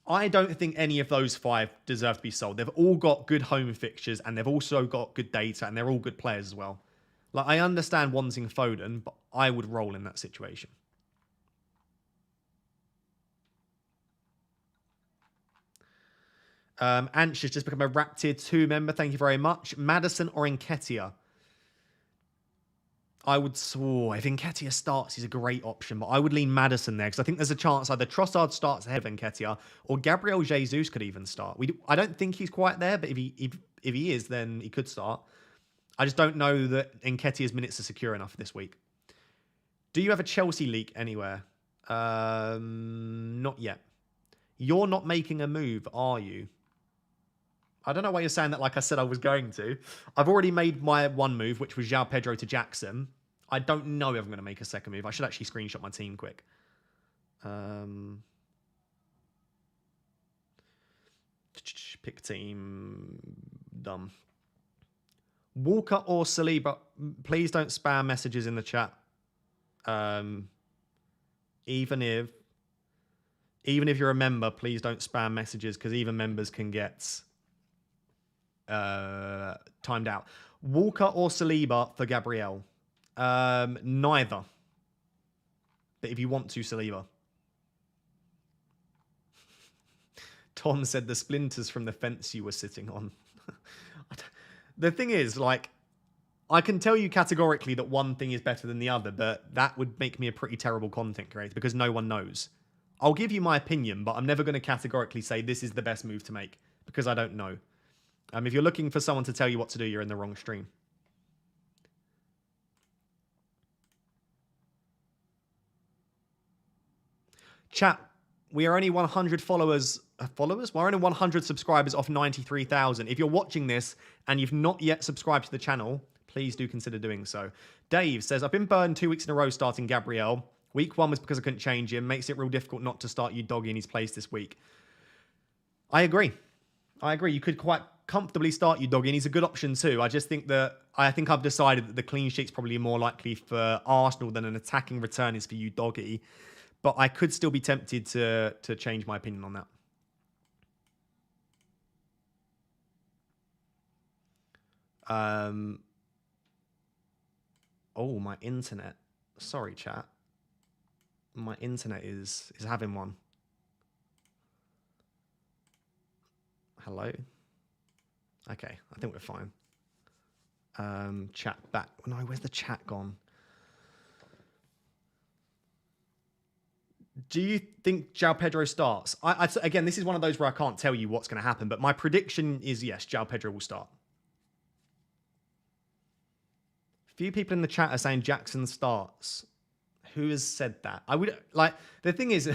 I don't think any of those 5 deserve to be sold. They've all got good home fixtures and they've also got good data and they're all good players as well. Like, I understand wanting Foden, but I would roll in that situation. Anch has just become a Rap Tier 2 member. Thank you very much. Maddison or Nketiah? I would... if Nketiah starts, he's a great option, but I would lean Maddison there because I think there's a chance either Trossard starts ahead of Nketiah or Gabriel Jesus could even start. I don't think he's quite there, but if he is, then he could start. I just don't know that Nketiah's minutes are secure enough this week. Do you have a Chelsea leak anywhere? Not yet. You're not making a move, are you? I don't know why you're saying that like I said I was going to. I've already made my one move, which was João Pedro to Jackson. I don't know if I'm going to make a second move. I should actually screenshot my team quick. Pick team. Done. Walker or Saliba? Please don't spam messages in the chat. Even if you're a member, please don't spam messages because even members can get timed out. Walker or Saliba for Gabriel? Neither. But if you want to, Saliba. Tom said the splinters from the fence you were sitting on. The thing is, like, I can tell you categorically that one thing is better than the other, but that would make me a pretty terrible content creator because no one knows. I'll give you my opinion, but I'm never going to categorically say this is the best move to make because I don't know. If you're looking for someone to tell you what to do, you're in the wrong stream. Chat, we are only 100 followers. We're only 100 subscribers off 93,000. If you're watching this and you've not yet subscribed to the channel, please do consider doing so. Dave says, I've been burned 2 weeks in a row starting Gabriel. Week 1 was because I couldn't change him. Makes it real difficult not to start Udogie in his place this week. I agree. You could quite comfortably start Udogie, and he's a good option too. I just think that I've decided that the clean sheet's probably more likely for Arsenal than an attacking return is for Udogie. But I could still be tempted to change my opinion on that. Oh, my internet. Sorry, chat. My internet is having one. Hello? Okay, I think we're fine. Chat back. No, where's the chat gone? Do you think João Pedro starts? Again, this is one of those where I can't tell you what's going to happen, but my prediction is yes, João Pedro will start. Few people in the chat are saying Jackson starts. Who has said that? I would like the thing is,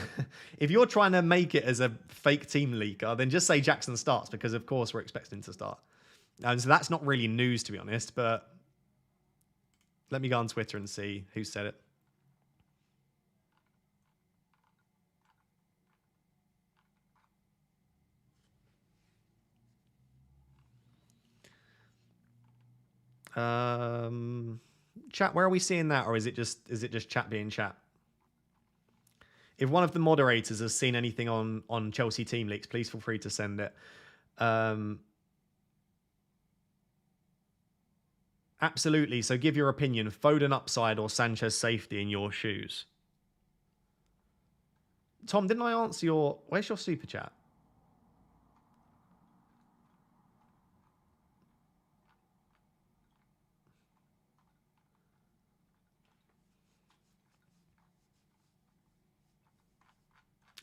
if you're trying to make it as a fake team leaker, then just say Jackson starts because of course we're expecting him to start. And so that's not really news to be honest, but Let me go on Twitter and see who said it. Chat, where are we seeing that, or is it just chat being chat? If one of the moderators has seen anything on Chelsea team leaks, please feel free to send it. Absolutely. So give your opinion. Foden upside or Sanchez safety in your shoes? Tom, didn't I answer your... Where's your super chat?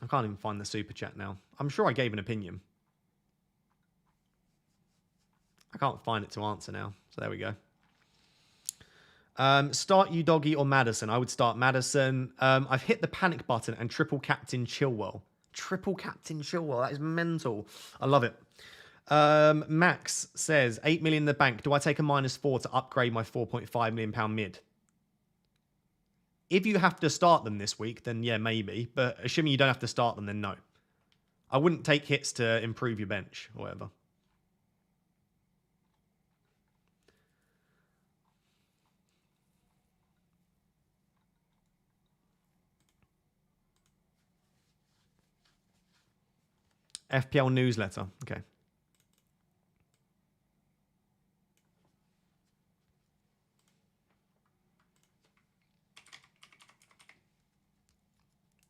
I can't even find the super chat now. I'm sure I gave an opinion. I can't find it to answer now. So there we go. Start you Doggy or Maddison? I would start Maddison. I've hit the panic button and triple captain Chilwell. Triple captain Chilwell. That is mental. I love it. Max says 8 million in the bank. Do I take a -4 to upgrade my £4.5 million mid? If you have to start them this week, then yeah, maybe. But assuming you don't have to start them, then no. I wouldn't take hits to improve your bench or whatever. FPL newsletter. Okay.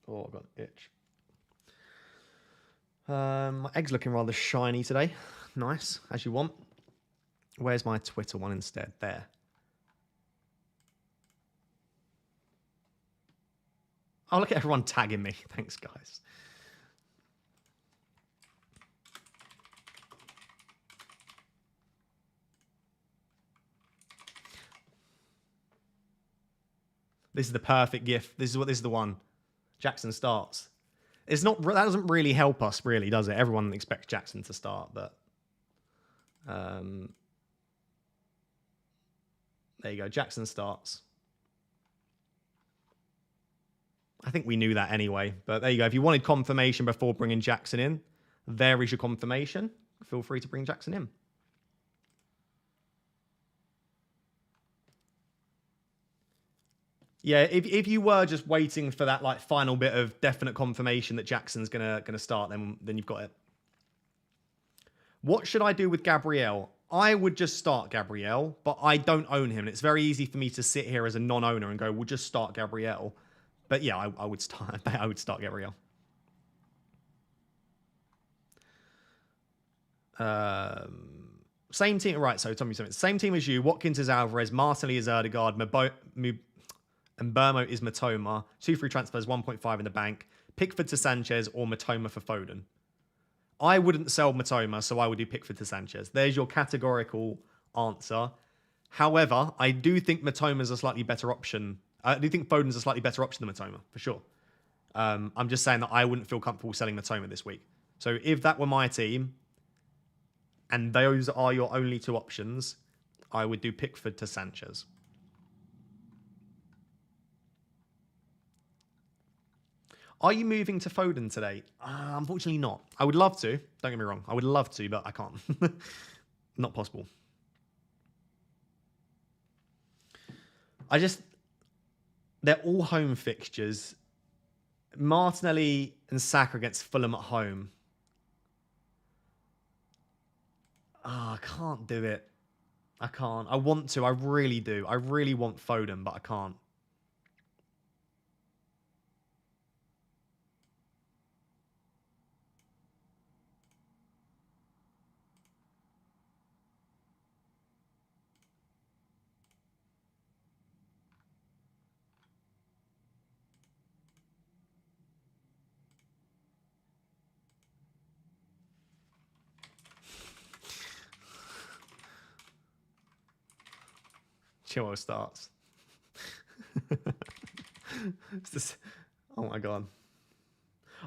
Oh, I've got an itch. My egg's looking rather shiny today. Nice, as you want. Where's my Twitter one instead? There. Oh, look at everyone tagging me. Thanks, guys. This is the perfect GIF. This is the one. Jackson starts. It's not. That doesn't really help us, really, does it? Everyone expects Jackson to start, but there you go. Jackson starts. I think we knew that anyway, but there you go. If you wanted confirmation before bringing Jackson in, there is your confirmation. Feel free to bring Jackson in. Yeah, if you were just waiting for that like final bit of definite confirmation that Jackson's gonna start, then you've got it. What should I do with Gabriel? I would just start Gabriel, but I don't own him. It's very easy for me to sit here as a non-owner and go, we'll just start Gabriel. But yeah, I would start. I would start Gabriel. Same team, right? So Tommy Smith, same team as you. Watkins is Alvarez, Martinelli is Erdegaard, and Burmo is Matoma. 2 free transfers, 1.5 in the bank. Pickford to Sanchez or Matoma for Foden. I wouldn't sell Matoma, so I would do Pickford to Sanchez. There's your categorical answer. However, I do think Matoma's a slightly better option. I do think Foden's a slightly better option than Matoma, for sure. I'm just saying that I wouldn't feel comfortable selling Matoma this week. So if that were my team, and those are your only 2 options, I would do Pickford to Sanchez. Are you moving to Foden today? Unfortunately not. I would love to. Don't get me wrong. I would love to, but I can't. Not possible. They're all home fixtures. Martinelli and Saka against Fulham at home. I can't do it. I can't. I want to. I really do. I really want Foden, but I can't. Chilwell starts. Oh my God.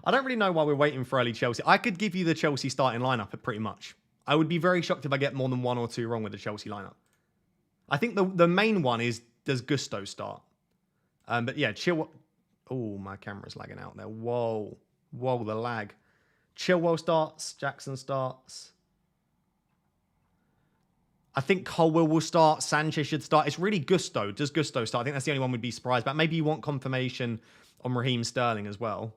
I don't really know why we're waiting for early Chelsea. I could give you the Chelsea starting lineup pretty much. I would be very shocked if I get more than 1 or 2 wrong with the Chelsea lineup. I think the main one is does Gusto start? But yeah, Chilwell. Oh, my camera's lagging out there. Whoa, the lag. Chilwell starts. Jackson starts. I think Colwell will start. Sanchez should start. It's really Gusto. Does Gusto start? I think that's the only one we'd be surprised about. Maybe you want confirmation on Raheem Sterling as well.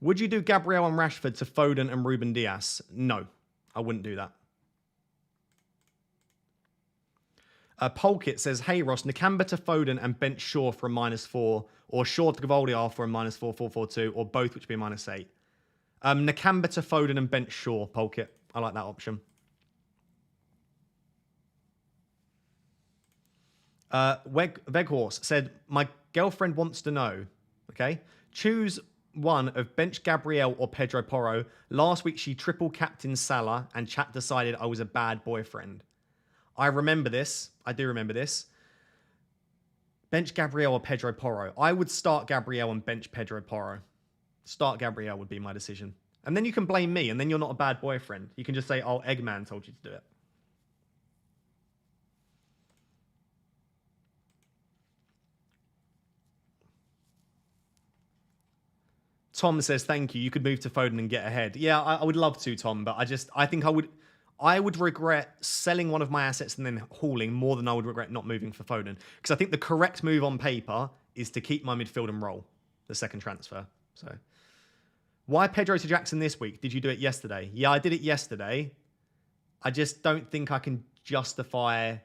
Would you do Gabriel and Rashford to Foden and Ruben Diaz? No, I wouldn't do that. Polkit says, hey Ross, Nakamba to Foden and bench Shaw for a -4, or Shaw to Gvardiol for a -4, 4-4-2, or both, which would be a -8. Nakamba to Foden and bench Shaw, Polkit. I like that option. Veghorse said, my girlfriend wants to know, okay? Choose one of bench Gabriel or Pedro Porro. Last week, she triple captained Salah and chat decided I was a bad boyfriend. I remember this. I do remember this. Bench Gabriel or Pedro Porro. I would start Gabriel and bench Pedro Porro. Start Gabriel would be my decision. And then you can blame me, and then you're not a bad boyfriend. You can just say, oh, Eggman told you to do it. Tom says, thank you. You could move to Foden and get ahead. Yeah, I would love to, Tom, but I think I would regret selling one of my assets and then hauling more than I would regret not moving for Foden. Because I think the correct move on paper is to keep my midfield and roll the second transfer. So, why Pedro to Jackson this week? Did you do it yesterday? Yeah, I did it yesterday. I just don't think I can justify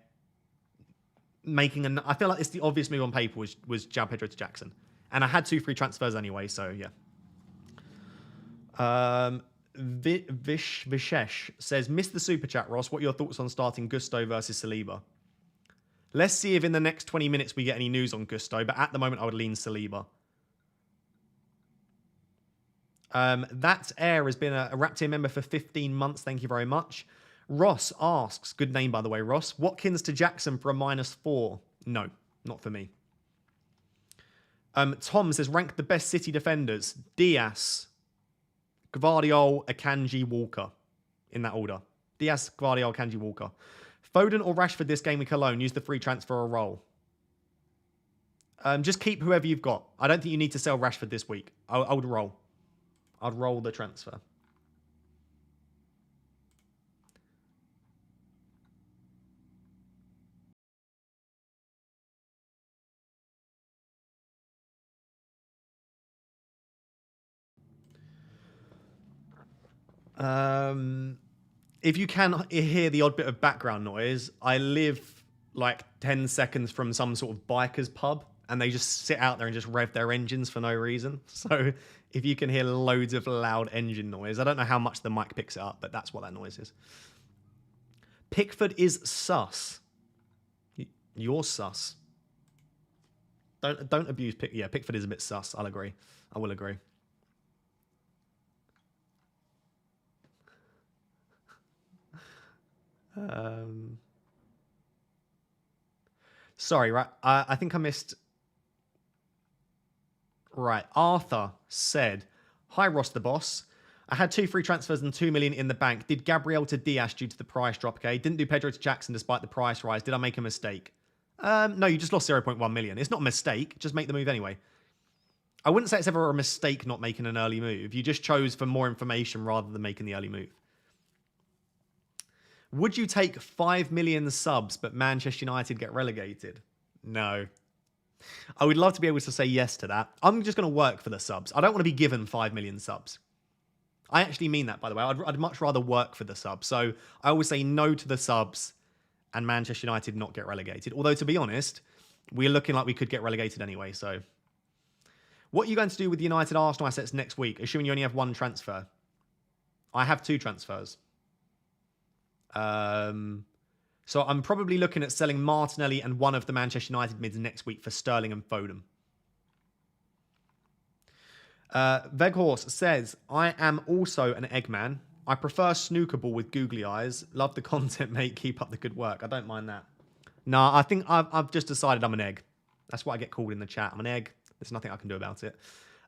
making I feel like it's the obvious move on paper was jab Pedro to Jackson. And I had 2 free transfers anyway, so yeah. Vishesh says, missed the super chat, Ross. What are your thoughts on starting Gusto versus Saliba? Let's see if in the next 20 minutes we get any news on Gusto, but at the moment I would lean Saliba. That Air has been a Rap Tier member for 15 months. Thank you very much. Ross asks, good name by the way, Ross, Watkins to Jackson for a -4. No, not for me. Tom says, rank the best City defenders. Diaz, Gvardiol, Akanji, Walker. In that order. Diaz, Gvardiol, Akanji, Walker. Foden or Rashford this game week alone. Use the free transfer or roll. Just keep whoever you've got. I don't think you need to sell Rashford this week. I would roll. I'd roll the transfer. If you can hear the odd bit of background noise, I live like 10 seconds from some sort of biker's pub and they just sit out there and just rev their engines for no reason. So if you can hear loads of loud engine noise, I don't know how much the mic picks it up, but that's what that noise is. Pickford is sus. You're sus. Don't abuse Pickford. Yeah, Pickford is a bit sus. I'll agree. I will agree. Sorry, right? I think I missed. Right. Arthur said, hi, Ross the boss. I had 2 free transfers and 2 million in the bank. Did Gabriel to Diaz due to the price drop, okay? Didn't do Pedro to Jackson despite the price rise. Did I make a mistake? No, you just lost 0.1 million. It's not a mistake. Just make the move anyway. I wouldn't say it's ever a mistake not making an early move. You just chose for more information rather than making the early move. Would you take 5 million subs but Manchester United get relegated? No. I would love to be able to say yes to that. I'm just going to work for the subs. I don't want to be given 5 million subs. I actually mean that, by the way. I'd much rather work for the subs. So I always say no to the subs and Manchester United not get relegated. Although, to be honest, we're looking like we could get relegated anyway. So what are you going to do with the United Arsenal assets next week, assuming you only have 1 transfer? I have 2 transfers. So I'm probably looking at selling Martinelli and one of the Manchester United mids next week for Sterling and Foden. Veghorse says, I am also an Eggman. I prefer snooker ball with googly eyes. Love the content, mate. Keep up the good work. I don't mind that. No, I think I've just decided I'm an egg. That's what I get called in the chat. I'm an egg. There's nothing I can do about it.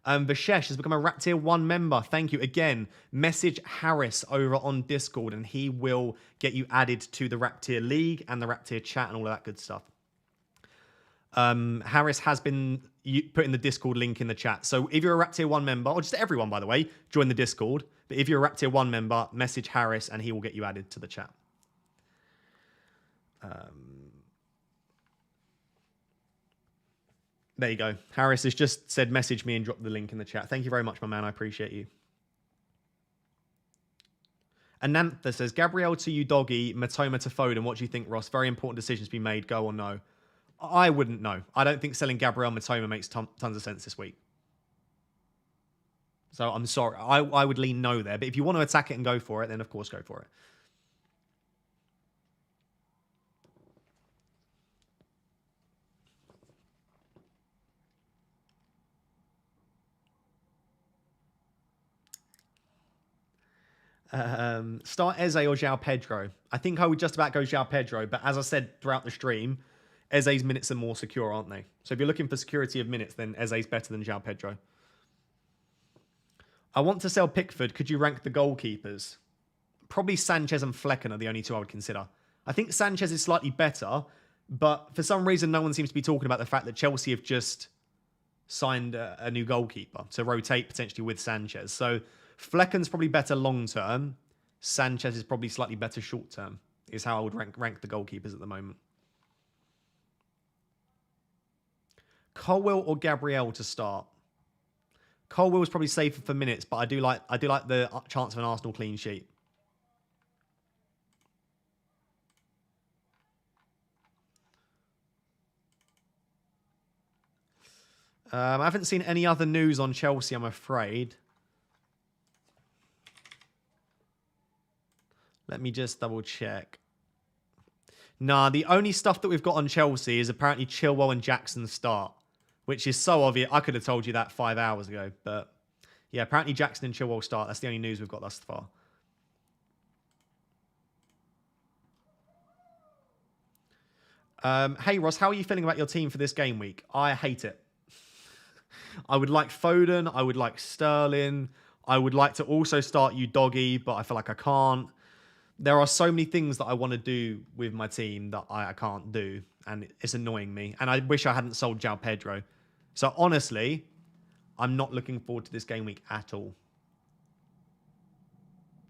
Vishesh has become a Rap Tier 1 member. Thank you. Again, message Harris over on Discord and he will get you added to the Rap Tier League and the Rap Tier chat and all of that good stuff. Harris has been putting the Discord link in the chat. So if you're a Rap Tier 1 member, or just everyone, by the way, join the Discord. But if you're a Rap Tier 1 member, message Harris and he will get you added to the chat. There you go. Harris has just said message me and drop the link in the chat. Thank you very much, my man. I appreciate you. Anantha says, Gabriel to you, Doggy, Matoma to Foden. What do you think, Ross? Very important decisions to be made. Go or no? I wouldn't know. I don't think selling Gabriel Matoma makes tons of sense this week. So I'm sorry. I would lean no there. But if you want to attack it and go for it, then of course go for it. Start Eze or João Pedro. I think I would just about go João Pedro, but as I said throughout the stream, Eze's minutes are more secure, aren't they? So if you're looking for security of minutes, then Eze's better than João Pedro. I want to sell Pickford. Could you rank the goalkeepers? Probably Sanchez and Flecken are the only two I would consider. I think Sanchez is slightly better, but for some reason, no one seems to be talking about the fact that Chelsea have just signed a new goalkeeper to rotate potentially with Sanchez. So Flecken's probably better long-term. Sanchez is probably slightly better short-term, is how I would rank the goalkeepers at the moment. Colwill or Gabriel to start? Colwill is probably safer for minutes, but I do like the chance of an Arsenal clean sheet. I haven't seen any other news on Chelsea, I'm afraid. Let me just double check. Nah, the only stuff that we've got on Chelsea is apparently Chilwell and Jackson start, which is so obvious. I could have told you that 5 hours ago, but yeah, apparently Jackson and Chilwell start. That's the only news we've got thus far. Hey, Ross, how are you feeling about your team for this game week? I hate it. I would like Foden. I would like Sterling. I would like to also start you, Doggy, but I feel like I can't. There are so many things that I want to do with my team that I can't do, and it's annoying me. And I wish I hadn't sold João Pedro. So honestly, I'm not looking forward to this game week at all.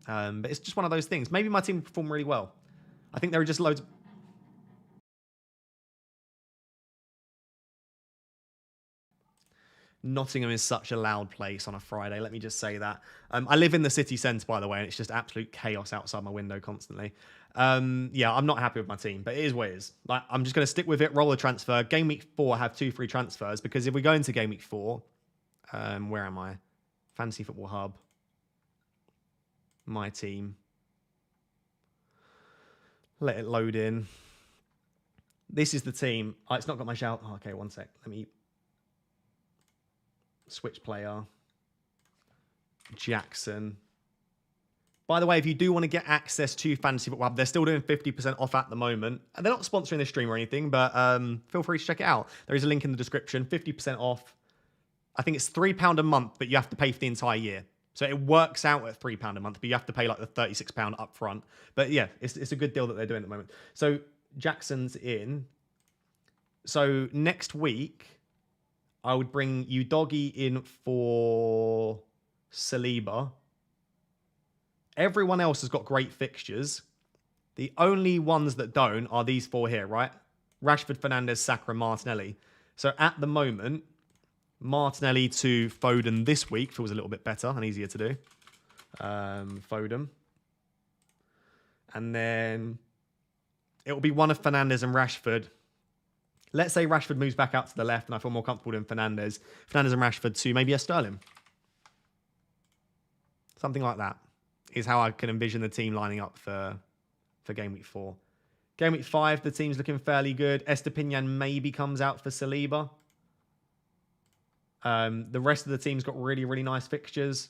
But it's just one of those things. Maybe my team will perform really well. I think there are just loads of... Nottingham is such a loud place on a Friday. Let me just say that. I live in the city centre, by the way, and it's just absolute chaos outside my window constantly. Yeah, I'm not happy with my team, but it is what it is. Like, I'm just going to stick with it, roll the transfer. Game week 4, have 2 free transfers, because if we go into game week 4, where am I? Fantasy Football Hub. My team. Let it load in. This is the team. Oh, it's not got my shout. Oh, okay, one sec. Let me... Switch player. Jackson. By the way, if you do want to get access to Fantasy Football Hub, they're still doing 50% off at the moment. And they're not sponsoring this stream or anything, but feel free to check it out. There is a link in the description. 50% off. I think it's £3 a month, but you have to pay for the entire year. So it works out at £3 a month, but you have to pay like the £36 up front. But yeah, it's a good deal that they're doing at the moment. So Jackson's in. So next week... I would bring you Doggy in for Saliba. Everyone else has got great fixtures. The only ones that don't are these 4 here, right? Rashford, Fernandes, Saka, and Martinelli. So at the moment, Martinelli to Foden this week feels a little bit better and easier to do. Foden. And then it will be one of Fernandes and Rashford. Let's say Rashford moves back out to the left and I feel more comfortable than Fernandes. Fernandes and Rashford to maybe a Sterling. Something like that is how I can envision the team lining up for game week 4. Game week 5, the team's looking fairly good. Estepinian maybe comes out for Saliba. The rest of the team's got really, really nice fixtures.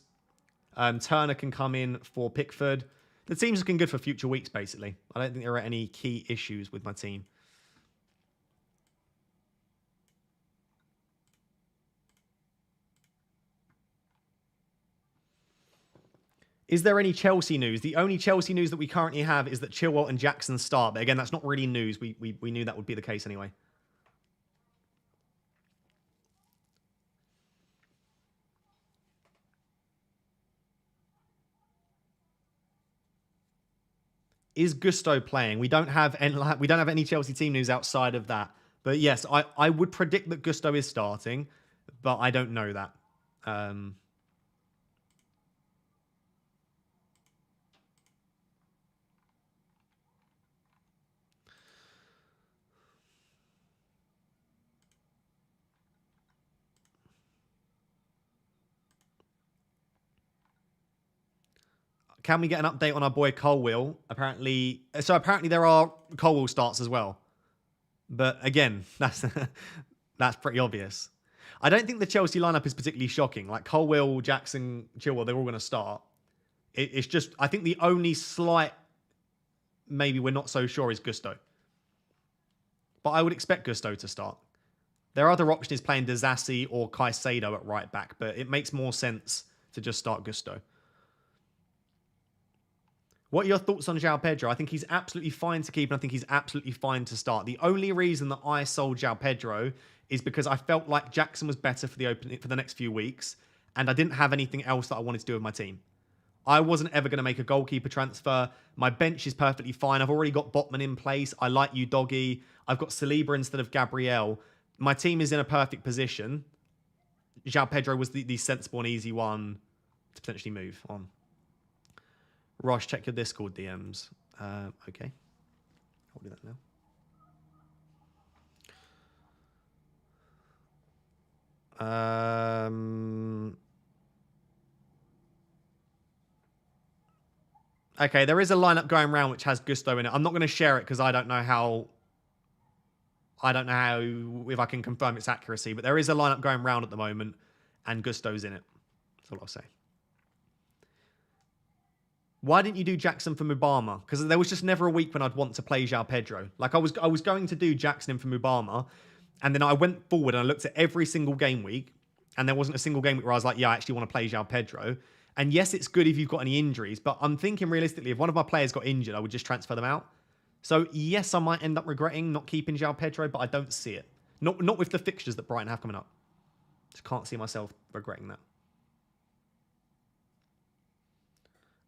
Turner can come in for Pickford. The team's looking good for future weeks, basically. I don't think there are any key issues with my team. Is there any Chelsea news? The only Chelsea news that we currently have is that Chilwell and Jackson start. But again, that's not really news. We knew that would be the case anyway. Is Gusto playing? We don't have any Chelsea team news outside of that. But yes, I would predict that Gusto is starting, but I don't know that. Can we get an update on our boy Colwill? Apparently there are Colwill starts as well. But again, that's pretty obvious. I don't think the Chelsea lineup is particularly shocking. Like Colwill, Jackson, Chilwell, they're all going to start. It's just, I think the only slight maybe we're not so sure is Gusto. But I would expect Gusto to start. Their other option is playing Dizassi or Caicedo at right back, but it makes more sense to just start Gusto. What are your thoughts on João Pedro? I think he's absolutely fine to keep, and I think he's absolutely fine to start. The only reason that I sold João Pedro is because I felt like Jackson was better for the next few weeks, and I didn't have anything else that I wanted to do with my team. I wasn't ever going to make a goalkeeper transfer. My bench is perfectly fine. I've already got Botman in place. I like you, Doggy. I've got Saliba instead of Gabriel. My team is in a perfect position. João Pedro was the sensible and easy one to potentially move on. Rosh, check your Discord DMs. Okay. I'll do that now. Okay, there is a lineup going around which has Gusto in it. I'm not going to share it because I don't know how if I can confirm its accuracy, but there is a lineup going around at the moment and Gusto's in it. That's all I'll say. Why didn't you do Jackson for Mubama? Because there was just never a week when I'd want to play João Pedro. Like I was going to do Jackson in for Mubama, and then I went forward and I looked at every single game week, and there wasn't a single game week where I was like, yeah, I actually want to play João Pedro. And yes, it's good if you've got any injuries, but I'm thinking realistically, if one of my players got injured, I would just transfer them out. So yes, I might end up regretting not keeping João Pedro, but I don't see it. Not with the fixtures that Brighton have coming up. Just can't see myself regretting that.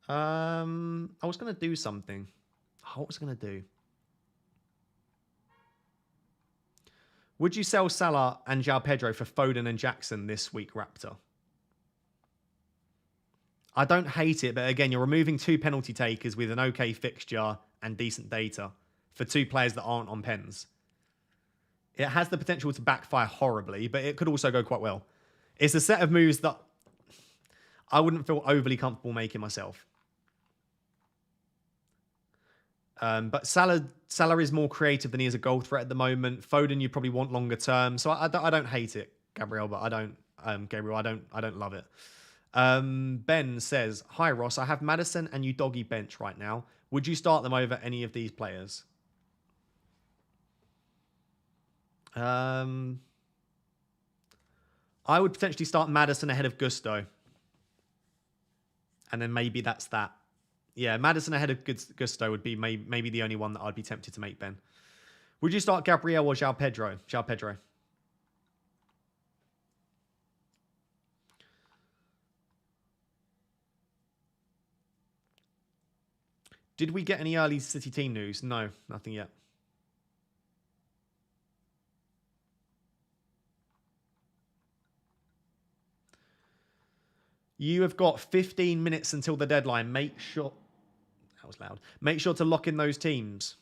I was going to do something. What was I going to do? Would you sell Salah and João Pedro for Foden and Jackson this week, Raptor? I don't hate it, but again, you're removing 2 penalty takers with an okay fixture and decent data for 2 players that aren't on pens. It has the potential to backfire horribly, but it could also go quite well. It's a set of moves that I wouldn't feel overly comfortable making myself. But Salah is more creative than he is a goal threat at the moment. Foden, you probably want longer term. So I don't hate it, Gabriel, but I don't love it. Ben says, hi Ross, I have Maddison and Udogie bench right now. Would you start them over any of these players? I would potentially start Maddison ahead of Gusto. And then maybe that's that. Yeah, Maddison ahead of Gusto would be maybe the only one that I'd be tempted to make, Ben. Would you start Gabriel or João Pedro? João Pedro. Did we get any early City team news? No, nothing yet. You have got 15 minutes until the deadline. Make sure... That was loud. Make sure to lock in those teams.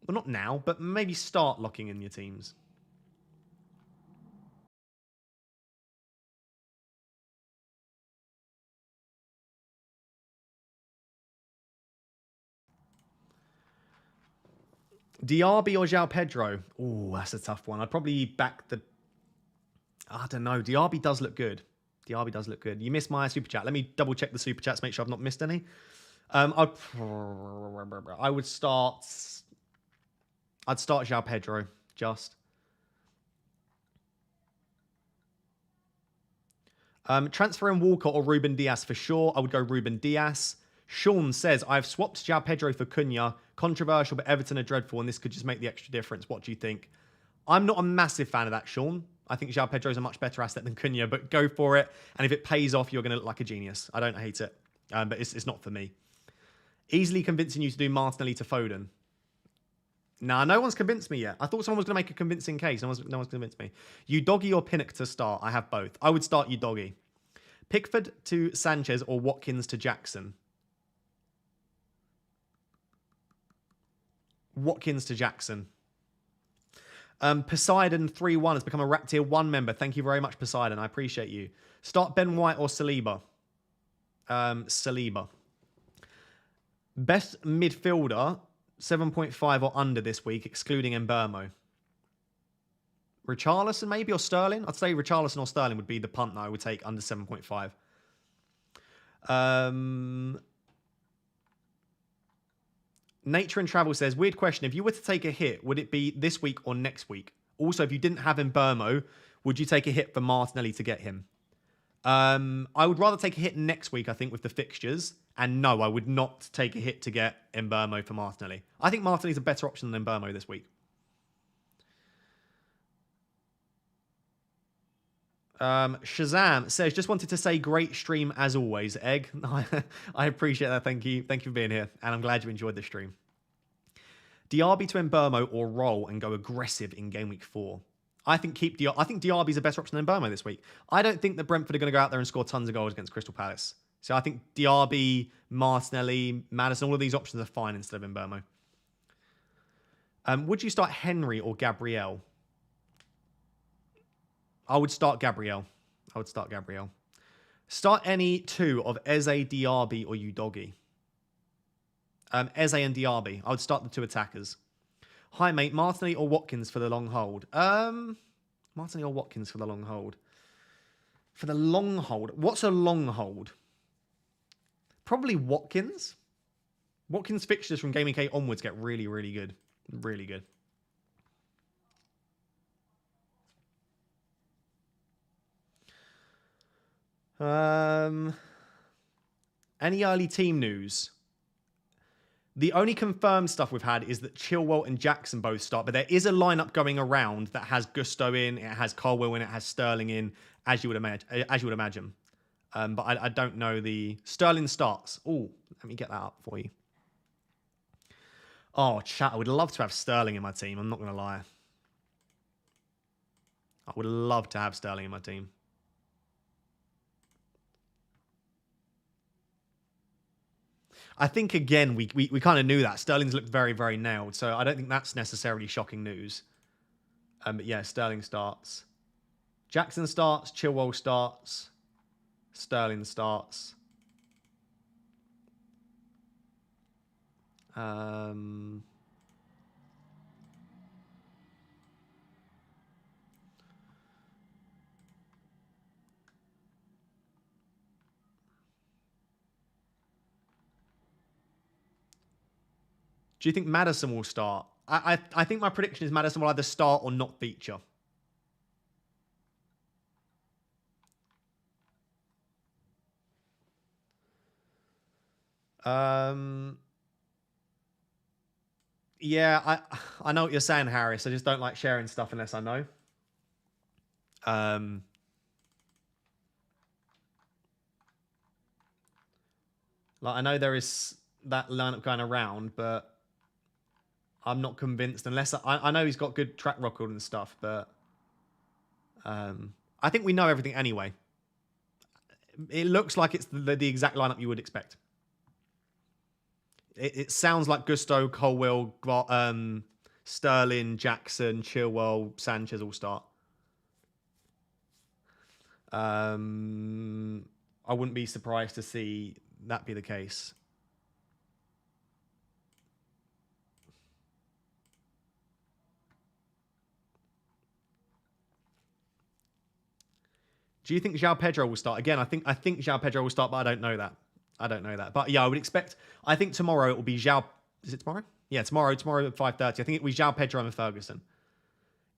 Well, not now, but maybe start locking in your teams. Diaby or João Pedro? Oh, that's a tough one. I'd probably back the... I don't know. Diaby does look good. Diaby does look good. You missed my super chat. Let me double check the super chats, make sure I've not missed any. I would start... I'd start João Pedro, just. Transferring Walcott or Ruben Diaz for sure. I would go Ruben Diaz. Sean says, I've swapped João Pedro for Cunha. Controversial, but Everton are dreadful, and this could just make the extra difference. What do you think? I'm not a massive fan of that, Sean. I think João Pedro is a much better asset than Cunha, but go for it. And if it pays off, you're going to look like a genius. I don't hate it, but it's not for me. Easily convincing you to do Martinelli to Foden. Nah, no one's convinced me yet. I thought someone was going to make a convincing case. No one's convinced me. Udogie or Pinnock to start? I have both. I would start Udogie. Pickford to Sanchez or Watkins to Jackson? Watkins to Jackson. Poseidon 3-1 has become a Rap Tier 1 member. Thank you very much, Poseidon. I appreciate you. Start Ben White or Saliba? Saliba. Best midfielder, 7.5 or under this week, excluding Mbeumo. Richarlison maybe, or Sterling? I'd say Richarlison or Sterling would be the punt that I would take under 7.5. Nature and Travel says, weird question. If you were to take a hit, would it be this week or next week? Also, if you didn't have Mbeumo, would you take a hit for Martinelli to get him? I would rather take a hit next week, I think, with the fixtures. And no, I would not take a hit to get Mbeumo for Martinelli. I think Martinelli's a better option than Mbeumo this week. Shazam says, just wanted to say great stream as always, Egg. I appreciate that. Thank you. Thank you for being here. And I'm glad you enjoyed the stream. Diaby to Mbeumo or roll and go aggressive in game week 4. I think Diaby's a better option than Mbeumo this week. I don't think that Brentford are going to go out there and score tons of goals against Crystal Palace. So I think Diaby, Martinelli, Maddison, all of these options are fine instead of Mbeumo. Would you start Henry or Gabriel? I would start Gabriel. Start any two of Eze, Diaby, or Udogie. Eze and Diaby. I would start the two attackers. Hi, mate. Martinelli or Watkins for the long hold? Martinelli or Watkins for the long hold? For the long hold? What's a long hold? Probably Watkins. Watkins' fixtures from Game Week 8 onwards get really, really good. Really good. Any early team news? The only confirmed stuff we've had is that Chilwell and Jackson both start, but there is a lineup going around that has Gusto in, it has Colwell in, it has Sterling in, as you would imagine. But I don't know the Sterling starts. Oh, let me get that up for you. Oh, chat, I would love to have Sterling in my team. I'm not going to lie. I would love to have Sterling in my team. I think, again, we kind of knew that. Sterling's looked very, very nailed, so I don't think that's necessarily shocking news. But yeah, Sterling starts. Jackson starts. Chilwell starts. Sterling starts. Do you think Maddison will start? I think my prediction is Maddison will either start or not feature. Yeah, I know what you're saying, Harris. I just don't like sharing stuff unless I know. Like, I know there is that lineup going around, but I'm not convinced unless I know he's got good track record and stuff, but I think we know everything anyway. It looks like it's the exact lineup you would expect. It sounds like Gusto, Colwell, Sterling, Jackson, Chilwell, Sanchez all start. I wouldn't be surprised to see that be the case. Do you think João Pedro will start? Again, I think João Pedro will start, but I don't know that. But yeah, I would expect, I think tomorrow it will be João. Is it tomorrow? Yeah, tomorrow at 5:30. I think it will be João Pedro and Ferguson.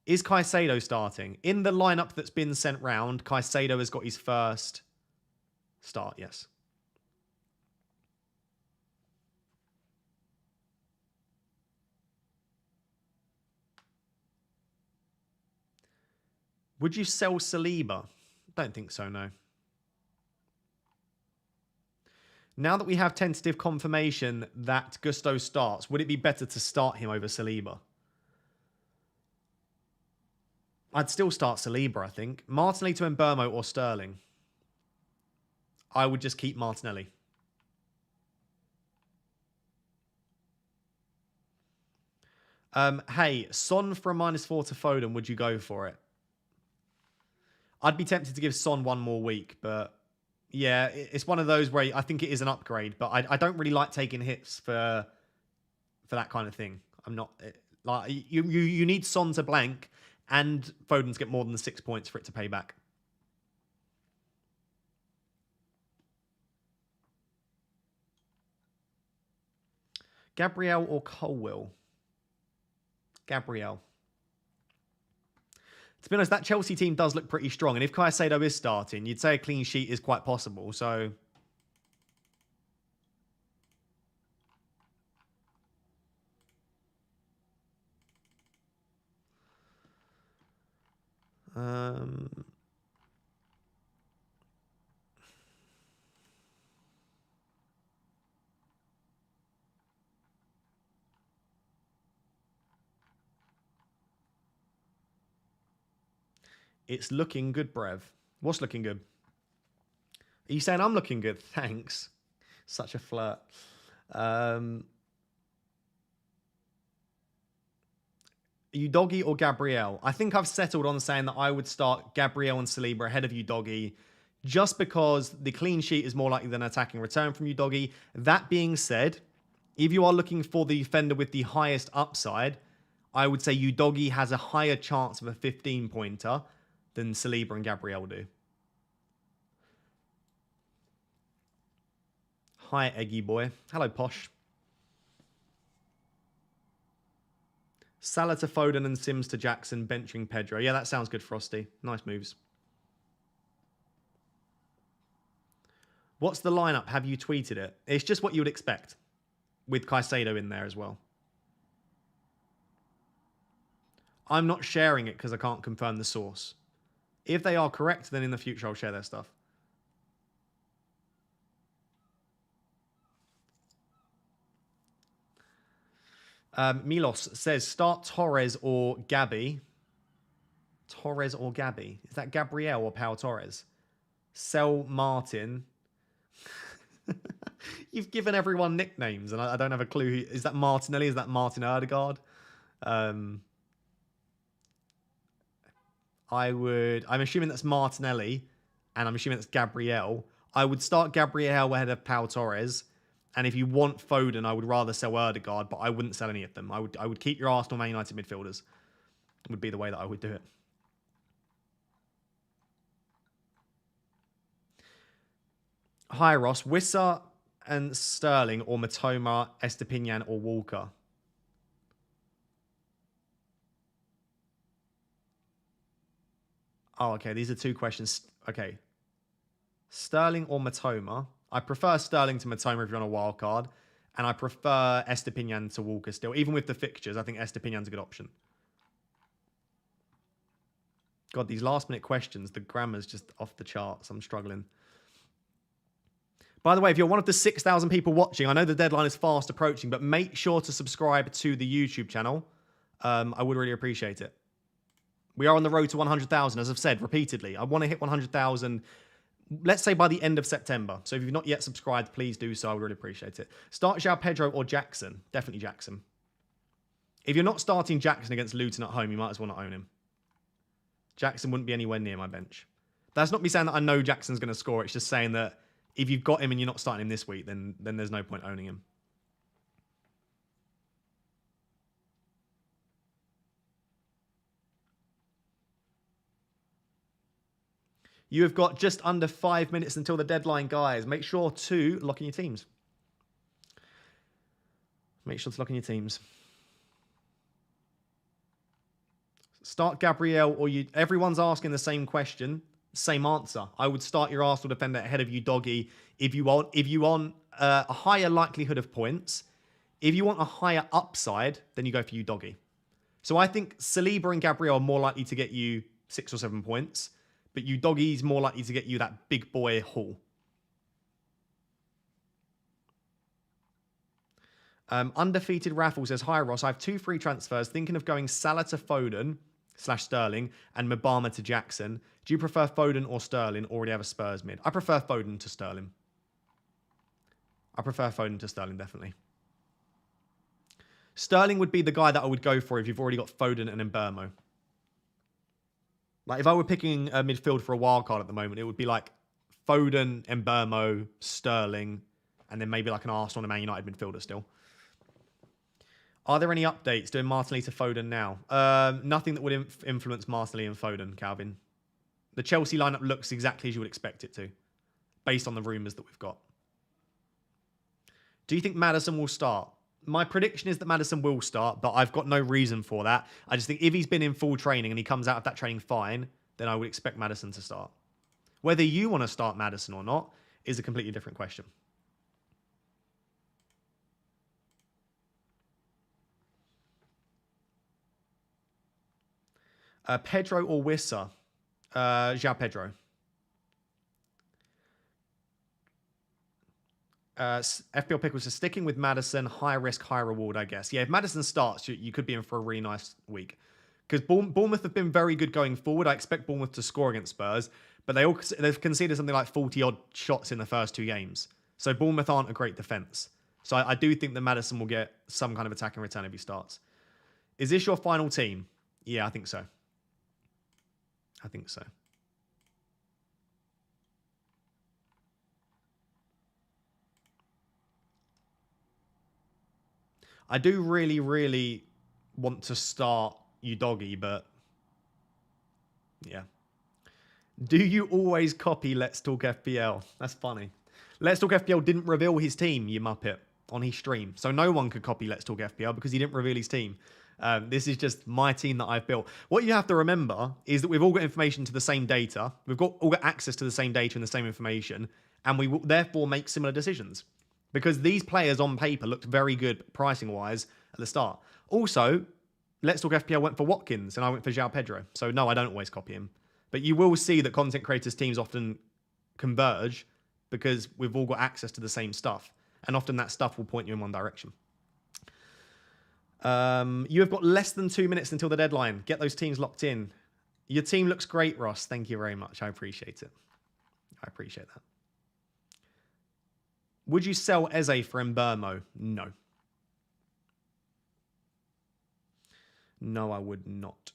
Is Caicedo starting? In the lineup that's been sent round, Caicedo has got his first Start, yes. Would you sell Saliba? Don't think so, no. Now that we have tentative confirmation that Gusto starts, would it be better to start him over Saliba? I'd still start Saliba, I think. Martinelli to Mbermo or Sterling? I would just keep Martinelli. Hey, Son for a -4 to Foden, would you go for it? I'd be tempted to give Son one more week, but yeah, it's one of those where I think it is an upgrade, but I don't really like taking hits for that kind of thing. I'm not like you need Son to blank and Foden to get more than the 6 points for it to pay back. Gabriel or Colwill? Gabriel. To be honest, that Chelsea team does look pretty strong. And if Caicedo is starting, you'd say a clean sheet is quite possible. So, it's looking good, Brev. What's looking good? Are you saying I'm looking good? Thanks. Such a flirt. Udogie or Gabriel? I think I've settled on saying that I would start Gabriel and Saliba ahead of Udogie just because the clean sheet is more likely than an attacking return from Udogie. That being said, if you are looking for the defender with the highest upside, I would say Udogie has a higher chance of a 15-pointer than Saliba and Gabriel do. Hi, Eggy boy. Hello, Posh. Salah to Foden and Sims to Jackson, benching Pedro. Yeah, that sounds good, Frosty. Nice moves. What's the lineup? Have you tweeted it? It's just what you would expect, with Caicedo in there as well. I'm not sharing it because I can't confirm the source. If they are correct, then in the future I'll share their stuff. Milos says, start Torres or Gabby. Torres or Gabby? Is that Gabriel or Pau Torres? Sell Martin. You've given everyone nicknames, and I don't have a clue. Is that Martinelli? Is that Martin Odegaard? I'm assuming that's Martinelli, and I'm assuming that's Gabriel. I would start Gabriel ahead of Pau Torres. And if you want Foden, I would rather sell Odegaard, but I wouldn't sell any of them. I would keep your Arsenal, Man United midfielders. Would be the way that I would do it. Hi, Ross. Wissa and Sterling or Matoma, Estepinian or Walker? Oh, okay. These are two questions. Okay. Sterling or Matoma? I prefer Sterling to Matoma if you're on a wild card. And I prefer Estepinian to Walker still. Even with the fixtures, I think Estepinian's a good option. God, these last-minute questions, the grammar's just off the charts. I'm struggling. By the way, if you're one of the 6,000 people watching, I know the deadline is fast approaching, but make sure to subscribe to the YouTube channel. I would really appreciate it. We are on the road to 100,000, as I've said repeatedly. I want to hit 100,000, let's say by the end of September. So if you've not yet subscribed, please do so. I would really appreciate it. Start João Pedro or Jackson? Definitely Jackson. If you're not starting Jackson against Luton at home, you might as well not own him. Jackson wouldn't be anywhere near my bench. That's not me saying that I know Jackson's going to score. It's just saying that if you've got him and you're not starting him this week, then there's no point owning him. You have got just under 5 minutes until the deadline, guys. Make sure to lock in your teams. Make sure to lock in your teams. Start Gabriel or you. Everyone's asking the same question. Same answer. I would start your Arsenal defender ahead of you, Doggy, if you want a higher likelihood of points. If you want a higher upside, then you go for you, Doggy. So I think Saliba and Gabriel are more likely to get you 6 or 7 points, but you, Doggy, is more likely to get you that big boy haul. Undefeated Raffle says, hi Ross, I have 2 free transfers, thinking of going Salah to Foden / Sterling and Mabama to Jackson. Do you prefer Foden or Sterling? Already have a Spurs mid. I prefer Foden to Sterling. Definitely. Sterling would be the guy that I would go for if you've already got Foden and Mbermo. Like, if I were picking a midfield for a wild card at the moment, it would be like Foden, Mbermo, Sterling, and then maybe like an Arsenal and Man United midfielder still. Are there any updates doing Martinelli to Foden now? Nothing that would influence Martinelli and Foden, Calvin. The Chelsea lineup looks exactly as you would expect it to, based on the rumours that we've got. Do you think Maddison will start? My prediction is that Maddison will start, but I've got no reason for that. I just think if he's been in full training and he comes out of that training fine, then I would expect Maddison to start. Whether you want to start Maddison or not is a completely different question. Pedro or Wissa? João Pedro. FPL Pickles is sticking with Maddison. High risk, high reward, I guess. Yeah, if Maddison starts, you could be in for a really nice week. Because Bournemouth have been very good going forward. I expect Bournemouth to score against Spurs. But they've conceded something like 40-odd shots in the first 2 games. So Bournemouth aren't a great defence. So I do think that Maddison will get some kind of attacking return if he starts. Is this your final team? Yeah, I think so. I do really, really want to start you, Doggy, but yeah. Do you always copy Let's Talk FPL? That's funny. Let's Talk FPL didn't reveal his team, you muppet, on his stream. So no one could copy Let's Talk FPL because he didn't reveal his team. This is just my team that I've built. What you have to remember is that we've all got information to the same data. We've all got access to the same data and the same information. And we will therefore make similar decisions. Because these players on paper looked very good pricing-wise at the start. Also, Let's Talk FPL went for Watkins and I went for João Pedro. So no, I don't always copy him. But you will see that content creators' teams often converge because we've all got access to the same stuff. And often that stuff will point you in one direction. You have got less than 2 minutes until the deadline. Get those teams locked in. Your team looks great, Ross. Thank you very much. I appreciate it. I appreciate that. Would you sell Eze for Mbermo? No. No, I would not.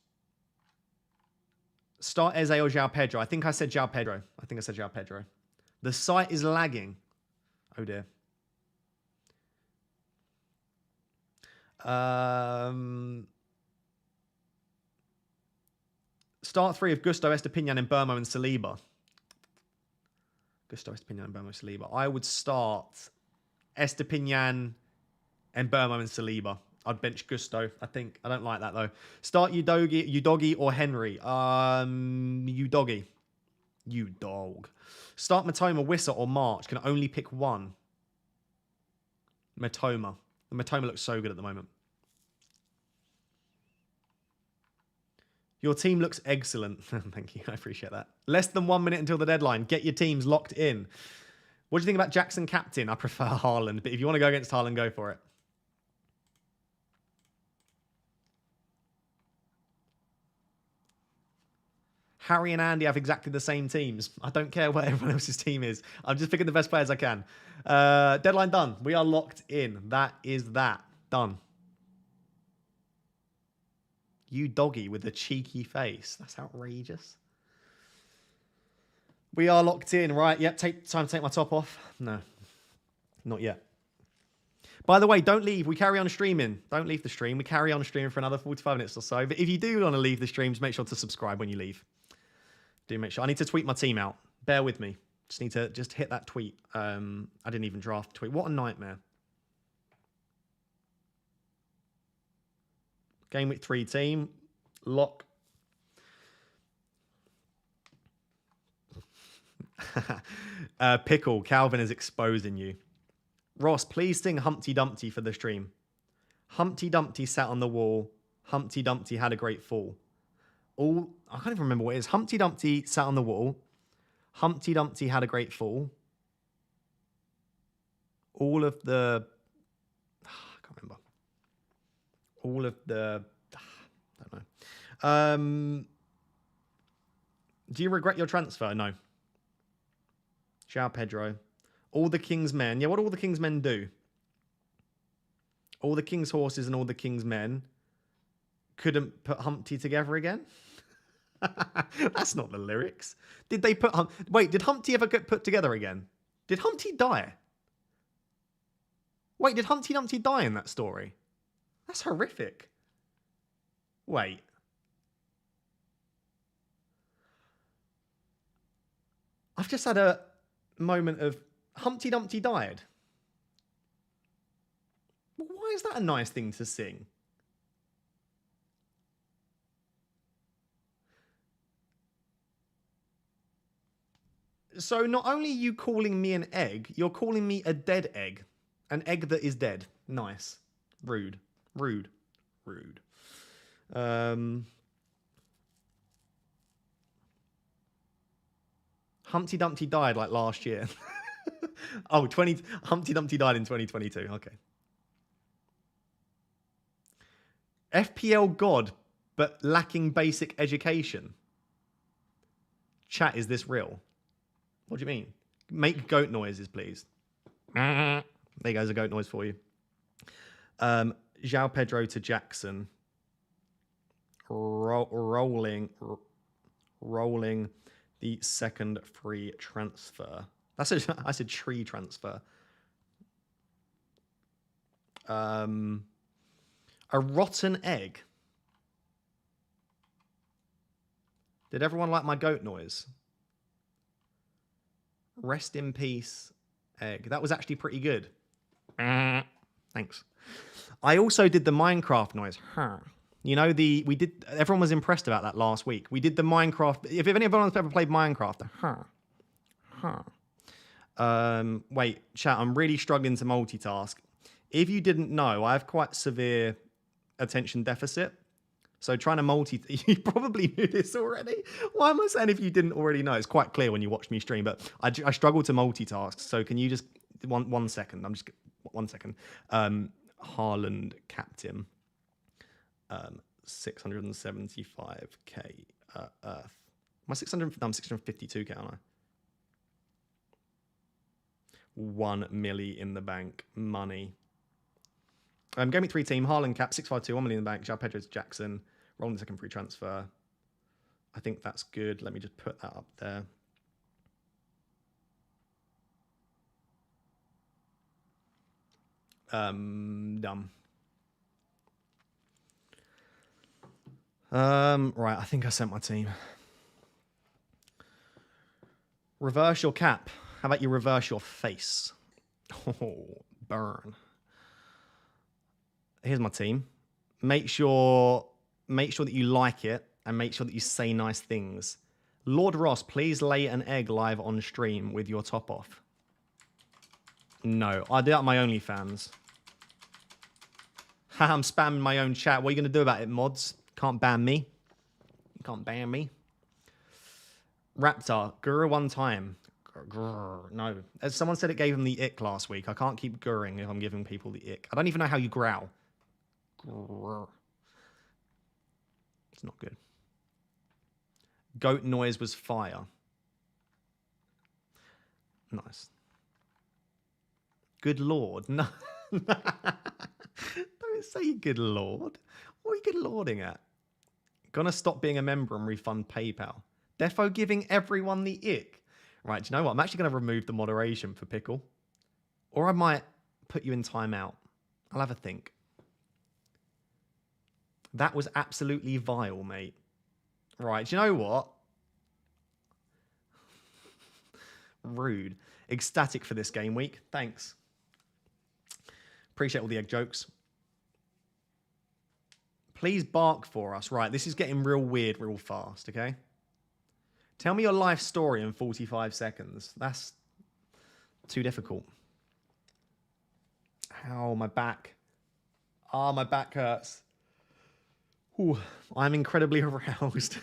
Start Eze or João Pedro? I think I said João Pedro. The site is lagging. Oh dear. Start 3 of Gusto, Estepinian, Mbermo, and Saliba. I would start Estepinian, Mbermo, and Saliba. I'd bench Gusto, I think. I don't like that, though. Start Udogi or Henry. Udogi. You dog. Start Matoma, Wissa, or March. Can only pick one. Matoma. The Matoma looks so good at the moment. Your team looks excellent. Thank you. I appreciate that. Less than 1 minute until the deadline. Get your teams locked in. What do you think about Jackson captain? I prefer Haaland, but if you want to go against Haaland, go for it. Harry and Andy have exactly the same teams. I don't care what everyone else's team is. I'm just picking the best players I can. Deadline done. We are locked in. That is that. Done. You doggy with a cheeky face. That's outrageous. We are locked in, right? Yep, time to take my top off. No, not yet. By the way, don't leave. We carry on streaming. Don't leave the stream. We carry on streaming for another 45 minutes or so. But if you do want to leave the stream, just make sure to subscribe when you leave. Do make sure. I need to tweet my team out. Bear with me. Just need to hit that tweet. I didn't even draft the tweet. What a nightmare. Game week 3 team. Lock. Pickle, Calvin is exposing you. Ross, please sing Humpty Dumpty for the stream. Humpty Dumpty sat on the wall. Humpty Dumpty had a great fall. I can't even remember what it is. Humpty Dumpty sat on the wall. Humpty Dumpty had a great fall. All of the... I can't remember. All of the... I don't know. Do you regret your transfer? No. Ciao, Pedro. All the King's men. Yeah, what do all the King's men do? All the King's horses and all the King's men couldn't put Humpty together again? That's not the lyrics. Did they put... Wait, did Humpty ever get put together again? Did Humpty die? Wait, did Humpty Dumpty die in that story? That's horrific. Wait. I've just had a moment of Humpty Dumpty died. Why is that a nice thing to sing? So not only are you calling me an egg, you're calling me a dead egg. An egg that is dead. Nice. Rude. Rude. Rude. Humpty Dumpty died like last year. Humpty Dumpty died in 2022. Okay. FPL God, but lacking basic education. Chat, is this real? What do you mean? Make goat noises, please. There goes a goat noise for you. João Pedro to Jackson. Rolling the second free transfer. That's a tree transfer. A rotten egg. Did everyone like my goat noise? Rest in peace, egg. That was actually pretty good. Thanks. I also did the Minecraft noise. You know, everyone was impressed about that last week. We did the Minecraft. If anyone's ever played Minecraft, wait, chat, I'm really struggling to multitask. If you didn't know, I have quite severe attention deficit. So trying to you probably knew this already. Why am I saying if you didn't already know? It's quite clear when you watch me stream, but I struggle to multitask. So can you just, one second, 1 second. Haaland captain, 675k Earth. Am I 600? No, I'm 652k, aren't I? 1 milli in the bank, money. GAMEWEEK 3 team, Haaland cap, 652, 1 million in the bank, João Pedro to Jackson, rolling the second free transfer. I think that's good. Let me just put that up there. Done. Right, I think I sent my team. Reverse your cap. How about you reverse your face? Oh, burn. Here's my team. Make sure that you like it and make sure that you say nice things. Lord Ross, please lay an egg live on stream with your top off. No, I do that on my OnlyFans. I'm spamming my own chat. What are you going to do about it, mods? Can't ban me. You can't ban me. Raptor, guru one time. Grr, no. As someone said, it gave him the ick last week. I can't keep gurring if I'm giving people the ick. I don't even know how you growl. Grr. It's not good. Goat noise was fire. Nice. Good lord. No. Don't say good lord. What are you good lording at? Gonna stop being a member and refund PayPal. Defo giving everyone the ick. Right, do you know what? I'm actually going to remove the moderation for Pickle. Or I might put you in timeout. I'll have a think. That was absolutely vile, mate. Right, do you know what? Rude. Ecstatic for this game week. Thanks. Appreciate all the egg jokes. Please bark for us. Right, this is getting real weird real fast, okay? Tell me your life story in 45 seconds. That's too difficult. Ow, my back. Ah, my back hurts. Ooh, I'm incredibly aroused.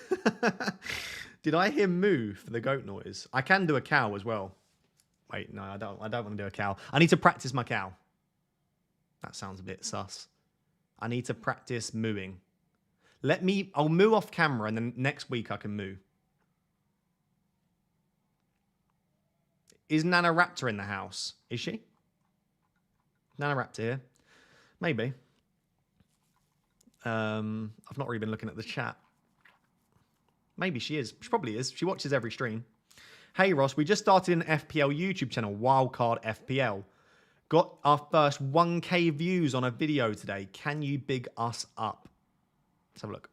Did I hear moo for the goat noise? I can do a cow as well. Wait, no, I don't want to do a cow. I need to practice my cow. That sounds a bit sus. I need to practice mooing. I'll moo off camera and then next week I can moo. Is Nana Raptor in the house? Is she? Nana Raptor here? Maybe. I've not really been looking at the chat. Maybe she is. She probably is. She watches every stream. Hey Ross, we just started an FPL YouTube channel, Wildcard FPL. Got our first 1K views on a video today. Can you big us up? Let's have a look.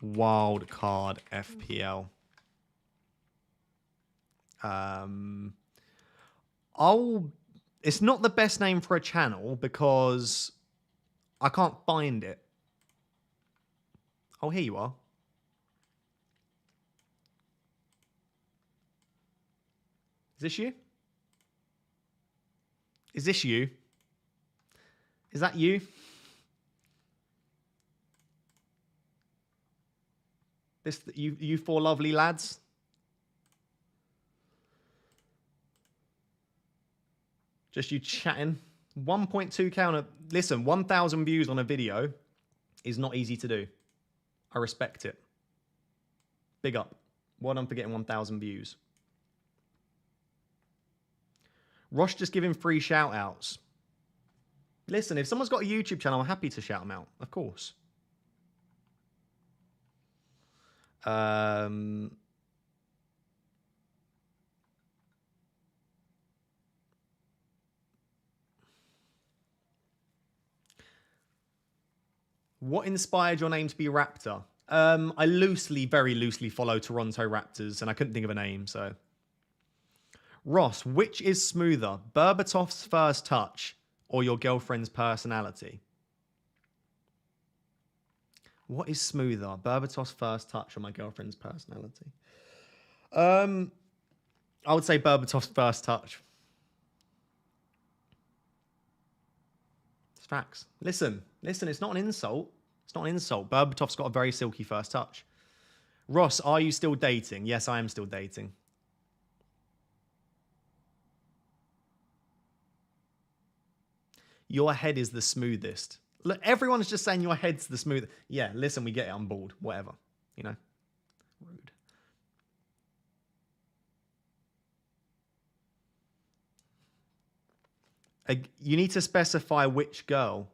Wildcard FPL. It's not the best name for a channel because I can't find it. Oh, here you are. Is this you? Is this you? Is that you? You four lovely lads? Just you chatting. 1.2K on a... Listen, 1,000 views on a video is not easy to do. I respect it. Big up. Well done for getting 1,000 views. Ross just giving free shout-outs. Listen, if someone's got a YouTube channel, I'm happy to shout them out. Of course. What inspired your name to be Raptor? I very loosely follow Toronto Raptors, and I couldn't think of a name, so... Ross, which is smoother, Berbatov's first touch or your girlfriend's personality? What is smoother, Berbatov's first touch or my girlfriend's personality? I would say Berbatov's first touch. It's facts. Listen, it's not an insult. It's not an insult. Berbatov's got a very silky first touch. Ross, are you still dating? Yes, I am still dating. Your head is the smoothest. Look, everyone's just saying your head's the smoothest. Yeah, listen, we get it on board. Whatever. You know? Rude. You need to specify which girl.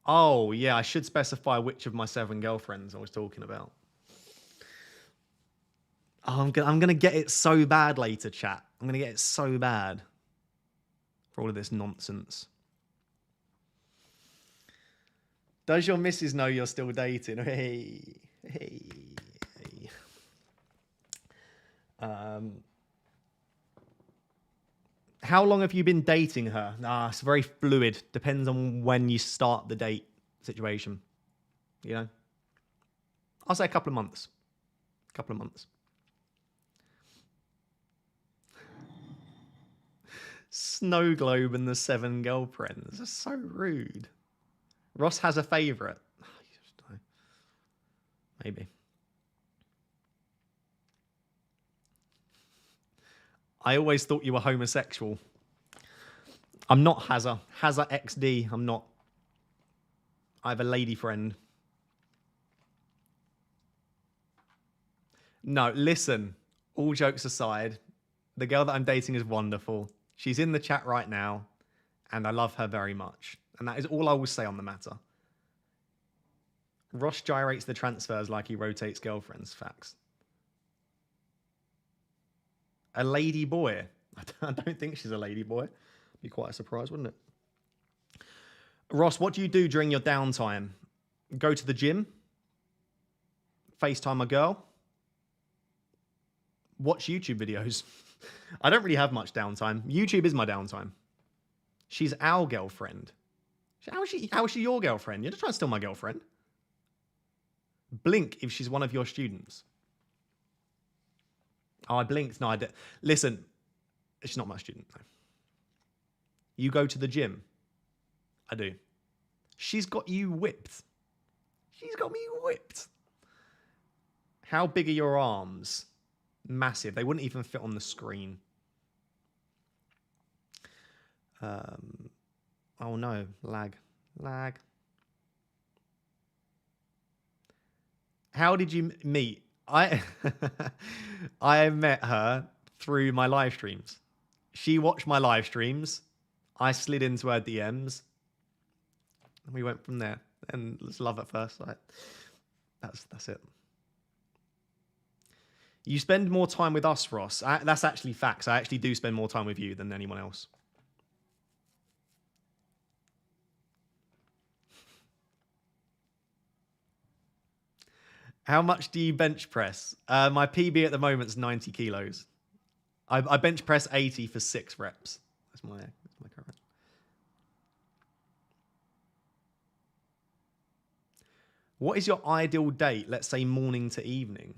Oh, yeah, I should specify which of my 7 girlfriends I was talking about. Oh, I'm gonna get it so bad later, chat. I'm going to get it so bad. For all of this nonsense. Does your missus know you're still dating? Hey. How long have you been dating her? It's very fluid. Depends on when you start the date situation. You know? I'll say a couple of months. Snow Globe and the 7 girlfriends. That's so rude. Ross has a favourite. Maybe. I always thought you were homosexual. I'm not Hazza. Hazza XD. I'm not. I have a lady friend. No, listen. All jokes aside, the girl that I'm dating is wonderful. She's in the chat right now, and I love her very much. And that is all I will say on the matter. Ross gyrates the transfers like he rotates girlfriends. Facts. A lady boy. I don't think she's a lady boy. Be quite a surprise, wouldn't it? Ross, what do you do during your downtime? Go to the gym? FaceTime a girl? Watch YouTube videos? I don't really have much downtime. YouTube is my downtime. She's our girlfriend. How is she your girlfriend? You're just trying to steal my girlfriend. Blink if she's one of your students. Oh, I blinked. No, I did. Listen, she's not my student. No. You go to the gym. I do. She's got you whipped. She's got me whipped. How big are your arms? Massive. They wouldn't even fit on the screen. Oh no, lag. How did you meet? I met her through my live streams. She watched my live streams. I slid into her DMs. And we went from there. And it's love at first sight. That's it. You spend more time with us, Ross. That's actually facts. I actually do spend more time with you than anyone else. How much do you bench press? My PB at the moment is 90 kilos. I bench press 80 for 6 reps. That's my current. What is your ideal date? Let's say morning to evening.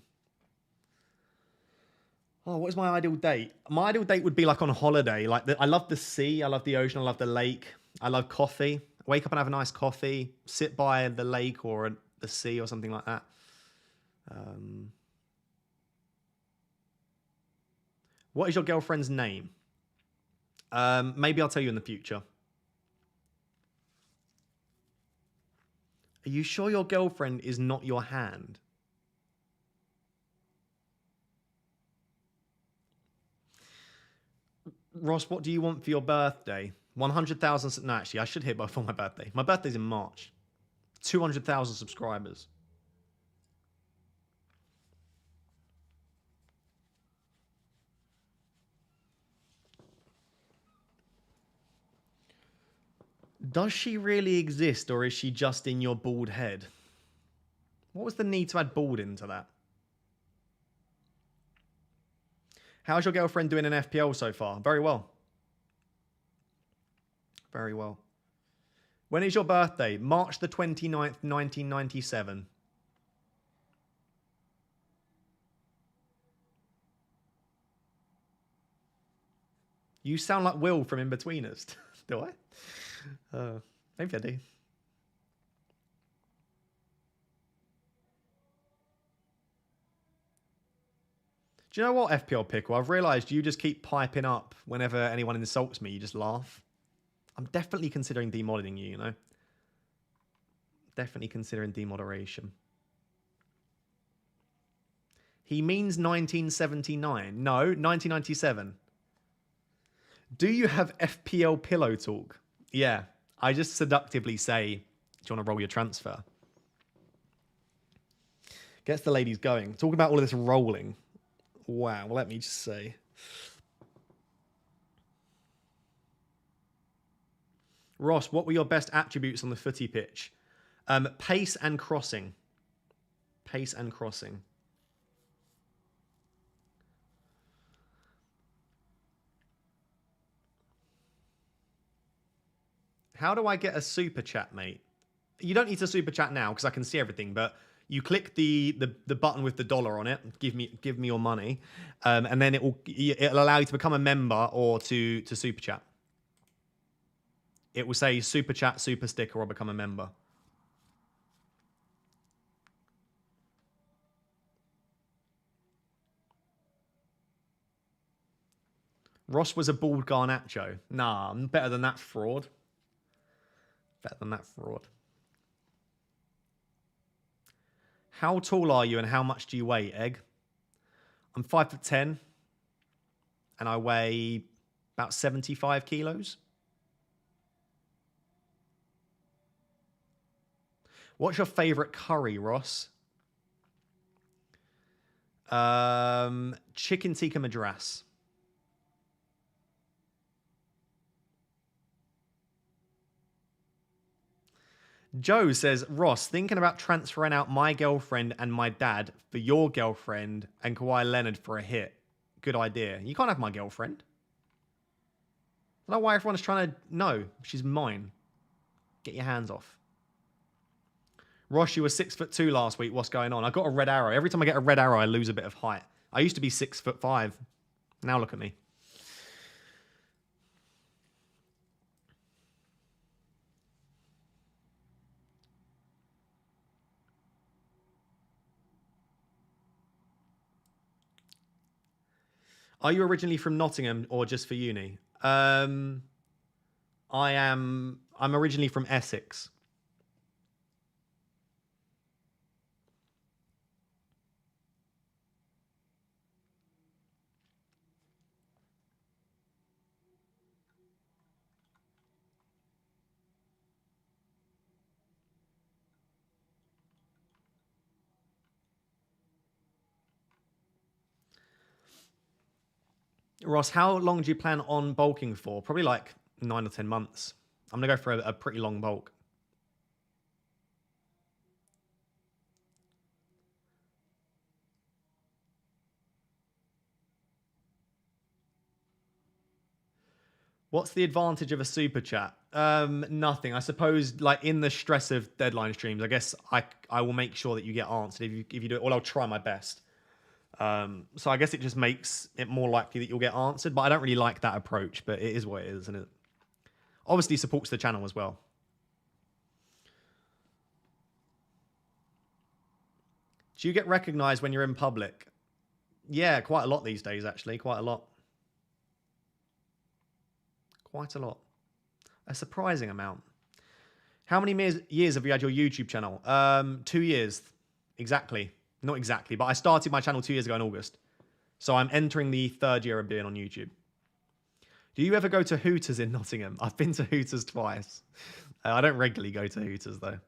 Oh, what is my ideal date? My ideal date would be like on a holiday. I love the sea. I love the ocean. I love the lake. I love coffee. Wake up and have a nice coffee. Sit by the lake or the sea or something like that. What is your girlfriend's name? Maybe I'll tell you in the future. Are you sure your girlfriend is not your hand? Ross, what do you want for your birthday? 100,000. No, actually, I should hit before my birthday. My birthday's in March. 200,000 subscribers. Does she really exist, or is she just in your bald head? What was the need to add bald into that? How's your girlfriend doing in FPL so far? Very well. Very well. When is your birthday? March the 29th, 1997. You sound like Will from In-Betweeners. Do I? Maybe I do. Do you know what, FPL Pickle? I've realised you just keep piping up whenever anyone insults me. You just laugh. I'm definitely considering demodding you, you know? Definitely considering demoderation. He means 1979. No, 1997. Do you have FPL pillow talk? Yeah, I just seductively say, do you want to roll your transfer? Gets the ladies going. Talking about all of this rolling. Wow, let me just say. Ross, what were your best attributes on the footy pitch? Pace and crossing. Pace and crossing. How do I get a super chat, mate? You don't need to super chat now because I can see everything, but you click the button with the dollar on it, give me your money, and then it'll allow you to become a member or to super chat. It will say super chat, super sticker, or become a member. Ross was a bald Garnacho. Nah, I'm better than that fraud. Better than that fraud. How tall are you and how much do you weigh, Egg? I'm 5'10", and I weigh about 75 kilos. What's your favourite curry, Ross? Chicken tikka madras. Joe says, Ross, thinking about transferring out my girlfriend and my dad for your girlfriend and Kawhi Leonard for a hit. Good idea. You can't have my girlfriend. I don't know why everyone's trying to... No, she's mine. Get your hands off. Ross, you were 6'2" last week. What's going on? I got a red arrow. Every time I get a red arrow, I lose a bit of height. I used to be 6'5". Now look at me. Are you originally from Nottingham or just for uni? I'm originally from Essex. Ross, how long do you plan on bulking for? Probably like 9 or 10 months. I'm going to go for a pretty long bulk. What's the advantage of a super chat? Nothing. I suppose, like in the stress of deadline streams, I guess I will make sure that you get answered if you do it. Well, I'll try my best. So I guess it just makes it more likely that you'll get answered. But I don't really like that approach. But it is what it is, and it obviously supports the channel as well. Do you get recognized when you're in public? Yeah, quite a lot these days, actually. Quite a lot. Quite a lot. A surprising amount. How many years have you had your YouTube channel? 2 years. Exactly. Not exactly, but I started my channel 2 years ago in August. So I'm entering the 3rd year of being on YouTube. Do you ever go to Hooters in Nottingham? I've been to Hooters twice. I don't regularly go to Hooters, though.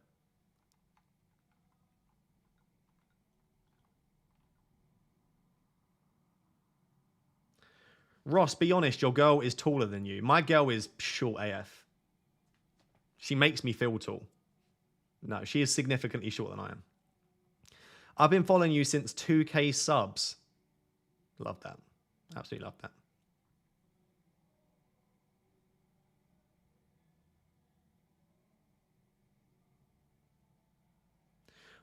Ross, be honest, your girl is taller than you. My girl is short AF. She makes me feel tall. No, she is significantly shorter than I am. I've been following you since 2K subs. Love that. Absolutely love that.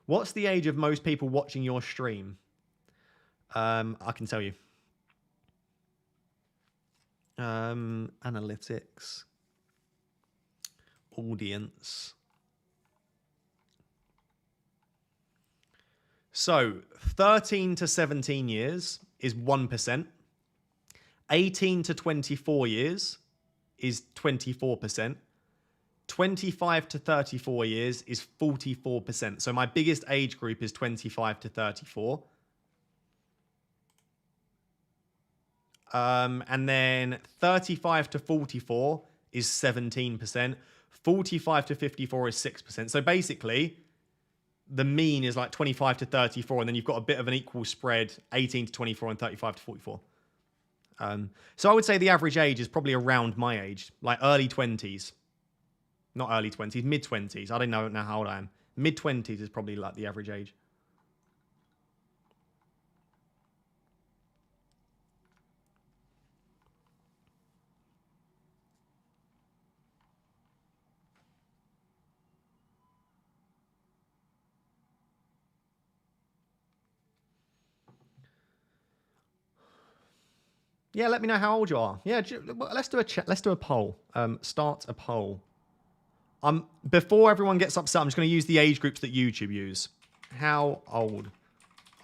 What's the age of most people watching your stream? I can tell you. Analytics. Audience. So 13 to 17 years is 1%. 18 to 24 years is 24%. 25 to 34 years is 44%. So my biggest age group is 25 to 34. And then 35 to 44 is 17%. 45 to 54 is 6%. So basically, the mean is like 25 to 34, and then you've got a bit of an equal spread, 18 to 24 and 35 to 44. So I would say the average age is probably around my age, like early 20s. Not early 20s, mid-20s. I don't know how old I am. Mid-20s is probably like the average age. Yeah, let me know how old you are. Yeah, let's do a chat. Let's do a poll. Start a poll. Before everyone gets upset, I'm just going to use the age groups that YouTube use. How old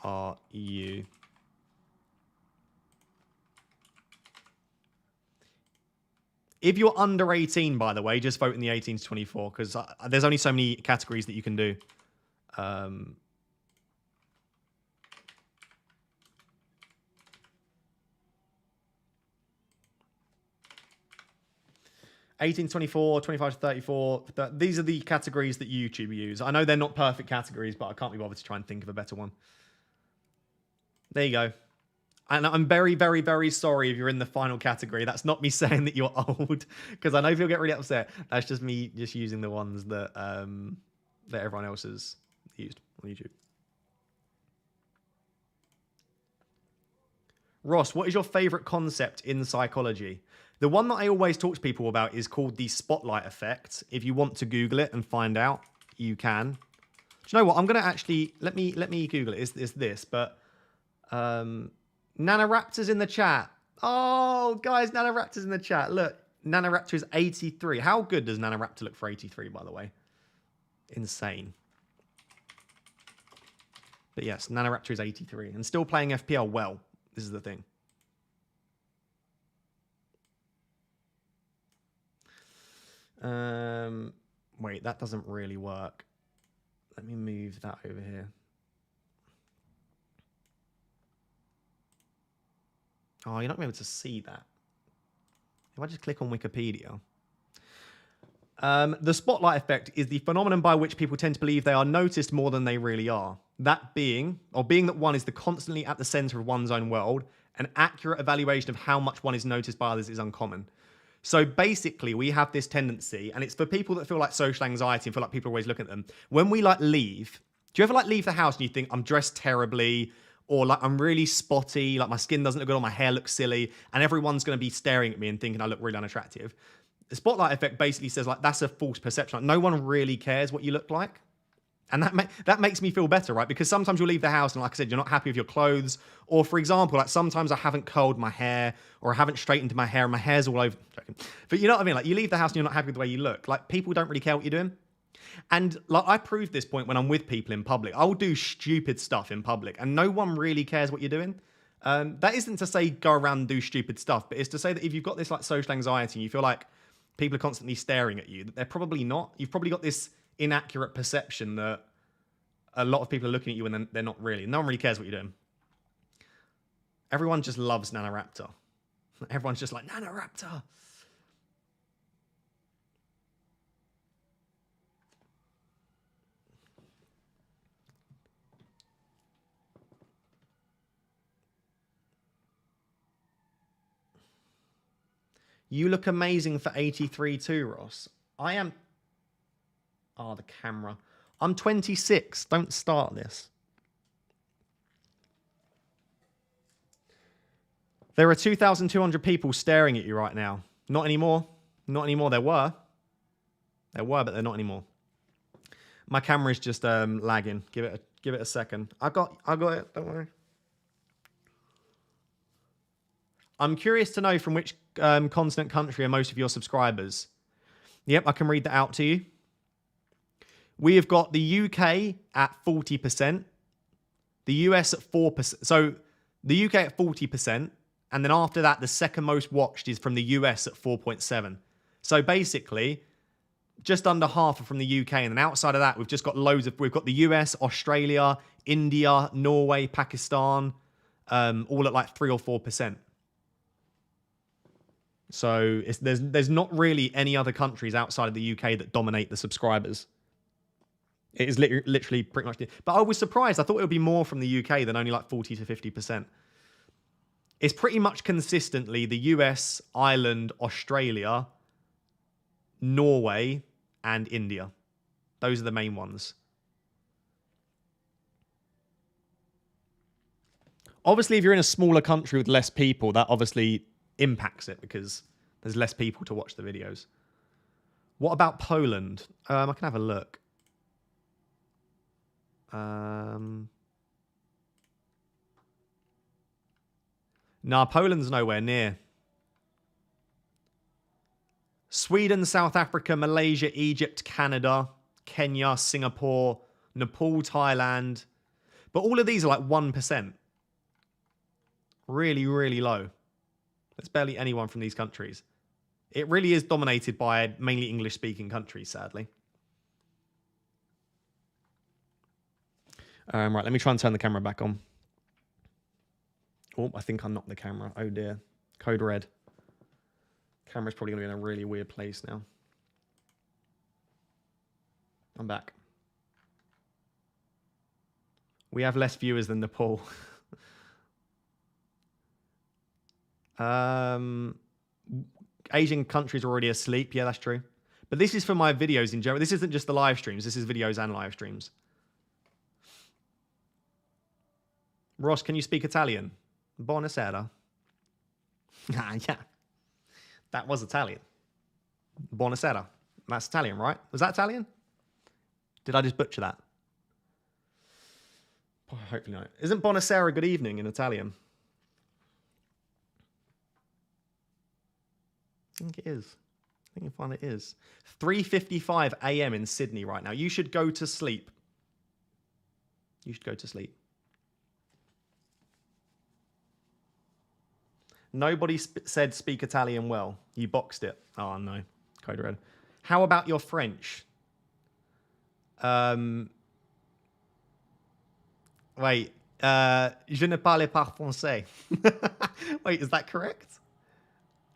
are you? If you're under 18, by the way, just vote in the 18 to 24, because there's only so many categories that you can do. 18 to 24, 25 to 34. These are the categories that YouTube use. I know they're not perfect categories, but I can't be bothered to try and think of a better one. There you go. And I'm very, very, very sorry if you're in the final category. That's not me saying that you're old, because I know people get really upset. That's just me just using the ones that that everyone else has used on YouTube. Ross, what is your favorite concept in psychology? The one that I always talk to people about is called the spotlight effect. If you want to Google it and find out, you can. you know what? I'm gonna actually let me Google it. It's this, but Nanoraptor's in the chat. Oh, guys, Nanoraptor's in the chat. Look, Nanoraptor is 83. How good does Nanoraptor look for 83, by the way? Insane. But yes, Nanoraptor is 83 and still playing FPL well. This is the thing. Wait, that doesn't really work. Let me move that over here. Oh, you're not going to be able to see that. If I just click on Wikipedia. The spotlight effect is the phenomenon by which people tend to believe they are noticed more than they really are. That being that one is constantly at the center of one's own world, an accurate evaluation of how much one is noticed by others is uncommon. So basically, we have this tendency, and it's for people that feel like social anxiety and feel like people are always looking at them. When we leave, do you ever leave the house and you think, I'm dressed terribly, or I'm really spotty, my skin doesn't look good, or my hair looks silly, and everyone's going to be staring at me and thinking I look really unattractive? The spotlight effect basically says that's a false perception. No one really cares what you look like. And that makes me feel better, right? Because sometimes you'll leave the house and, like I said, you're not happy with your clothes. Or, for example, sometimes I haven't curled my hair or I haven't straightened my hair and my hair's all over. But you know what I mean? You leave the house and you're not happy with the way you look. People don't really care what you're doing. And I prove this point when I'm with people in public. I'll do stupid stuff in public and no one really cares what you're doing. That isn't to say go around and do stupid stuff, but it's to say that if you've got this social anxiety and you feel like people are constantly staring at you, that they're probably not. You've probably got this inaccurate perception that a lot of people are looking at you and they're not really. No one really cares what you're doing. Everyone just loves Nanoraptor. Everyone's just like, Nanoraptor. You look amazing for 83 too, Ross. I am... Oh, the camera. I'm 26. Don't start this. There are 2,200 people staring at you right now. Not anymore. Not anymore. There were. There were, but they're not anymore. My camera is just lagging. Give it a second. I got it. Don't worry. I'm curious to know from which continent country are most of your subscribers. Yep, I can read that out to you. We have got the UK at 40%, the US at 4%. So the UK at 40%, and then after that, the second most watched is from the US at 4.7. So basically, just under half are from the UK, and then outside of that, we've just got we've got the US, Australia, India, Norway, Pakistan, all at 3 or 4%. So there's not really any other countries outside of the UK that dominate the subscribers. It is literally pretty much... But I was surprised. I thought it would be more from the UK than only 40 to 50%. It's pretty much consistently the US, Ireland, Australia, Norway, and India. Those are the main ones. Obviously, if you're in a smaller country with less people, that obviously impacts it because there's less people to watch the videos. What about Poland? I can have a look. Nah, Poland's nowhere near. Sweden, South Africa, Malaysia, Egypt, Canada, Kenya, Singapore, Nepal, Thailand. But all of these are 1%. Really, really low. There's barely anyone from these countries. It really is dominated by mainly English-speaking countries, sadly. Right, let me try and turn the camera back on. Oh, I think I knocked the camera. Oh, dear. Code red. Camera's probably going to be in a really weird place now. I'm back. We have less viewers than Nepal. Asian countries are already asleep. Yeah, that's true. But this is for my videos in general. This isn't just the live streams. This is videos and live streams. Ross, can you speak Italian? Buonasera. Yeah. That was Italian. Buonasera. That's Italian, right? Was that Italian? Did I just butcher that? Hopefully not. Isn't Buonasera good evening in Italian? I think it is. I think you'll find it is. 3:55 a.m. in Sydney right now. You should go to sleep. You should go to sleep. Nobody said speak Italian well. You boxed it. Oh, no. Code red. How about your French? Wait. Je ne parle pas français. Wait, is that correct?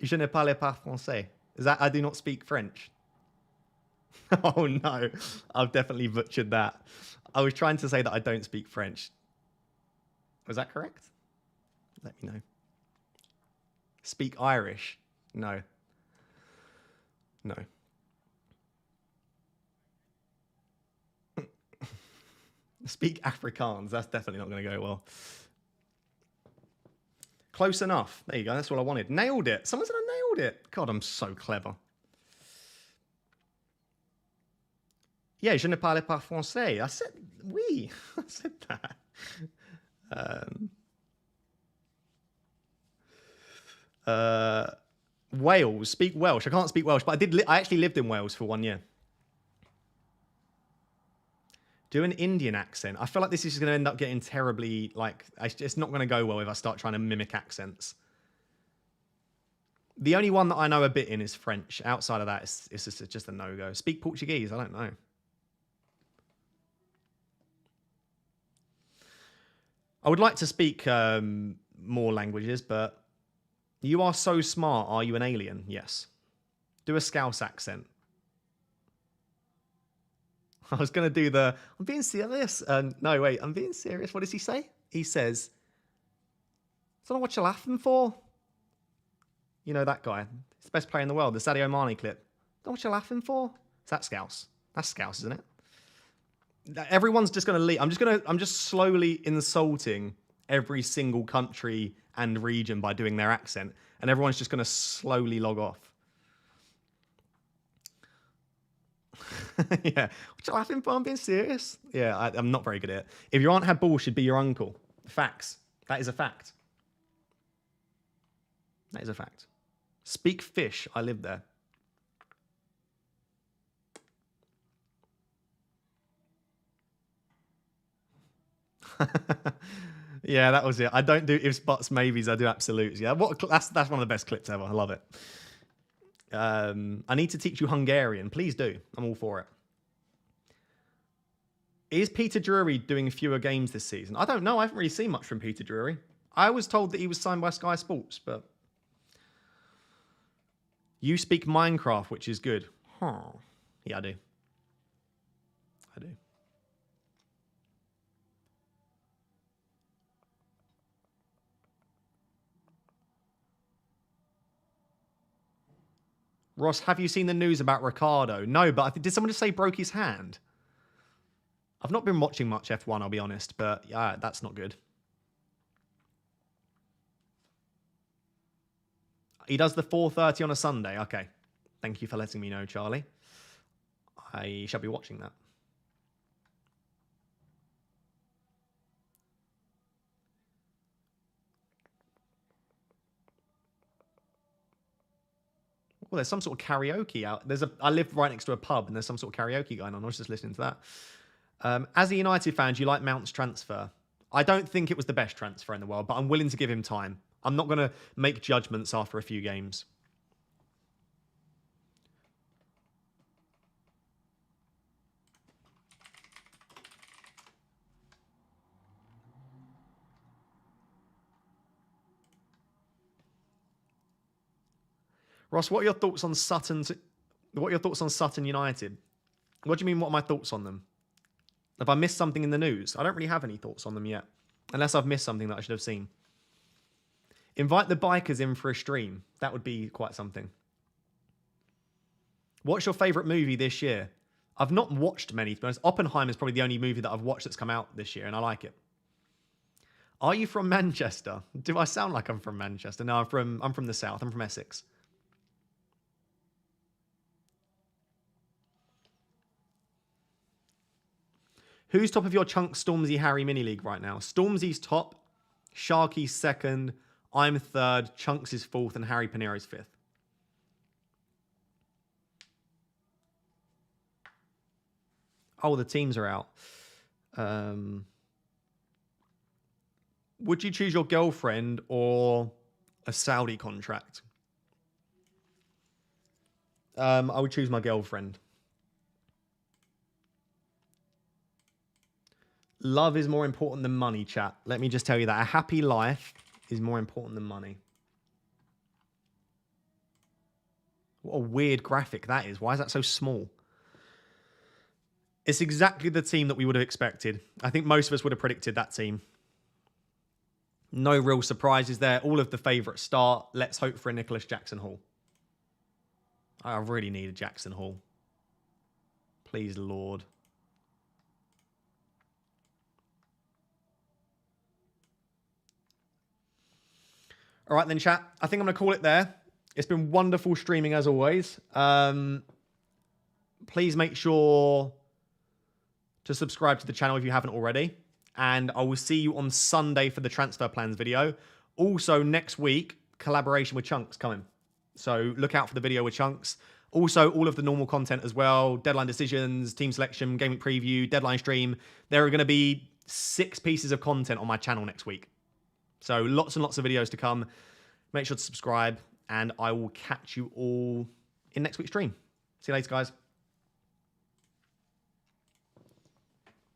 Je ne parle pas français. Is that I do not speak French? Oh, no. I've definitely butchered that. I was trying to say that I don't speak French. Was that correct? Let me know. Speak Irish? No. No. Speak Afrikaans. That's definitely not going to go well. Close enough. There you go. That's what I wanted. Nailed it. Someone said I nailed it. God, I'm so clever. Yeah, je ne parle pas français. I said, oui. I said that. Wales. Speak Welsh. I can't speak Welsh, but I actually lived in Wales for 1 year. Do an Indian accent. I feel like this is going to end up getting terribly, like, it's not going to go well if I start trying to mimic accents. The only one that I know a bit in is French. Outside of that, it's just a no-go. Speak Portuguese. I don't know. I would like to speak more languages, but you are so smart. Are you an alien? Yes. Do a Scouse accent. I was going to do I'm being serious. No, wait, I'm being serious. What does he say? He says, I don't know what you're laughing for. You know that guy. He's the best player in the world. The Sadio Mane clip. Don't know what you're laughing for. Is that Scouse? That's Scouse, isn't it? Everyone's just going to leave. I'm just slowly insulting every single country and region by doing their accent. And everyone's just going to slowly log off. Yeah. What you laughing for? I'm being serious. Yeah, I'm not very good at it. If your aunt had balls, she'd be your uncle. Facts. That is a fact. That is a fact. Speak fish. I live there. Yeah, that was it. I don't do ifs, buts, maybes. I do absolutes. Yeah, that's one of the best clips ever. I love it. I need to teach you Hungarian. Please do. I'm all for it. Is Peter Drury doing fewer games this season? I don't know. I haven't really seen much from Peter Drury. I was told that he was signed by Sky Sports, but... You speak Minecraft, which is good. Huh. Yeah, I do. I do. Ross, have you seen the news about Ricardo? No, but did someone just say broke his hand? I've not been watching much F1, I'll be honest, but yeah, that's not good. He does the 4:30 on a Sunday. Okay. Thank you for letting me know, Charlie. I shall be watching that. Well, there's some sort of karaoke out. I live right next to a pub, and there's some sort of karaoke going on. I was just listening to that. As a United fan, do you like Mount's transfer? I don't think it was the best transfer in the world, but I'm willing to give him time. I'm not going to make judgments after a few games. Ross, what are your thoughts on Sutton? What are your thoughts on Sutton United? What do you mean? What are my thoughts on them? Have I missed something in the news? I don't really have any thoughts on them yet, unless I've missed something that I should have seen. Invite the bikers in for a stream. That would be quite something. What's your favourite movie this year? I've not watched many, to be honest. Oppenheimer is probably the only movie that I've watched that's come out this year, and I like it. Are you from Manchester? Do I sound like I'm from Manchester? No, I'm from the south. I'm from Essex. Who's top of your Chunk Stormzy Harry mini league right now? Stormzy's top, Sharky's second, I'm third, Chunks is fourth, and Harry Panero's fifth. Oh, the teams are out. Would you choose your girlfriend or a Saudi contract? I would choose my girlfriend. Love is more important than money, chat. Let me just tell you that. A happy life is more important than money. What a weird graphic that is. Why is that so small? It's exactly the team that we would have expected. I think most of us would have predicted that team. No real surprises there. All of the favourites start. Let's hope for a Nicholas Jackson-Hall. I really need a Jackson-Hall. Please, Lord. All right, then, chat. I think I'm going to call it there. It's been wonderful streaming, as always. Please make sure to subscribe to the channel if you haven't already. And I will see you on Sunday for the transfer plans video. Also, next week, collaboration with Chunks coming. So look out for the video with Chunks. Also, all of the normal content as well. Deadline decisions, team selection, game week preview, deadline stream. There are going to be 6 pieces of content on my channel next week. So lots and lots of videos to come. Make sure to subscribe. And I will catch you all in next week's stream. See you later, guys.